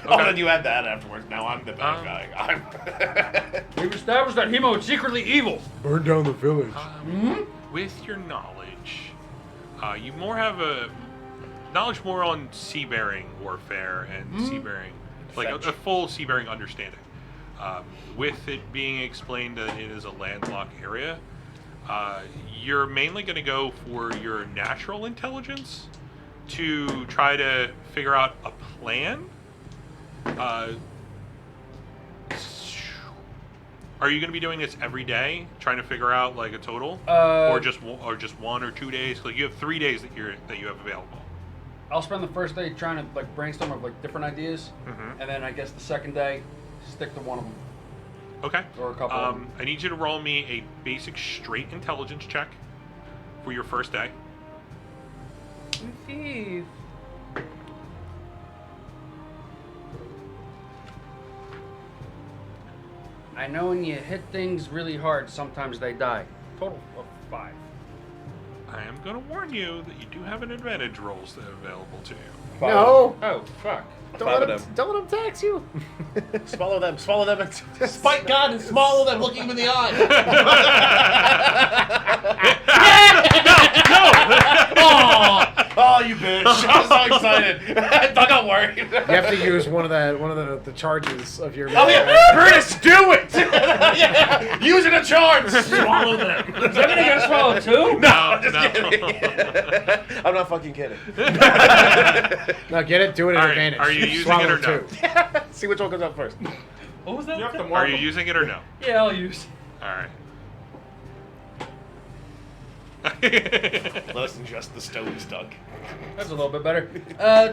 Oh, then you add that afterwards. Now I'm the bad guy. We've established that Himo is secretly evil. Burn down the village. With your knowledge, you more have a knowledge more on seafaring warfare and seafaring, like a full seafaring understanding. With it being explained that it is a landlocked area, you're mainly going to go for your natural intelligence to try to figure out a plan. Are you going to be doing this every day, trying to figure out like a total, or just 1 or 2 days? Like you have 3 days that you have available. I'll spend the first day trying to like brainstorm of like different ideas, and then I guess the second day stick to one of them. Okay. Or a couple of them. I need you to roll me a basic straight intelligence check for your first day. I know when you hit things really hard, sometimes they die. Total of 5. I am going to warn you that you do have an advantage rolls that are available to you. No! Oh, fuck. Don't let him tax you. Swallow them. Spike God and swallow them, looking him in the eye. Oh, you bitch! I'm so excited. I got worried. You have to use one of the charges of your. Oh yeah, Brutus, do it! Yeah, using a charge. Swallow them. Is that gonna get swallowed too? No, just kidding. I'm not fucking kidding. No, get it. Do it at All right, advantage. are you using Swallow it or no? two. See which one comes up first. What was that? Are you using it or no? Yeah, I'll use. All right. Let us ingest the stones, Doug. That's a little bit better.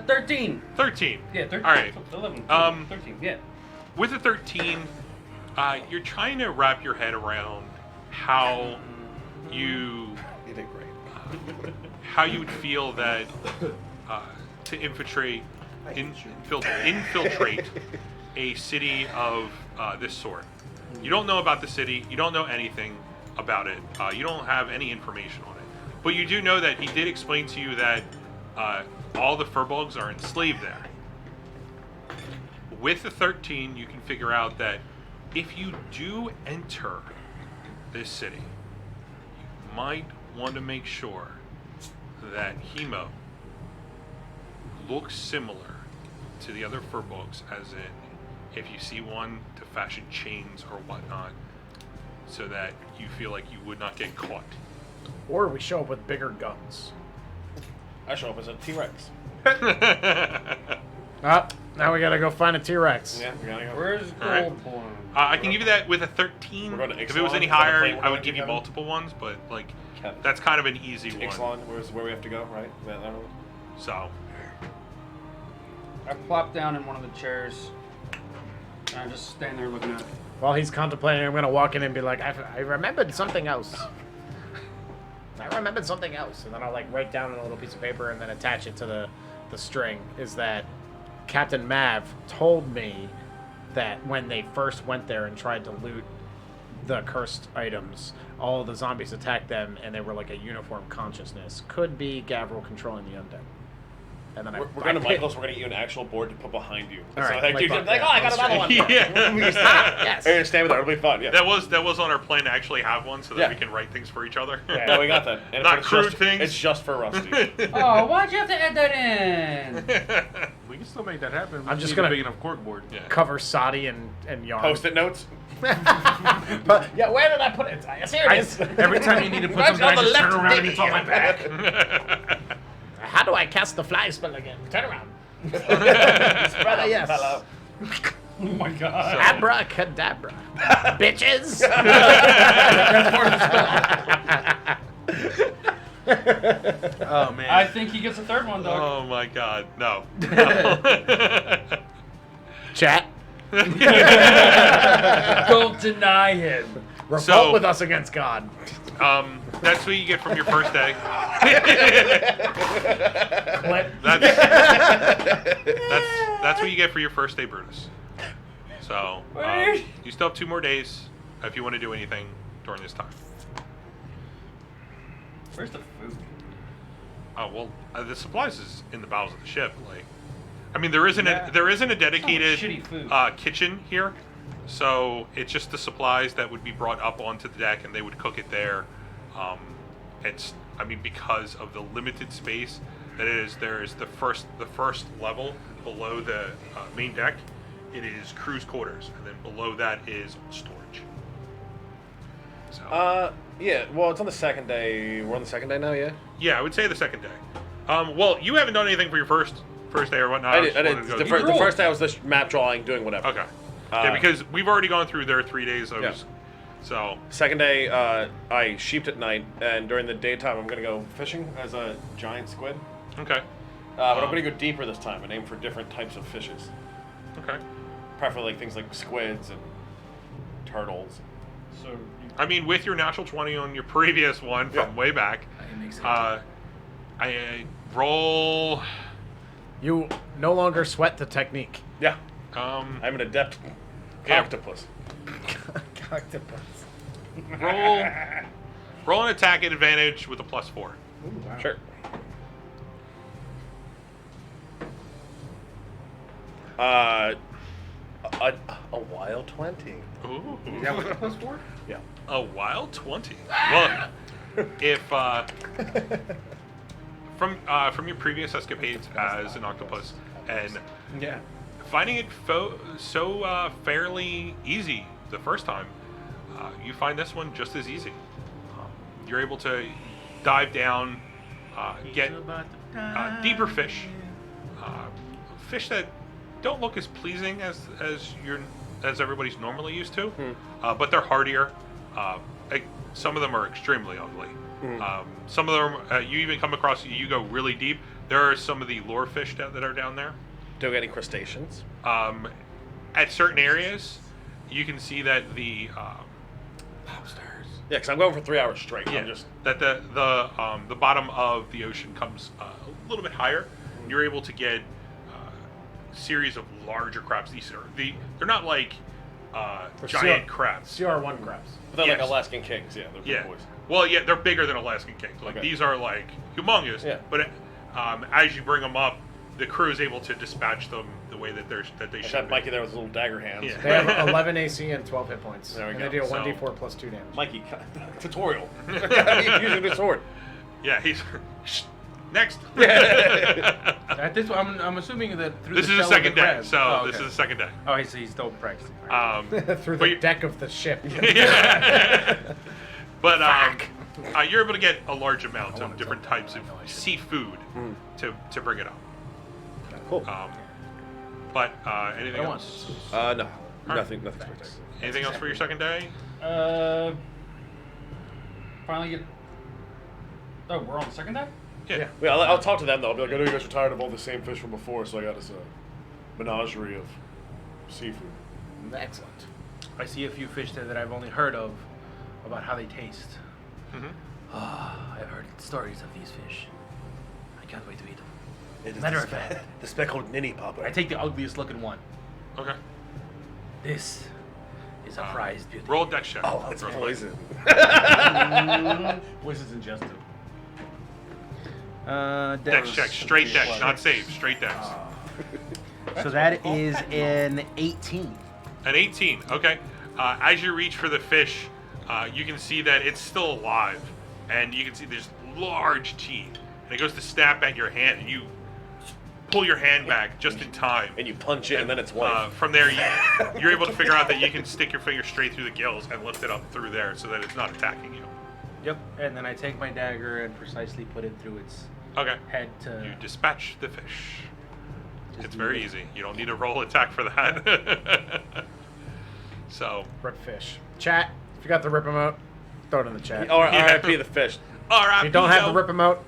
13. 13. Yeah, 13. All right. 11. 13. Yeah. With a 13, you're trying to wrap your head around how you You did great. how you would feel that to infiltrate a city of this sort. You don't know about the city. You don't know anything about it. You don't have any information on it. But you do know that he did explain to you that all the furbolgs are enslaved there. With the 13, you can figure out that if you do enter this city, you might want to make sure that Himo looks similar to the other furbolgs, as in if you see one, to fashion chains or whatnot, so that you feel like you would not get caught. Or we show up with bigger guns. I show up as a T-Rex. Now we gotta go find a T-Rex. Yeah, we gotta go. Where's All right. Goldborn? I can give you that with a 13. We're going to If it was Ixalan. any Is that the higher, plane we're I would going give to, you Kevin? multiple ones, but like Kevin. that's kind of an easy one. Ixalan, where's where we have to go, right? That one? So I plop down in one of the chairs, and I just stand there looking at it. While he's contemplating, I'm gonna walk in and be like, I remembered something else. I remembered something else. And then I'll like write down on a little piece of paper and then attach it to the string. Is that Captain Mav told me that when they first went there and tried to loot the cursed items, all of the zombies attacked them and they were like a uniform consciousness. Could be Gavril controlling the undead. And then We're going to Michael's. We're going to get you an actual board to put behind you. All So right, like, like you that, like, yeah, oh, I got on another one. screen. yeah, Yes. You're going to stand with her. It'll be fun. Yeah. that was on our plan to actually have one so that Yeah. we can write things for each other. No, we got that. And Not it's crude just, things. It's just for Rusty. Oh, why'd you have to add that in? We can still make that happen. We I'm just just need a gonna- big enough corkboard. Yeah. Cover Sadi and yarn. Post-it notes. But, yeah, where did I put it? Yes, here it is. Every time you need to put Right something, on I the just turn left around and dick. it's on my back. How do I cast the fly spell again? Turn around. Brother, yes. Hello. Oh my god. Abracadabra. Bitches. That's part of the spell. Oh man. I think he gets a third one, dog. Oh my god, no. Chat. Don't deny him. Revolt So- with us against God. That's what you get from your first day. Clip. That's what you get for your first day, Brutus. So you still have 2 more days if you want to do anything during this time. Where's the food? Oh well, the supplies is in the bowels of the ship. Like, I mean, there isn't a dedicated shitty food. kitchen here, so it's just the supplies that would be brought up onto the deck, and they would cook it there. Because of the limited space that is, there is the first level below the main deck. It is crew's quarters, and then below that is storage. So. Yeah. Well, it's on the second day. We're on the second day now. Yeah. Yeah, I would say the second day. Well, you haven't done anything for your first day or whatnot. I did. Just wanted to go The first day I was just map drawing, doing whatever. Okay. Yeah, because we've already gone through their 3 days. So Second day, I sheeped at night, and during the daytime, I'm gonna go fishing as a giant squid. okay, But I'm gonna go deeper this time and aim for different types of fishes, okay. preferably like things like squids and turtles. So you, I mean, with your natural 20 on your previous one from Yeah. way back, it makes sense. I roll. You no longer sweat the technique. Yeah, I'm I'm an adept Yeah. octopus. Octopus. roll an attack at advantage with a +4. Sure. A wild 20. Ooh. Is that what the +4? Yeah. A wild 20. Well, if from your previous escapades as an octopus and Yeah. finding it so fairly easy the first time, you find this one just as easy. You're able to dive down, get deeper fish, fish that don't look as pleasing as everybody's normally used to, but they're hardier. Some of them are extremely ugly. Some of them, you even come across, you go really deep. There are some of the lure fish that are down there. Do we get any crustaceans? At certain areas, you can see that the lobsters. Yeah, because I'm going for 3 hours straight. Yeah, I'm just that the bottom of the ocean comes a little bit higher. You're able to get a series of larger crabs. They're not like giant crabs. CR1 crabs. they're like Yes. Alaskan kings. Yeah, they're big Yeah. boys. Well, yeah, they're bigger than Alaskan kings. Like Okay. these are like humongous. Yeah. But as you bring them up, the crew is able to dispatch them the way that they I should. had be. Mikey there with his little dagger hands. Yeah. They have 11 AC and 12 hit points. There we and go. they do a So- 1d4 plus 2 damage. Mikey, tutorial. Using the sword. Yeah, he's next. At this, I'm assuming that through This the is the shell of second day. crab- So Oh, this okay. is the second day. Oh, so he's still practicing. Through but the you- deck of the ship. But you're able to get a large amount of different types of seafood to bring it up. Cool. But anything I else? want. No, nothing spectacular. Anything else for your second day? Finally get. Oh, we're on the second day? Yeah. Yeah, I'll talk to them though. I'll be like, I know you guys are tired of all the same fish from before, so I got this menagerie of seafood. Excellent. I see a few fish there that I've only heard of, about how they taste. Mhm. I've heard stories of these fish. I can't wait to eat them. It is Matter the of fact, the speckled ninny popper. I take the ugliest looking one. Okay. This is a prized beauty. Roll a dex check. Oh, it's real quick. poison. Wishes and justice. Dex check. Straight dex, not save. Straight dex. So that is an 18. An 18. Okay. As you reach for the fish, you can see that it's still alive, and you can see there's large teeth, and it goes to snap at your hand, and you pull your hand back just in time. And you punch it, and then it's white. From there, you're able to figure out that you can stick your finger straight through the gills and lift it up through there, so that it's not attacking you. Yep. And then I take my dagger and precisely put it through its Okay. head to. You dispatch the fish. It's very easy. You don't need a roll attack for that. So, Rip fish. Chat, if you got the rip emote, throw it in the chat. Or Yeah. RIP the fish. all right. If you don't have the rip emote,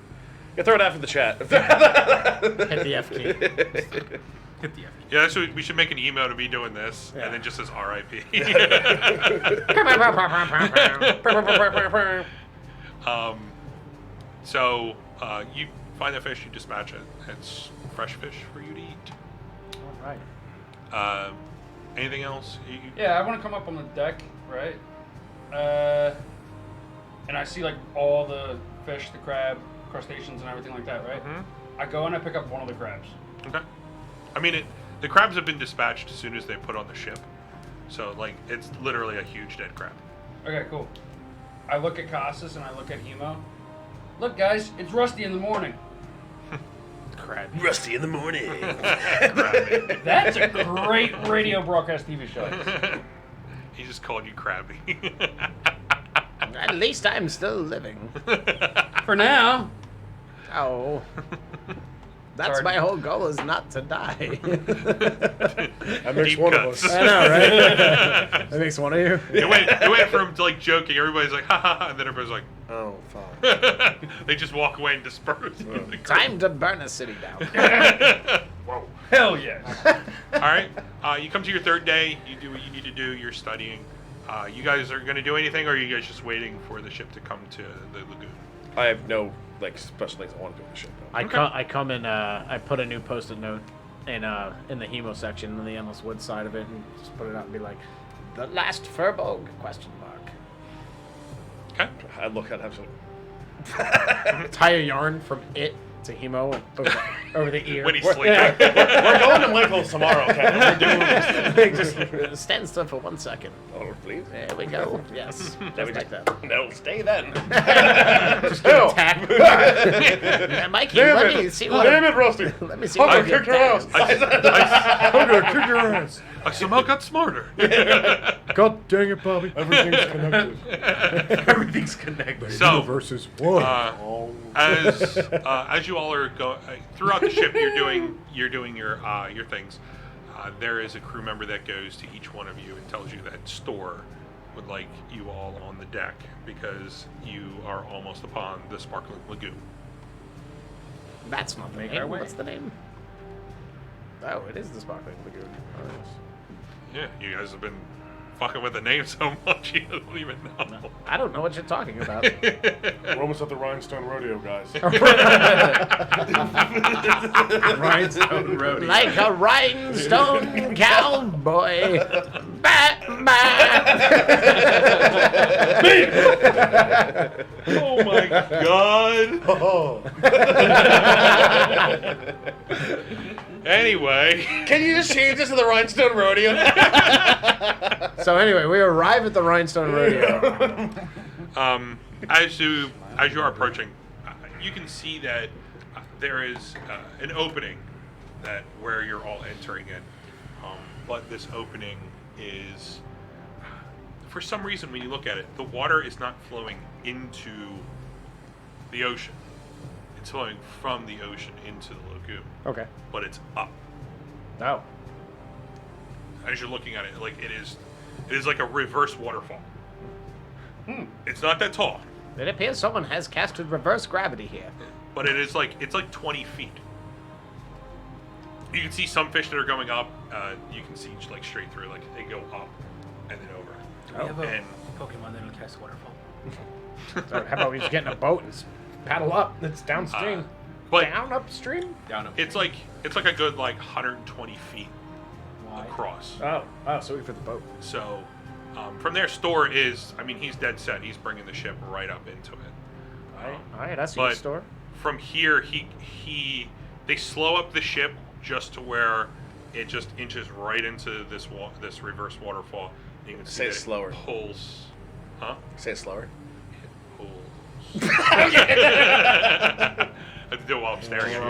You throw it after the chat. hit the F key. Hit the F. Yeah, that's what we should make an email to be doing this, Yeah. and then just says RIP. So you find the fish, you dispatch it. It's fresh fish for you to eat. All right. Anything else? Yeah, I want to come up on the deck, right? And I see like all the fish, the crab, crustaceans, and everything like that, right? Mhm. I go and I pick up one of the crabs. Okay. I mean, the crabs have been dispatched as soon as they put on the ship. So, like, it's literally a huge dead crab. Okay, cool. I look at Casas and I look at Himo. Look, guys, it's Rusty in the morning. Crab. Rusty in the morning. Crabby. That's a great radio broadcast TV show. He just called you crabby. At least I'm still living. For now. Oh. That's Sorry. my whole goal is not to die. That makes Deep one cuts. of us. I know, right? That makes one of you. It went from like joking, everybody's like, ha ha ha, and then everybody's like, Oh, fuck. they just walk away and disperse. Time to burn a city down. Whoa. Hell yes. All right. You come to your third day. You do what you need to do. You're studying. You guys are going to do anything, or are you guys just waiting for the ship to come to the lagoon? I have no special things I want to do with the ship. Though. I come and I put a new post-it note in the Himo section in the Endless Woods side of it and just put it out and be like, the last Furbolg ? Okay. I look at it, I'm like, Tie a yarn from it to Himo and over the ear. When he's we're, sleeping. we're going to Michael's tomorrow, okay? We're doing this. Just stand still for 1 second. Oh, please. There we go. Yes. Just like that. No, stay then. Just get attacked. Yeah, Mikey, let me see what. Damn it, Rusty! Let me see I'm what gonna kick your ass! I'm gonna kick your ass! I somehow got smarter. God dang it, Bobby. Everything's connected. Everything's connected. So, Universe is one. as you all are going throughout the ship, you're doing your things. There is a crew member that goes to each one of you and tells you that Store would like you all on the deck because you are almost upon the Sparkling Lagoon. That's not the Make name. our way. What's the name? Oh, it is the Sparkling Lagoon. Oh, yes. Yeah, you guys have been fucking with the name so much you don't even know. I don't know what you're talking about. We're almost at the Rhinestone Rodeo, guys. Rhinestone Rodeo. Like a rhinestone cowboy. Oh my god. Oh. Anyway, Can you just change this to the Rhinestone Rodeo? So anyway, we arrive at the Rhinestone Rodeo. as you are approaching, you can see that there is an opening that where you're all entering in. But this opening is, for some reason, when you look at it, the water is not flowing into the ocean. It's flowing from the ocean into the lagoon, Okay. but it's up. Oh. As you're looking at it, like it is like a reverse waterfall. It's not that tall, It appears someone has casted reverse gravity here. but it's like 20 feet. You can see some fish that are going up. You can see like straight through, like they go up and then over. We have a And Pokemon that'll cast waterfall. So how about we just get in a boat and paddle up? It's downstream. but Down upstream? Down up. it's like a good like 120 feet Wide. across. Oh, so we fit the boat. So from there, Store is. I mean, he's dead set. He's bringing the ship right up into it. All right, I see But the store. from here, they slow up the ship just to where it just inches right into this reverse waterfall. You can see Say it that slower. It pulls, huh? Say it slower. It pulls. I have to do it while I'm staring at you.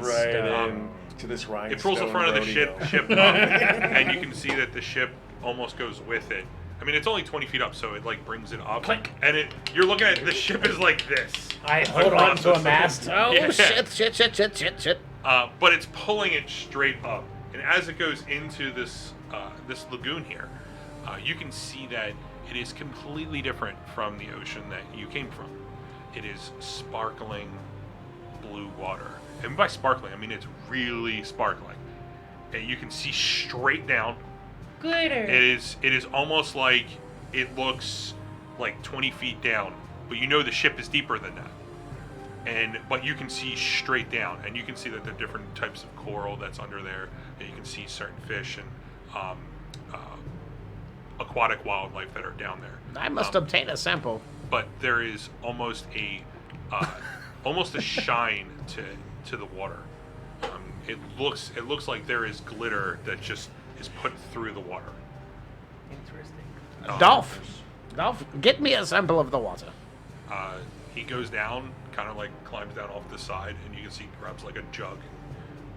Right into this Rhinestone It pulls the front of the Rodeo. ship up, and you can see that the ship almost goes with it. I mean, it's only 20 feet up, so it like brings it up. Clink. And you're looking at the ship is like this. I hold on to a mast. Oh, Yeah. shit. but it's pulling it straight up. And as it goes into this this lagoon here, you can see that it is completely different from the ocean that you came from. It is sparkling blue water. And by sparkling, I mean it's really sparkling. And you can see straight down. Glitter. It is almost like it looks like 20 feet down, but you know the ship is deeper than that. But you can see straight down, and you can see that there are different types of coral that's under there, and you can see certain fish and aquatic wildlife that are down there. I must obtain a sample. But there is almost a shine to the water. It looks like there is glitter that just is put through the water. Interesting. Dolph, get me a sample of the water. He goes down, kind of like climbs down off the side, and you can see he grabs like a jug,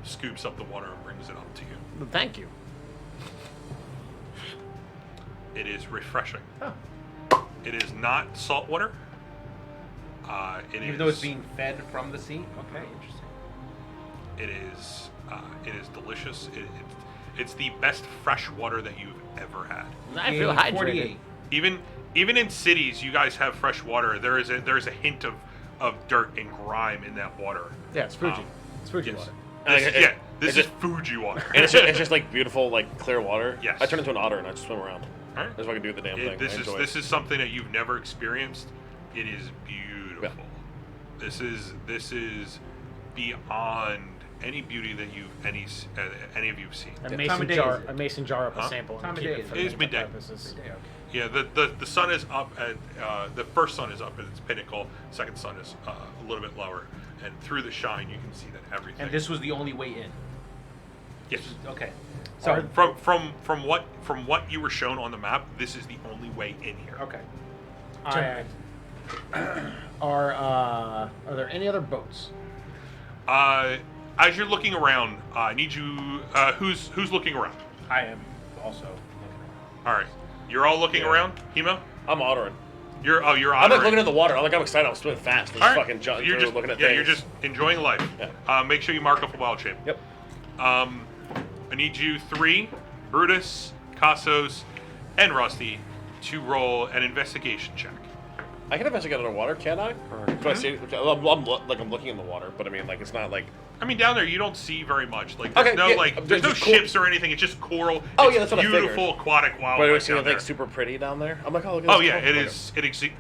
scoops up the water, and brings it up to you. Thank you. It is refreshing. Oh. It is not salt water. Even though it's being fed from the sea? Okay, interesting. It is delicious. It's the best fresh water that you've ever had. I feel hydrated. 48. Even in cities, you guys have fresh water. There is a hint of dirt and grime in that water. Yeah, it's Fuji. It's Fuji Yes. water. This is Fuji water. And it's just like beautiful, like clear water. Yes. I turn into an otter and I just swim around. All right. That's what I can do with the damn thing. This is something that you've never experienced. It is beautiful. Yeah. This is beyond any beauty that any of you've seen. A Time mason of day jar. is it? A mason jar up Huh? a sample. Time and of keep day it is for it? It is medical midday. purposes. Okay. Yeah, the sun is up at the first sun is up at its pinnacle. Second sun is a little bit lower, and through the shine you can see that everything. And this was the only way in. yes. Okay. So From what you were shown on the map, this is the only way in here. okay. Are there any other boats? As you're looking around, I need you. Who's looking around? I am also. All right, you're all looking around. Himo, I'm ottering. you're I'm like honoring. looking at the water. I'm excited. I'm swimming fast. I'm All just right. fucking jumping You're through, just looking at yeah, things. you're just enjoying life. Yeah. Make sure you mark up a wild shape. Yep. I need you three, Brutus, Cassos, and Rusty, to roll an investigation check. I can investigate underwater, can't I? Or do I see? I'm looking in the water, but I mean, like, it's not like. I mean, down there you don't see very much. Like, there's Okay, no yeah, there's no just cool. ships or anything. It's just coral. Oh, It's yeah, that's what I figured. beautiful aquatic But I wildlife see down anything there. super pretty down there. I'm like, oh, look at Oh this. yeah, it Okay. is. It exists.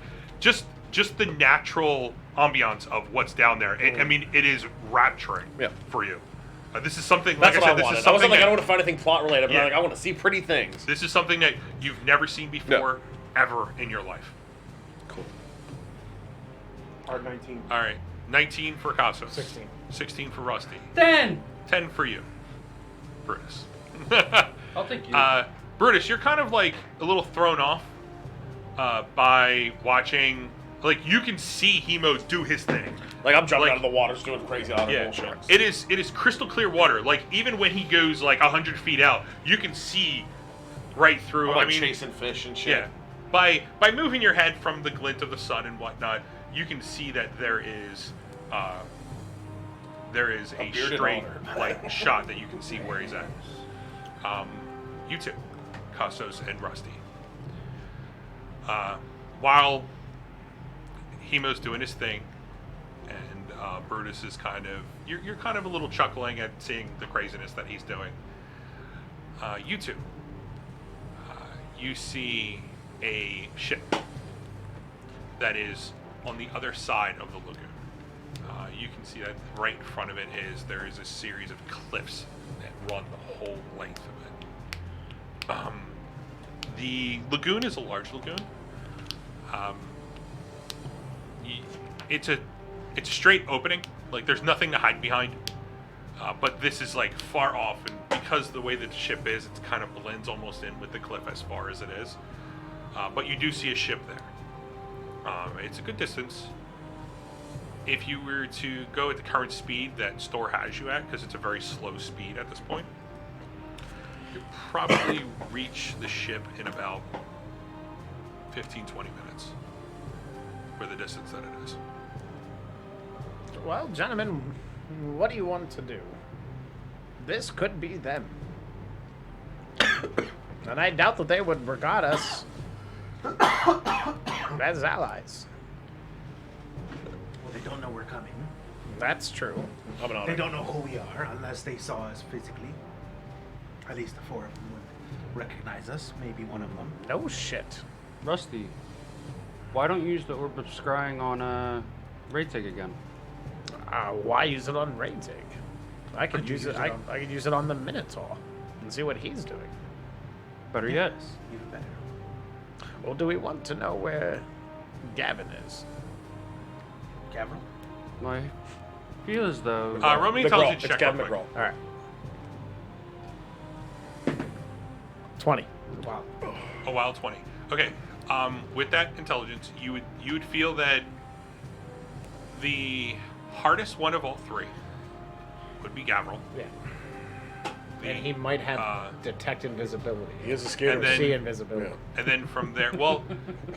Just the natural ambiance of what's down there. I mean, it is rapturing Yeah. for you. This is something. That's like what I I said, this wanted. is I wasn't something like, I that don't want to find anything plot related, but Yeah. I'm like, I want to see pretty things. this is something that you've never seen before, ever in your life. Cool. Hard 19. All right, 19 for Cassos. 16. 16 for Rusty. 10. 10 for you, Brutus. I'll take you. Brutus, you're kind of like a little thrown off by watching. Like you can see Himo do his thing. Like, I'm jumping Like- out of the water, just doing crazy otter Yeah, bullshit. it is crystal clear water. Like even when he goes like 100 feet out, you can see right through. I'm like I mean, chasing fish and shit. yeah. By moving your head from the glint of the sun and whatnot, you can see that there is a bearded straight otter. like shot that you can see where he's at. You two, Cassos and Rusty. While Himo's doing his thing, and Brutus is kind of you're kind of a little chuckling at seeing the craziness that he's doing. You two, you see a ship that is on the other side of the lagoon. You can see that right in front of it there is a series of cliffs that run the whole length of it. The lagoon is a large lagoon. It's a straight opening. Like there's nothing to hide behind. But this is like far off, and because the way that the ship is, it kind of blends almost in with the cliff as far as it is. But you do see a ship there. It's a good distance. If you were to go at the current speed that Store has you at, because it's a very slow speed at this point, you'll probably reach the ship in about 15-20 minutes for the distance that it is. Well, gentlemen, what do you want to do? this could be them. And I doubt that they would regard us as allies. Well, they don't know we're coming. That's true. I'm an They honor. don't know who we are unless they saw us physically. At least the 4 of them would recognize us. Maybe one of them. No shit. Rusty, why don't you use the Orb of Scrying on Raytig again? Why use it on Raytig? I could Could you use use it. it on- I could use it on the Minotaur and see what he's doing. Better yet. Even better. Well, do we want to know where Gavin is? Gavril? I feel as though... Roll me McGraw. intelligence It's check. Gavin real quick. McGraw. All right. 20. Wow. A wild 20. Okay. With that intelligence, you would feel that the hardest one of all 3 would be Gavril. Yeah. The, And he might have uh, detect invisibility. He is a skater. And then- See invisibility. Yeah. And then from there, well,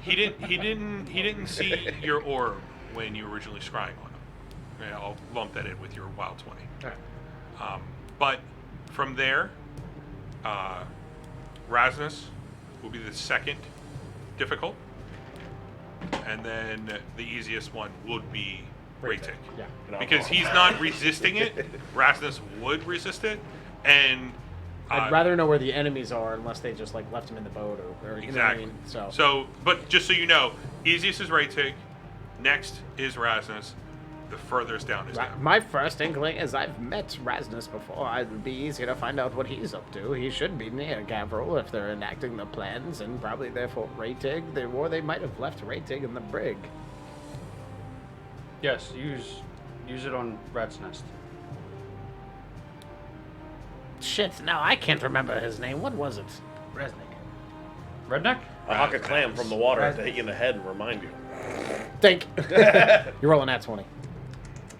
he didn't see your orb when you were originally scrying on him. Yeah, I'll lump that in with your wild 20. All right. But from there, Rasnus will be the second difficult, and then the easiest one would be Raytik. Yeah. Because he's not resisting it. Rasnus would resist it, and I'd rather know where the enemies are unless they just like left him in the boat or you know what I exactly. mean? So So, but just so you know, easiest is Raytik, next is Rasnus, the furthest down is Gavril. my first inkling is I've met Rasnus before. It'd be easy to find out what he's up to. He should be near Gavril if they're enacting the plans, and probably therefore Raytig. Or they might have left Raytig in the brig. Yes, use it on Rat's Nest. Shit, now I can't remember his name. What was it? Resnick. Redneck? A hawk a clam from the water Right. to hit you in the head and remind you. Think. You're rolling that 20.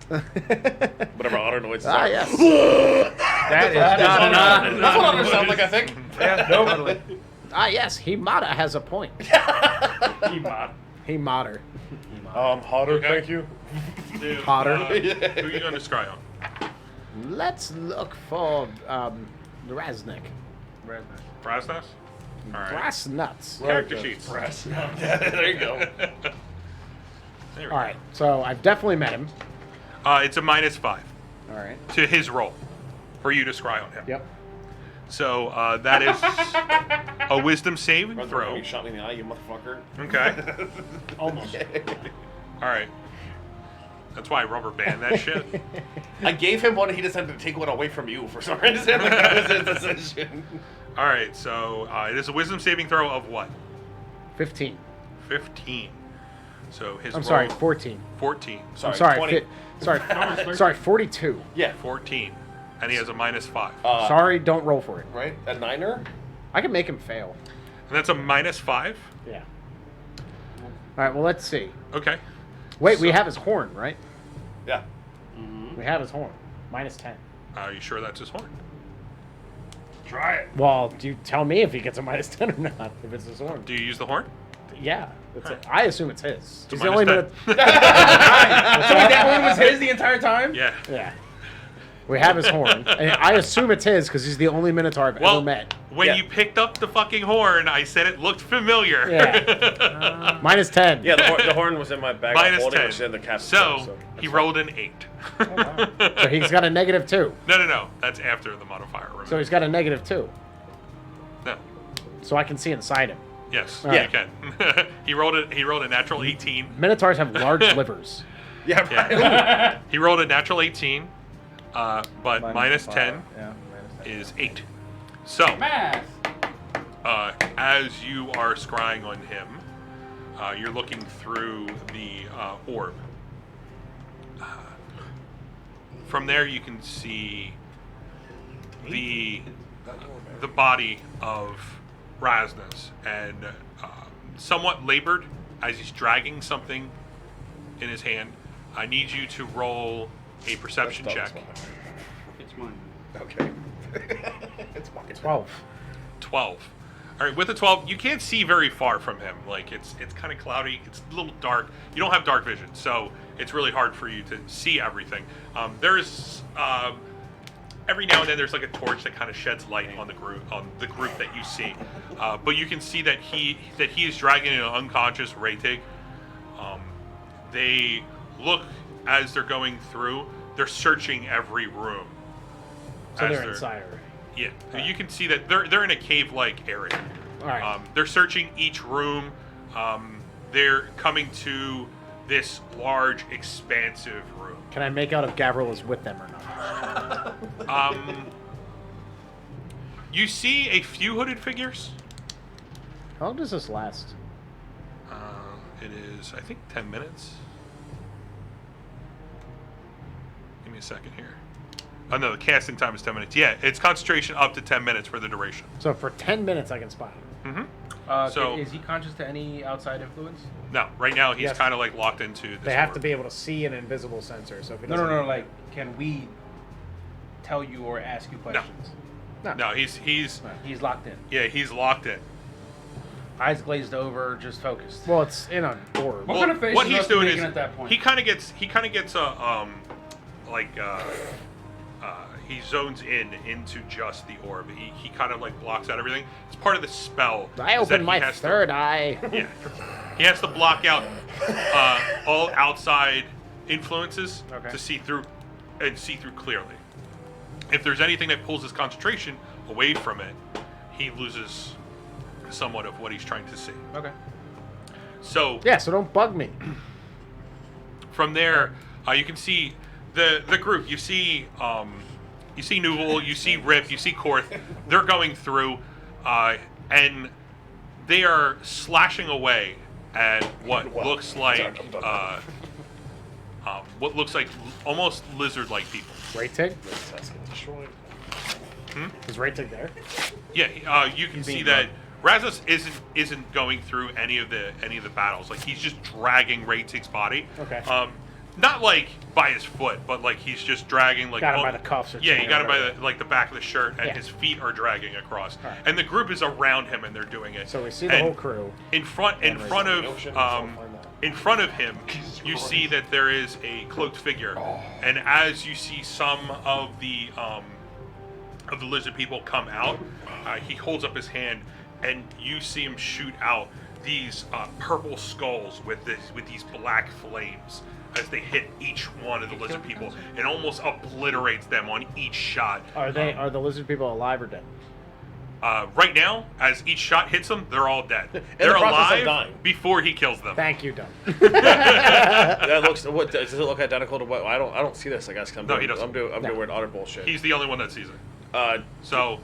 Whatever honor noises Ah, are. yes. That is not an That's what honor sound like, I think. Yeah, totally. Ah, yes. Himada has a point. Himada. Hotter, Okay. thank you. Dude, Potter. who are you going to scry on? Let's look for Rasnick. Rasnus? All right. Brass nuts. Character sheets. There you go. There we All right, so I've definitely met him. go. It's a -5 All right. to his roll for you to scry on him. Yep. So that is a wisdom saving Run throw. through, you shot me in the eye, you motherfucker. Okay. Almost. All right. That's why I rubber band that shit. I gave him one, he decided to take one away from you for some reason. Like, that was his decision. All right. So it is a wisdom saving throw of what? 15. 15. So his I'm roll, sorry, 14. 14. I'm sorry. 20. Sorry, 42. Yeah. 14. And he has a -5. Sorry, don't roll for it. Right? A niner? I can make him fail. And that's a -5? Yeah. All right, well, let's see. Okay. Wait, we So- have his horn, right? Yeah. We have his horn. -10. Are you sure that's his horn? Try it. Well, do you tell me if he gets a -10 or not, if it's his horn? Do you use the horn? Yeah. It's I assume it's his. It's He's a the only -10. minute. So wait, that one was his the entire time? Yeah. Yeah. We have his horn. And I assume it's his because he's the only Minotaur I've Well, ever met. when Yeah. you picked up the fucking horn, I said it looked familiar. Yeah. -10. Yeah, the horn was in my bag. Minus I'm holding, 10. which is in the captain's So, bag, he rolled an 8. So he's got a -2. No. That's after the modifier. Remember? So he's got a -2. No. So I can see inside him. Yes, Yeah. you can. He rolled a natural 18. Minotaurs have large livers. Yeah, right. Yeah. He rolled a natural 18, but -10 Yeah, is 8. So, Math. as you are scrying on him, you're looking through the orb. From there, you can see the body of Rasnus, and somewhat labored as he's dragging something in his hand. I need you to roll a perception check. It's mine. Okay. It's mine. 12. 12. All right, with a 12, you can't see very far from him. Like it's kind of cloudy. It's a little dark. You don't have dark vision, so it's really hard for you to see everything. There's every now and then there's like a torch that kind of sheds light on the group that you see. But you can see that he is dragging an unconscious Raytig. They look as they're going through. They're searching every room. So they're inside already. Yeah, you can see that they're in a cave-like area. All right. They're searching each room. They're coming to this large, expansive room. Can I make out if Gavril is with them or not? You see a few hooded figures. How long does this last? It is, I think, 10 minutes. Give me a second here. Oh, no, the casting time is 10 minutes. Yeah, it's concentration up to 10 minutes for the duration. So for 10 minutes I can spot him. Mm-hmm. So is he conscious to any outside influence? No, right now he's Yes. kind of like locked into this They have orb. to be able to see an invisible sensor. So if it No, doesn't- like, can we tell you or ask you questions? No, he's He's locked in. yeah, he's locked in. Eyes glazed over, just focused. Well, it's in an orb. What kind of face what is he's us doing making is at that point? he kind of gets a he zones into just the orb. He kind of like blocks out everything. It's part of the spell. I is that opened he my has third eye. Yeah, he has to block out all outside influences Okay. to see through and see through clearly. If there's anything that pulls his concentration away from it, he loses somewhat of what he's trying to see. Okay. So Yeah, so don't bug me. from there, you can see the group. You see Newell, you see Rip, you see Korth. They're going through, and they are slashing away at what looks like almost lizard-like people. Raytig? That's getting destroyed. Is Raytig there? Yeah, you can see that Razos isn't going through any of the battles. Like he's just dragging Raytig's body. Okay. Not like by his foot, but like he's just dragging like Got him by the cuffs or yeah, you something got him or by the back of the shirt, and Yeah. his feet are dragging across. Alright. And the group is around him, and they're doing it. So we see the And whole crew. in front ocean, so I'll find in front of him, you see that there is a cloaked figure, and as you see some of the lizard people come out, he holds up his hand, and you see him shoot out these purple skulls with these black flames as they hit each one of the lizard people, and almost obliterates them on each shot. Are the lizard people alive or dead? Right now, as each shot hits them, they're all dead. the They're process of alive dying. before he kills them. Thank you, Dom. That looks. What does it look identical to what? I don't see this. I guess 'cause I'm No, doing, he doesn't. I'm doing utter bullshit. He's the only one that sees it. So,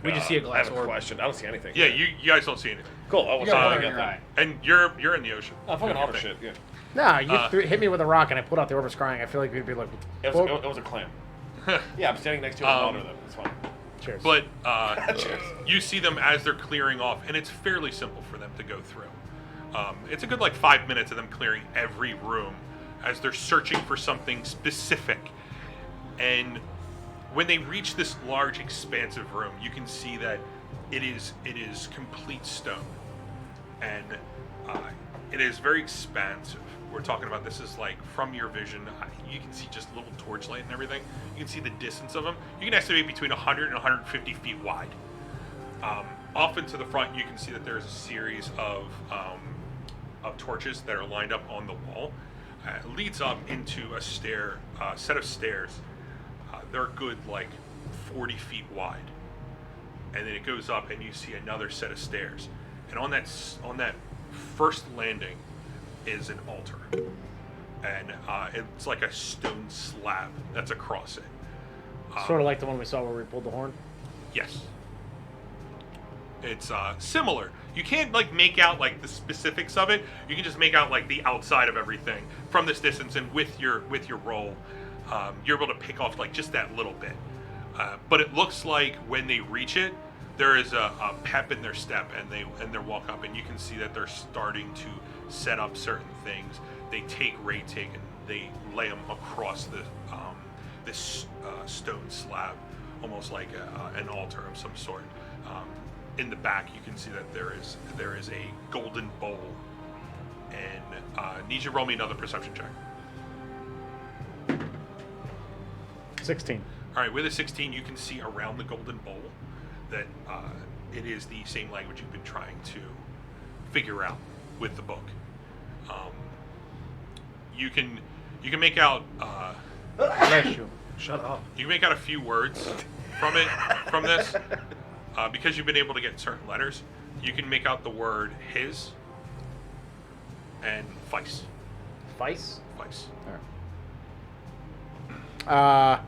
We just see a I glass have a orb. question. I don't see anything. yeah, you guys don't see anything, Cool. I was You got trying water to in get your that. eye. and you're in the ocean. Oh, fucking Doing your otter thing. shit. Yeah. No, you hit me with a rock and I pulled out the orb of scrying. I feel like we'd be like, It was, it was a clam. Yeah, I'm standing next to a water though. It's fine. cheers. But you see them as they're clearing off, and it's fairly simple for them to go through. It's a good like 5 minutes of them clearing every room as they're searching for something specific. And when they reach this large, expansive room, you can see that it is complete stone, and it is very expansive. We're talking about this is like from your vision, you can see just a little torchlight and everything. You can see the distance of them. You can estimate between 100 and 150 feet wide. Off into the front, you can see that there's a series of torches that are lined up on the wall. It leads up into a set of stairs. They're a good like 40 feet wide, and then it goes up, and you see another set of stairs. And on that first landing is an altar, and it's like a stone slab that's across it. Sort of like the one we saw where we pulled the horn. Yes. It's similar. You can't like make out like the specifics of it. You can just make out like the outside of everything from this distance, and with your roll, you're able to pick off like just that little bit. But it looks like when they reach it, there is a pep in their step, and they walk up, and you can see that they're starting to set up certain things. They take Raytig and they lay them across this stone slab, almost like an altar of some sort. In the back, you can see that there is a golden bowl, and need you to roll me another perception check. 16. All right, with a 16, you can see around the golden bowl that it is the same language you've been trying to figure out with the book. You can make out. Bless you. Shut up. You can make out a few words from this, because you've been able to get certain letters. You can make out the word his and vice. Vice? Vice. I,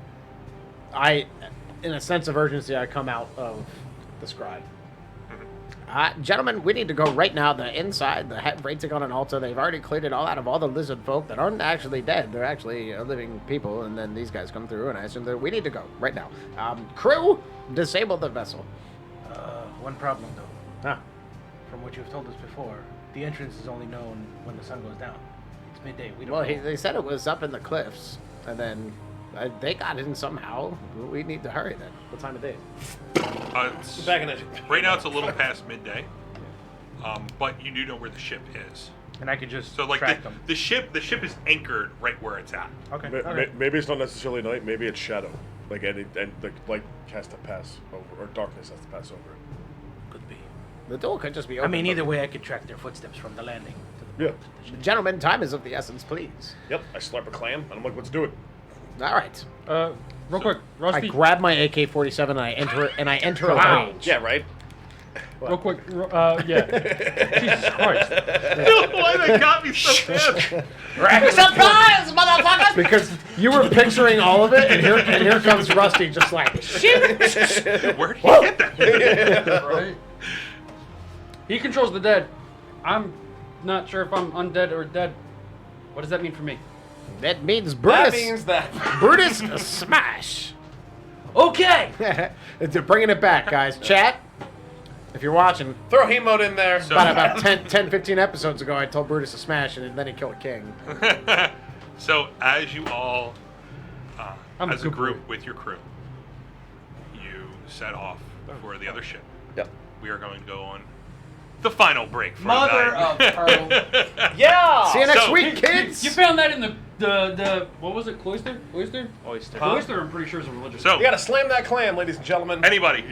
in a sense of urgency, I come out of the scribe. Gentlemen, we need to go right now. The inside, the head rating on an altar. They've already cleared it all out of all the lizard folk that aren't actually dead. They're actually living people, and then these guys come through, and I assume that we need to go right now. Crew, disable the vessel. One problem though. Ah, From what you've told us before, the entrance is only known when the sun goes down. It's midday. We don't well, know. they said it was up in the cliffs, and then they got in somehow. We need to hurry then. What time of day? Back in it. Right now, it's a little past midday, but you do know where the ship is. And I could just So, like, track them. the ship is anchored right where it's at. Okay. Ma- maybe it's not necessarily night. Maybe it's shadow. Like and the light has to pass over, or darkness has to pass over it. Could be. The door could just be I open. mean, but- either way, I could track their footsteps from the landing to the Yeah. boat to the ship. Gentlemen, time is of the essence, please. Yep, I slurp a clam, and I'm like, let's do it. All right. Real quick, I Rusty. grab my AK-47 and I enter a Wow. range. Yeah, right? Real quick, yeah. Jesus Christ. Why that got me so bad? Surprise, motherfuckers! Because you were picturing all of it, and here comes Rusty, just like shit. Where did you get that? Right? He controls the dead. I'm not sure if I'm undead or dead. What does that mean for me? That means Brutus. That means that. Brutus smash. Okay. They're bringing it back, guys. Chat, if you're watching, Throw Hemo in there. So- about 10, 15 episodes ago, I told Brutus to smash, and then he killed a king. So, as you all, I'm a as a good group boy. with your crew, you set off for the other ship. Yep. We are going to go on the final break for Mother the of night. pearl. Yeah! See you next So- week, kids. You found that in the what was it? Cloister? Oyster? Oyster. Oyster, I'm pretty sure is a religious. So, You gotta slam that clam, ladies and gentlemen. anybody,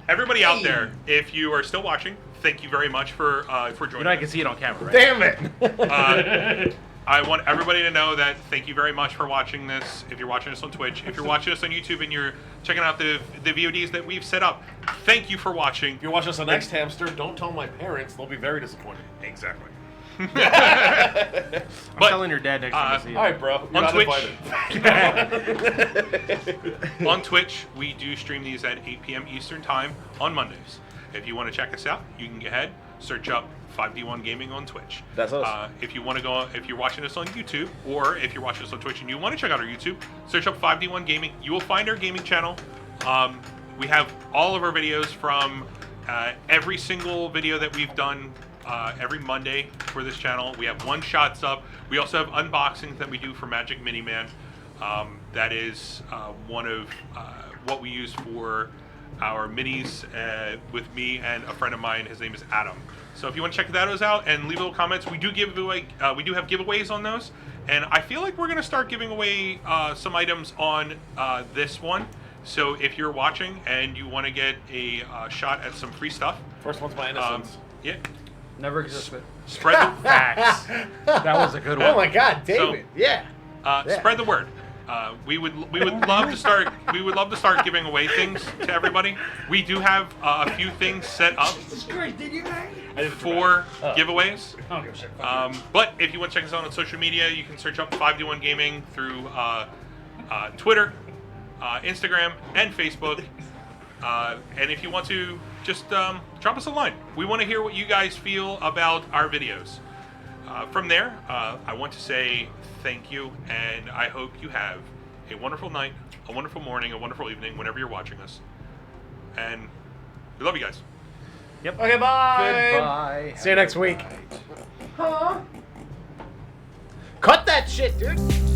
everybody out there, if you are still watching, thank you very much for joining. You know I us. can see it on camera, right? Damn it. I want everybody to know that thank you very much for watching this. If you're watching us on Twitch, if you're watching us on YouTube and you're checking out the VODs that we've set up, thank you for watching. If you're watching us on Next Hamster, don't tell my parents. They'll be very disappointed. Exactly. I'm But, telling your dad next time I see him. All right, bro. You're On not Twitch. invited. On Twitch, we do stream these at 8 p.m. Eastern Time on Mondays. If you want to check us out, you can go ahead, search up 5D1 Gaming on Twitch. That's us. If you want to go, if you're watching us on YouTube, or if you're watching us on Twitch and you want to check out our YouTube, search up 5D1 Gaming. You will find our gaming channel. We have all of our videos from every single video that we've done every Monday for this channel. We have one-shots up. We also have unboxings that we do for Magic Miniman. That is one of what we use for our minis with me and a friend of mine. His name is Adam. So if you want to check those out and leave little comments, we do give away. We do have giveaways on those, and I feel like we're gonna start giving away some items on this one. So if you're watching and you want to get a shot at some free stuff, First one's my innocence. yeah, Never existed. spread the Facts. That was a good one. Oh my God, David. Yeah. spread the word. We would love to start. We would love to start giving away things to everybody. We do have a few things set up for giveaways. I don't give a shit. But if you want to check us out on social media, you can search up 5D1 Gaming through Twitter, Instagram, and Facebook. And if you want to, just drop us a line. We want to hear what you guys feel about our videos. From there, I want to say thank you, and I hope you have a wonderful night, a wonderful morning, a wonderful evening, whenever you're watching us. And we love you guys. Okay, bye. Goodbye. See you next week. Cut that shit, dude.